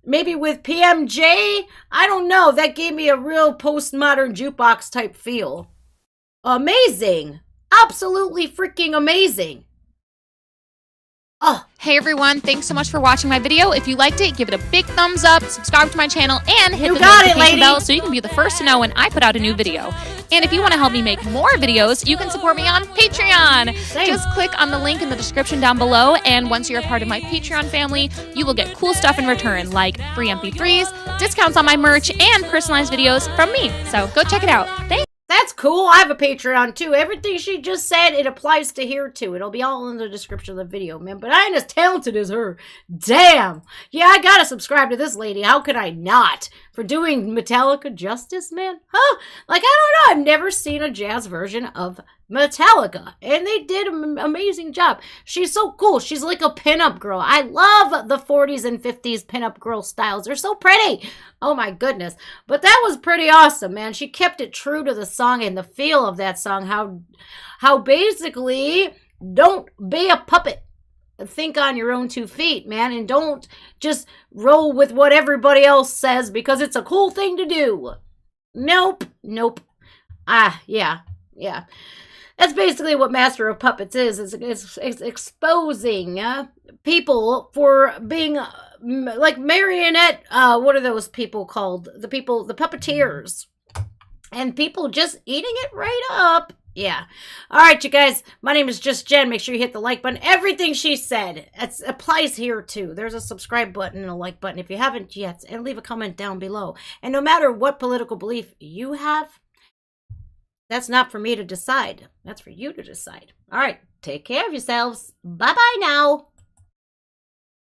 Maybe with PMJ? I don't know. That gave me a real postmodern jukebox type feel. Amazing. Absolutely freaking amazing. Oh. Hey everyone, thanks so much for watching my video. If you liked it, give it a big thumbs up, subscribe to my channel, and hit the notification bell so you can be the first to know when I put out a new video. And if you want to help me make more videos, you can support me on Patreon. Just click on the link in the description down below, and once you're a part of my Patreon family, you will get cool stuff in return, like free MP3s, discounts on my merch, and personalized videos from me. So go check it out. Thanks! That's cool. I have a Patreon too. Everything she just said, it applies to here too. It'll be all in the description of the video, man. But I ain't as talented as her. Damn. Yeah, I gotta subscribe to this lady. How could I not? For doing Metallica justice, man? Huh? Like, I don't know. I've never seen a jazz version of Metallica. And they did an amazing job. She's so cool. She's like a pinup girl. I love the 40s and 50s pinup girl styles. They're so pretty. Oh my goodness. But that was pretty awesome, man. She kept it true to the song and the feel of that song. How basically, don't be a puppet. Think on your own 2 feet, man. And don't just roll with what everybody else says because it's a cool thing to do. Nope. Yeah. That's basically what Master of Puppets is. It's exposing people for being like marionette. What are those people called? The puppeteers. and people just eating it right up. Yeah. All right, you guys. My name is Just Jen. Make sure you hit the like button. Everything she said applies here too. There's a subscribe button and a like button if you haven't yet, and leave a comment down below. And no matter what political belief you have, that's not for me to decide. That's for you to decide. All right. Take care of yourselves. Bye-bye now.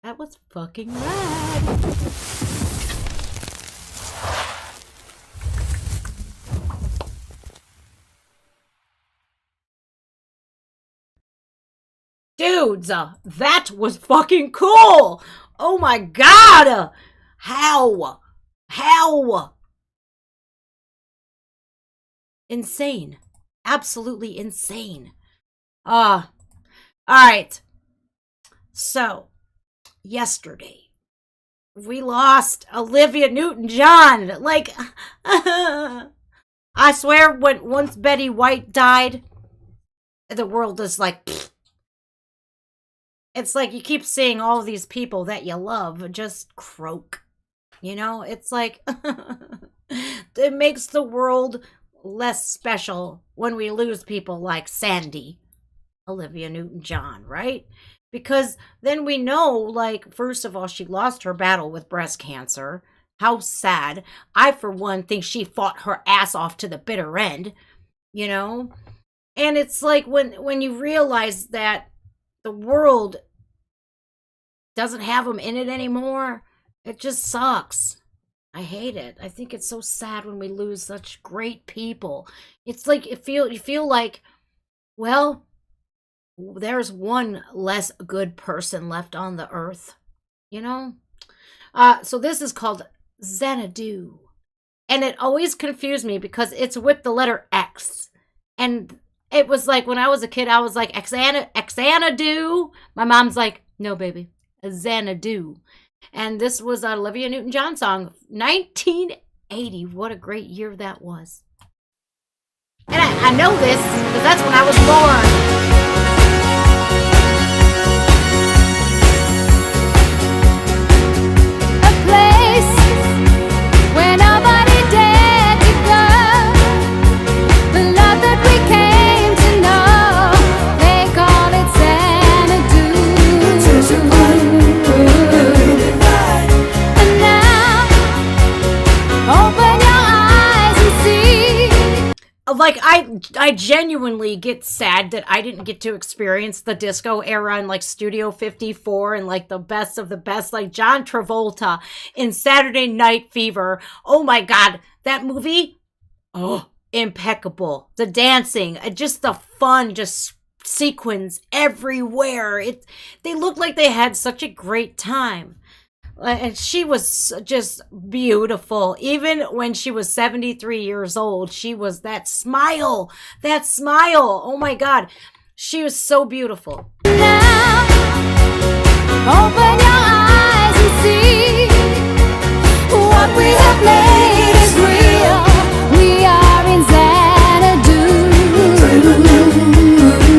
That was fucking rad. Dudes, that was fucking cool. Oh my god. How? Insane. Absolutely insane. All right. So, yesterday, we lost Olivia Newton-John. Like, I swear, once Betty White died, the world is like, pfft. It's like you keep seeing all these people that you love just croak. You know, it's like, it makes the world less special when we lose people like Sandy, Olivia Newton-John, right? Because then we know, like, first of all, she lost her battle with breast cancer. How sad. I, for one, think she fought her ass off to the bitter end, you know? And it's like when you realize that the world doesn't have them in it anymore, it just sucks. I hate it. I think it's so sad when we lose such great people. It's like you feel like, well, there's one less good person left on the earth, you know? So this is called Xanadu. And it always confused me because it's with the letter X. And it was like, when I was a kid, I was like, Xanadu. My mom's like, no, baby, Xanadu. And this was an Olivia Newton-John song, 1980. What a great year that was. And I know this because that's when I was born. Like, I genuinely get sad that I didn't get to experience the disco era and, like, Studio 54 and, like, the best of the best, like John Travolta in Saturday Night Fever. Oh my god, that movie, oh, impeccable. The dancing, just the fun, just sequins everywhere. They looked like they had such a great time. And she was just beautiful. Even when she was 73 years old, she was that smile. Oh my God. She was so beautiful. Now, open your eyes and see what we have made is real. We are in Xanadu.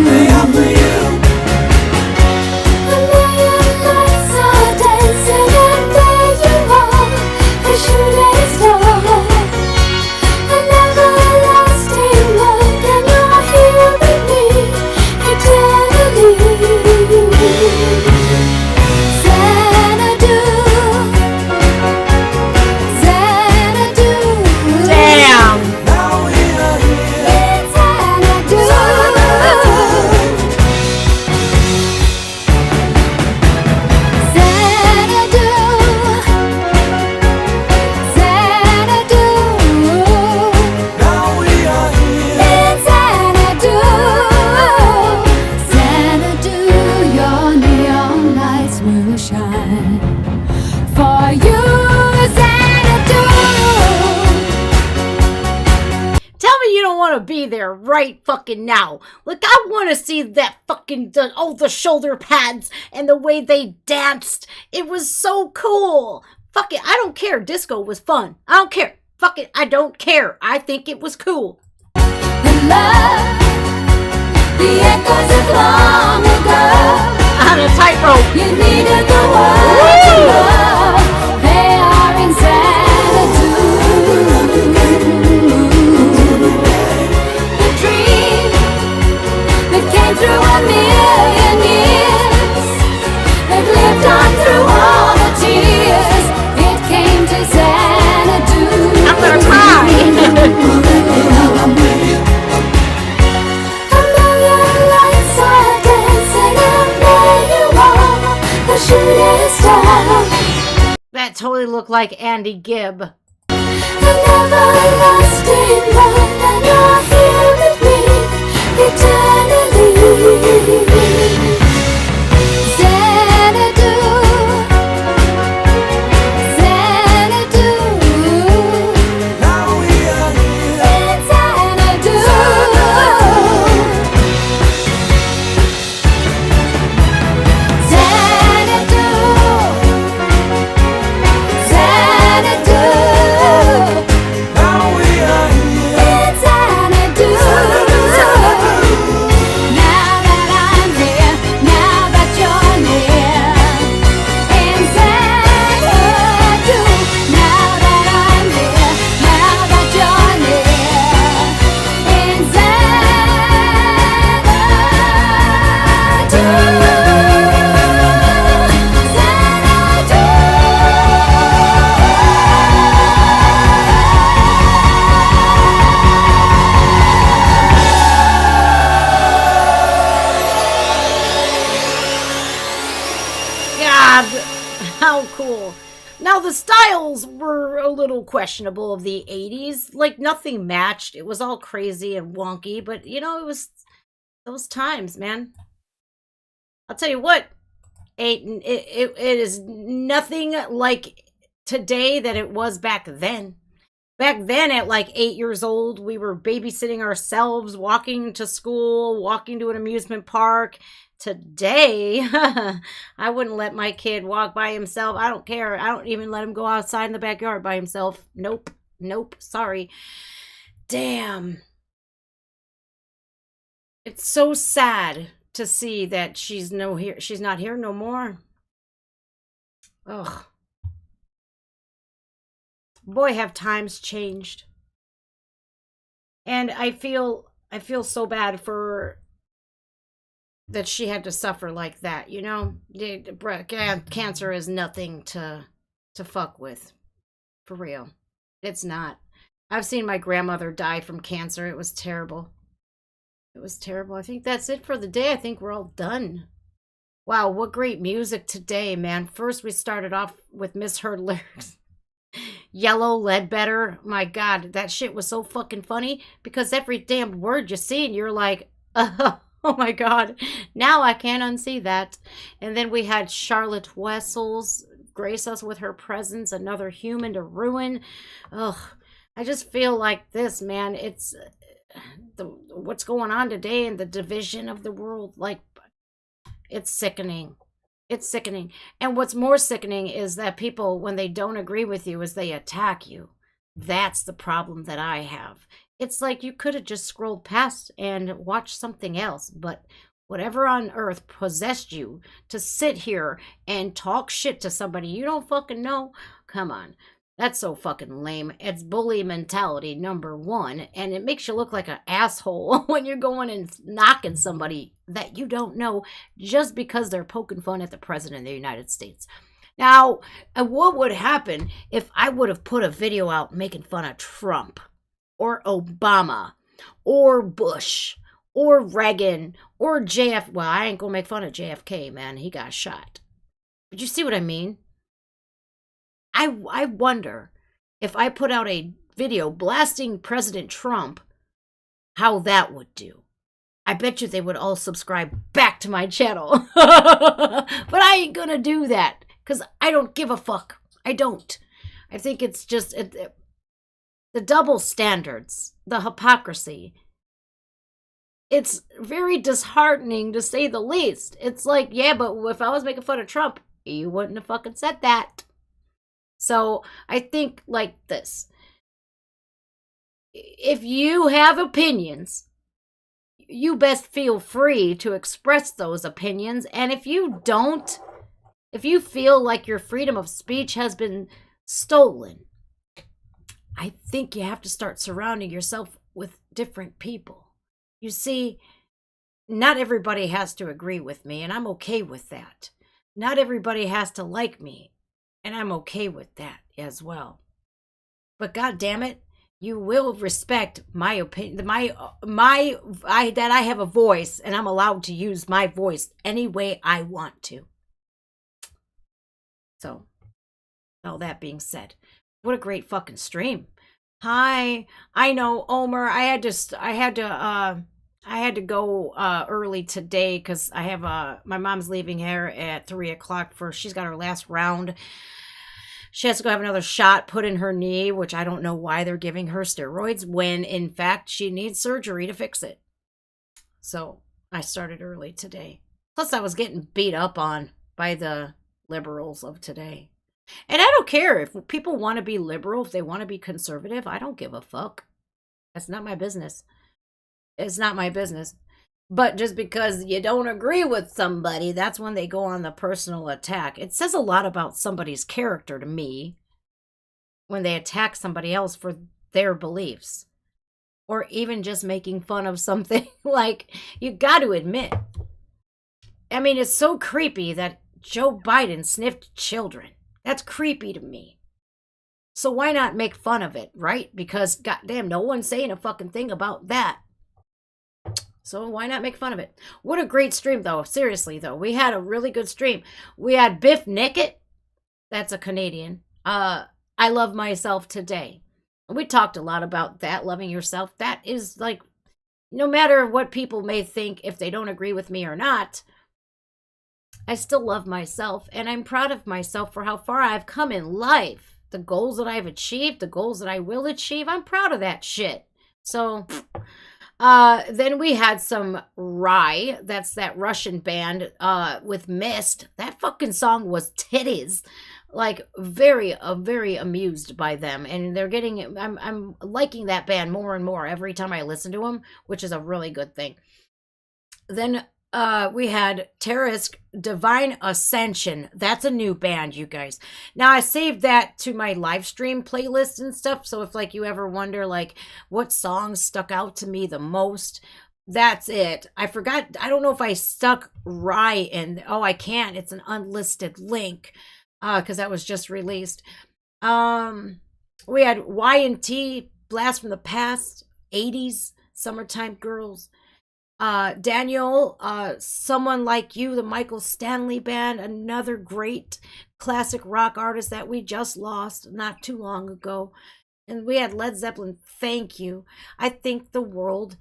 They are for you. A million lights are dancing and there you are, the shooting star. An everlasting look and you're here with me eternally. Xanadu, Xanadu. Damn. It's Xanadu. Xanadu, Xanadu. It's Xanadu. Xanadu, your neon lights will shine for you, Xanadu. Tell me you don't want to be there right fucking now. Like, I want to see that fucking, the shoulder pads and the way they danced. It was so cool. Fuck it, I don't care. Disco was fun. I don't care. Fuck it, I don't care. I think it was cool. The love, the echoes of long ago. On a tightrope. You needed the world to love. They are in Xanadu. can't stop. That totally looked like Andy Gibb. I'm never lost in love, and you're here with me eternally. Xanadu, Xanadu, Now we are here. it's Xanadu. Xanadu, Xanadu, Now we are here. it's Xanadu. Now that I'm here, now that you're near, in Xanadu. Now that I'm here, now that you're near, in God, how cool. Now, the styles were a little questionable of the 80s. Like, nothing matched. It was all crazy and wonky, but, you know, it was those times, man. I'll tell you what, it is nothing like today that it was back then. Back then, at like 8 years old, we were babysitting ourselves, walking to school, walking to an amusement park. Today, I wouldn't let my kid walk by himself. I don't care. I don't even let him go outside in the backyard by himself. Nope. Nope. Sorry. Damn. It's so sad to see that she's not here no more. Ugh. Boy, have times changed. And I feel so bad for that she had to suffer like that, you know? Cancer is nothing to fuck with. For real. It's not. I've seen my grandmother die from cancer. It was terrible. It was terrible. I think that's it for the day. I think we're all done. Wow, what great music today, man. First, we started off with misheard lyrics. Yellow, Ledbetter. My God, that shit was so fucking funny because every damn word you see and you're like, oh my God, now I can't unsee that. And then we had Charlotte Wessels grace us with her presence, another human to ruin. Ugh, I just feel like this, man. It's what's going on today in the division of the world. Like, it's sickening. It's sickening. And what's more sickening is that people, when they don't agree with you, is they attack you. That's the problem that I have. It's like you could have just scrolled past and watched something else, but whatever on earth possessed you to sit here and talk shit to somebody you don't fucking know, come on. That's so fucking lame. It's bully mentality, number one, and it makes you look like an asshole when you're going and knocking somebody that you don't know just because they're poking fun at the president of the United States. Now, what would happen if I would have put a video out making fun of Trump or Obama or Bush or Reagan or JFK? Well, I ain't gonna make fun of JFK, man. He got shot. But you see what I mean? I wonder if I put out a video blasting President Trump, how that would do. I bet you they would all subscribe back to my channel. But I ain't gonna do that because I don't give a fuck. I don't. I think it's just the double standards, the hypocrisy. It's very disheartening to say the least. It's like, yeah, but if I was making fun of Trump, you wouldn't have fucking said that. So I think like this. If you have opinions, you best feel free to express those opinions. And if you don't, if you feel like your freedom of speech has been stolen, I think you have to start surrounding yourself with different people. You see, not everybody has to agree with me, and I'm okay with that. Not everybody has to like me, and I'm okay with that as well. But God damn it, you will respect my opinion, that I have a voice, and I'm allowed to use my voice any way I want to. So, all that being said, what a great fucking stream. Hi, I know, Omer. I had to go early today because I have my mom's leaving here at 3:00 for she's got her last round. She has to go have another shot put in her knee, which I don't know why they're giving her steroids when in fact she needs surgery to fix it. So I started early today. Plus I was getting beat up on by the liberals of today. And I don't care if people want to be liberal, if they want to be conservative, I don't give a fuck. That's not my business. It's not my business. But just because you don't agree with somebody, that's when they go on the personal attack. It says a lot about somebody's character to me when they attack somebody else for their beliefs. Or even just making fun of something. Like, you got to admit. I mean, it's so creepy that Joe Biden sniffed children. That's creepy to me. So why not make fun of it, right? Because goddamn, no one's saying a fucking thing about that. So why not make fun of it? What a great stream, though. Seriously, though. We had a really good stream. We had Biff Nickett. That's a Canadian. I Love Myself Today. We talked a lot about that, loving yourself. That is like, no matter what people may think, if they don't agree with me or not, I still love myself. And I'm proud of myself for how far I've come in life. The goals that I've achieved, the goals that I will achieve. I'm proud of that shit. So... then we had some Rye, that's that Russian band, with Mist. That fucking song was titties. Like, very amused by them. And they're getting, I'm liking that band more and more every time I listen to them, which is a really good thing. Then, we had Terrorisk Divine Ascension. That's a new band, you guys. Now, I saved that to my live stream playlist and stuff. So if like you ever wonder like what songs stuck out to me the most, that's it. I forgot. I don't know if I stuck Rye in. Oh, I can't. It's an unlisted link because that was just released. We had Y&T, Blast from the Past, 80s, Summertime Girls. Daniel, Someone Like You, the Michael Stanley Band, another great classic rock artist that we just lost not too long ago. And we had Led Zeppelin, Thank You. I think the world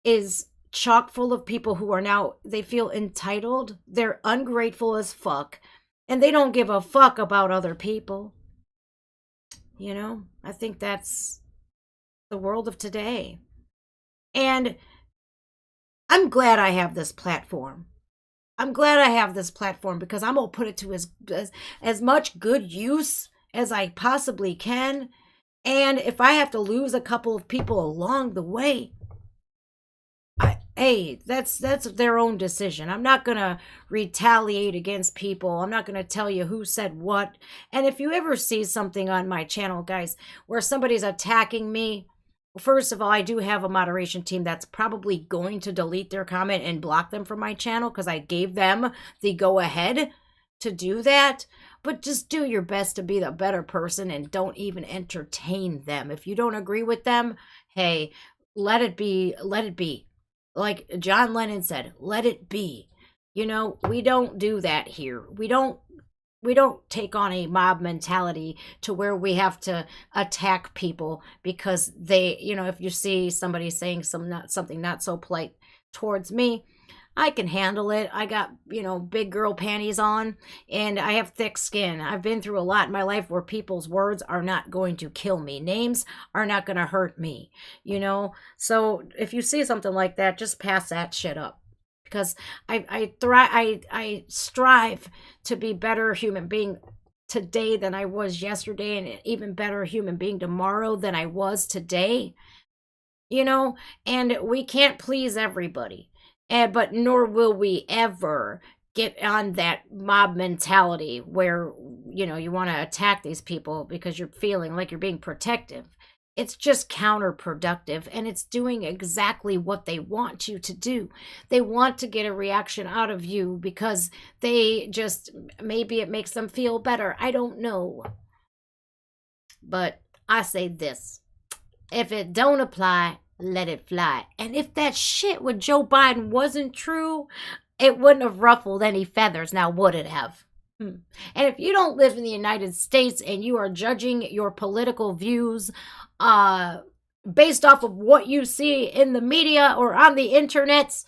is chock full of people who are now, they feel entitled, they're ungrateful as fuck, and they don't give a fuck about other people. You know, I think that's the world of today. And I'm glad I have this platform. I'm glad I have this platform because I'm going to put it to as much good use as I possibly can. And if I have to lose a couple of people along the way, hey, that's their own decision. I'm not going to retaliate against people. I'm not going to tell you who said what. And if you ever see something on my channel, guys, where somebody's attacking me, first of all, I do have a moderation team that's probably going to delete their comment and block them from my channel because I gave them the go-ahead to do that. But just do your best to be the better person and don't even entertain them. If you don't agree with them, hey, let it be. Let it be. Like John Lennon said, let it be. You know, we don't do that here. We don't take on a mob mentality to where we have to attack people because they, you know, if you see somebody saying something not so polite towards me, I can handle it. I got, you know, big girl panties on and I have thick skin. I've been through a lot in my life where people's words are not going to kill me. Names are not going to hurt me, you know? So if you see something like that, just pass that shit up. Because I strive to be better human being today than I was yesterday, and an even better human being tomorrow than I was today. You know, and we can't please everybody, but nor will we ever get on that mob mentality where, you know, you want to attack these people because you're feeling like you're being protective. It's just counterproductive, and it's doing exactly what they want you to do. They want to get a reaction out of you because they just, maybe it makes them feel better. I don't know. But I say this. If it don't apply, let it fly. And if that shit with Joe Biden wasn't true, it wouldn't have ruffled any feathers, now would it have? And if you don't live in the United States and you are judging your political views based off of what you see in the media or on the internets,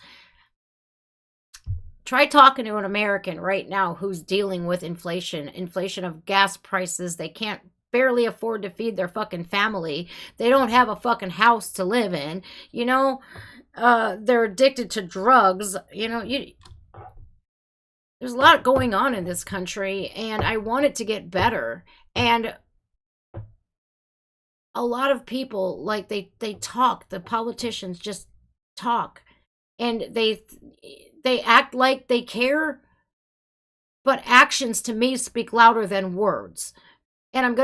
try talking to an American right now who's dealing with inflation of gas prices. They can't barely afford to feed their fucking family. They don't have a fucking house to live in. You know, they're addicted to drugs. You know, there's a lot going on in this country, and I want it to get better. And a lot of people, like, they talk. The politicians just talk, and they act like they care, but actions to me speak louder than words. And I'm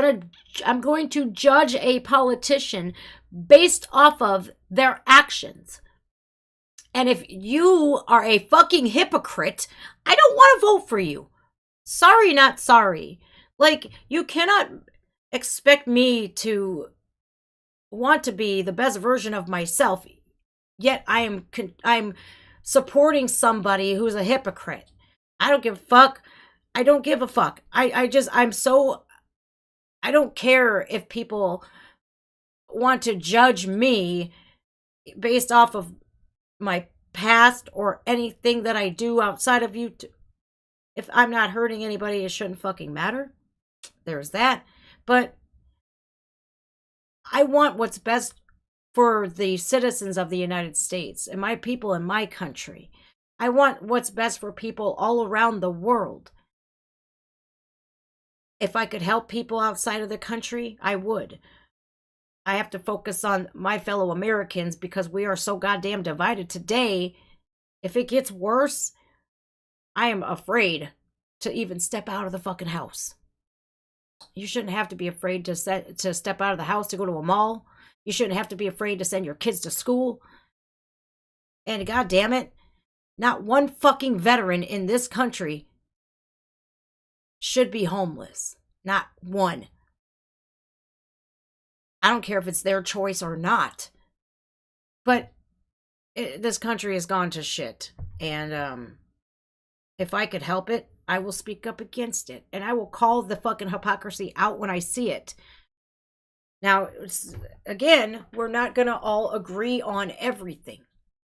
going to judge a politician based off of their actions. And if you are a fucking hypocrite, I don't want to vote for you. Sorry, not sorry. Like, you cannot expect me to want to be the best version of myself, yet I'm supporting somebody who's a hypocrite. I don't give a fuck. I don't give a fuck. I don't care if people want to judge me based off of my past or anything that I do outside of you. If I'm not hurting anybody, it shouldn't fucking matter. There's that. But I want what's best for the citizens of the United States and my people in my country. I want what's best for people all around the world. If I could help people outside of the country, I would. I have to focus on my fellow Americans because we are so goddamn divided today. If it gets worse, I am afraid to even step out of the fucking house. You shouldn't have to be afraid to step out of the house to go to a mall. You shouldn't have to be afraid to send your kids to school. And god damn it, not one fucking veteran in this country should be homeless. Not one. I don't care if it's their choice or not. But this country has gone to shit. And if I could help it, I will speak up against it. And I will call the fucking hypocrisy out when I see it. Now, again, we're not going to all agree on everything.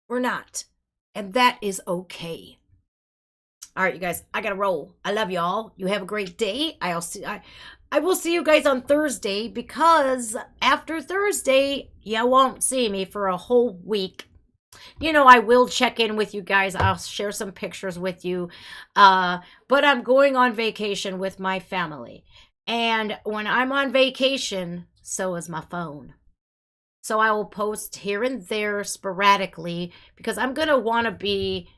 We're not. And that is okay. All right, you guys, I got to roll. I love y'all. You have a great day. I will see you guys on Thursday, because after Thursday, you won't see me for a whole week. You know, I will check in with you guys. I'll share some pictures with you. But I'm going on vacation with my family. And when I'm on vacation, so is my phone. So I will post here and there sporadically, because I'm going to want to be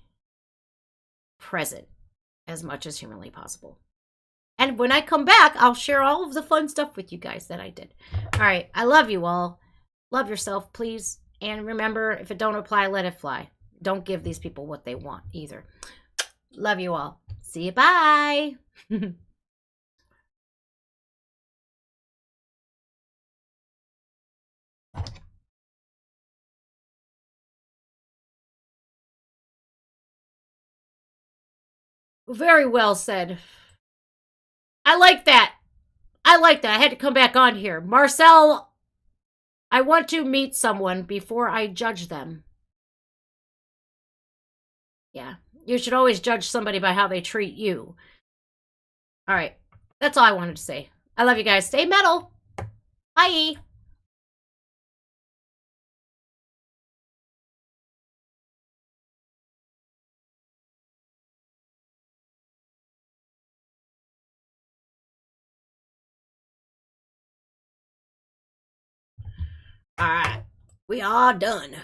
present as much as humanly possible. And when I come back, I'll share all of the fun stuff with you guys that I did. All right. I love you all. Love yourself, please. And remember, if it don't apply, let it fly. Don't give these people what they want either. Love you all. See you. Bye. Very well said. I like that. I like that. I had to come back on here. Marcel, I want to meet someone before I judge them. Yeah. You should always judge somebody by how they treat you. All right. That's all I wanted to say. I love you guys. Stay metal. Bye. All right. We are done.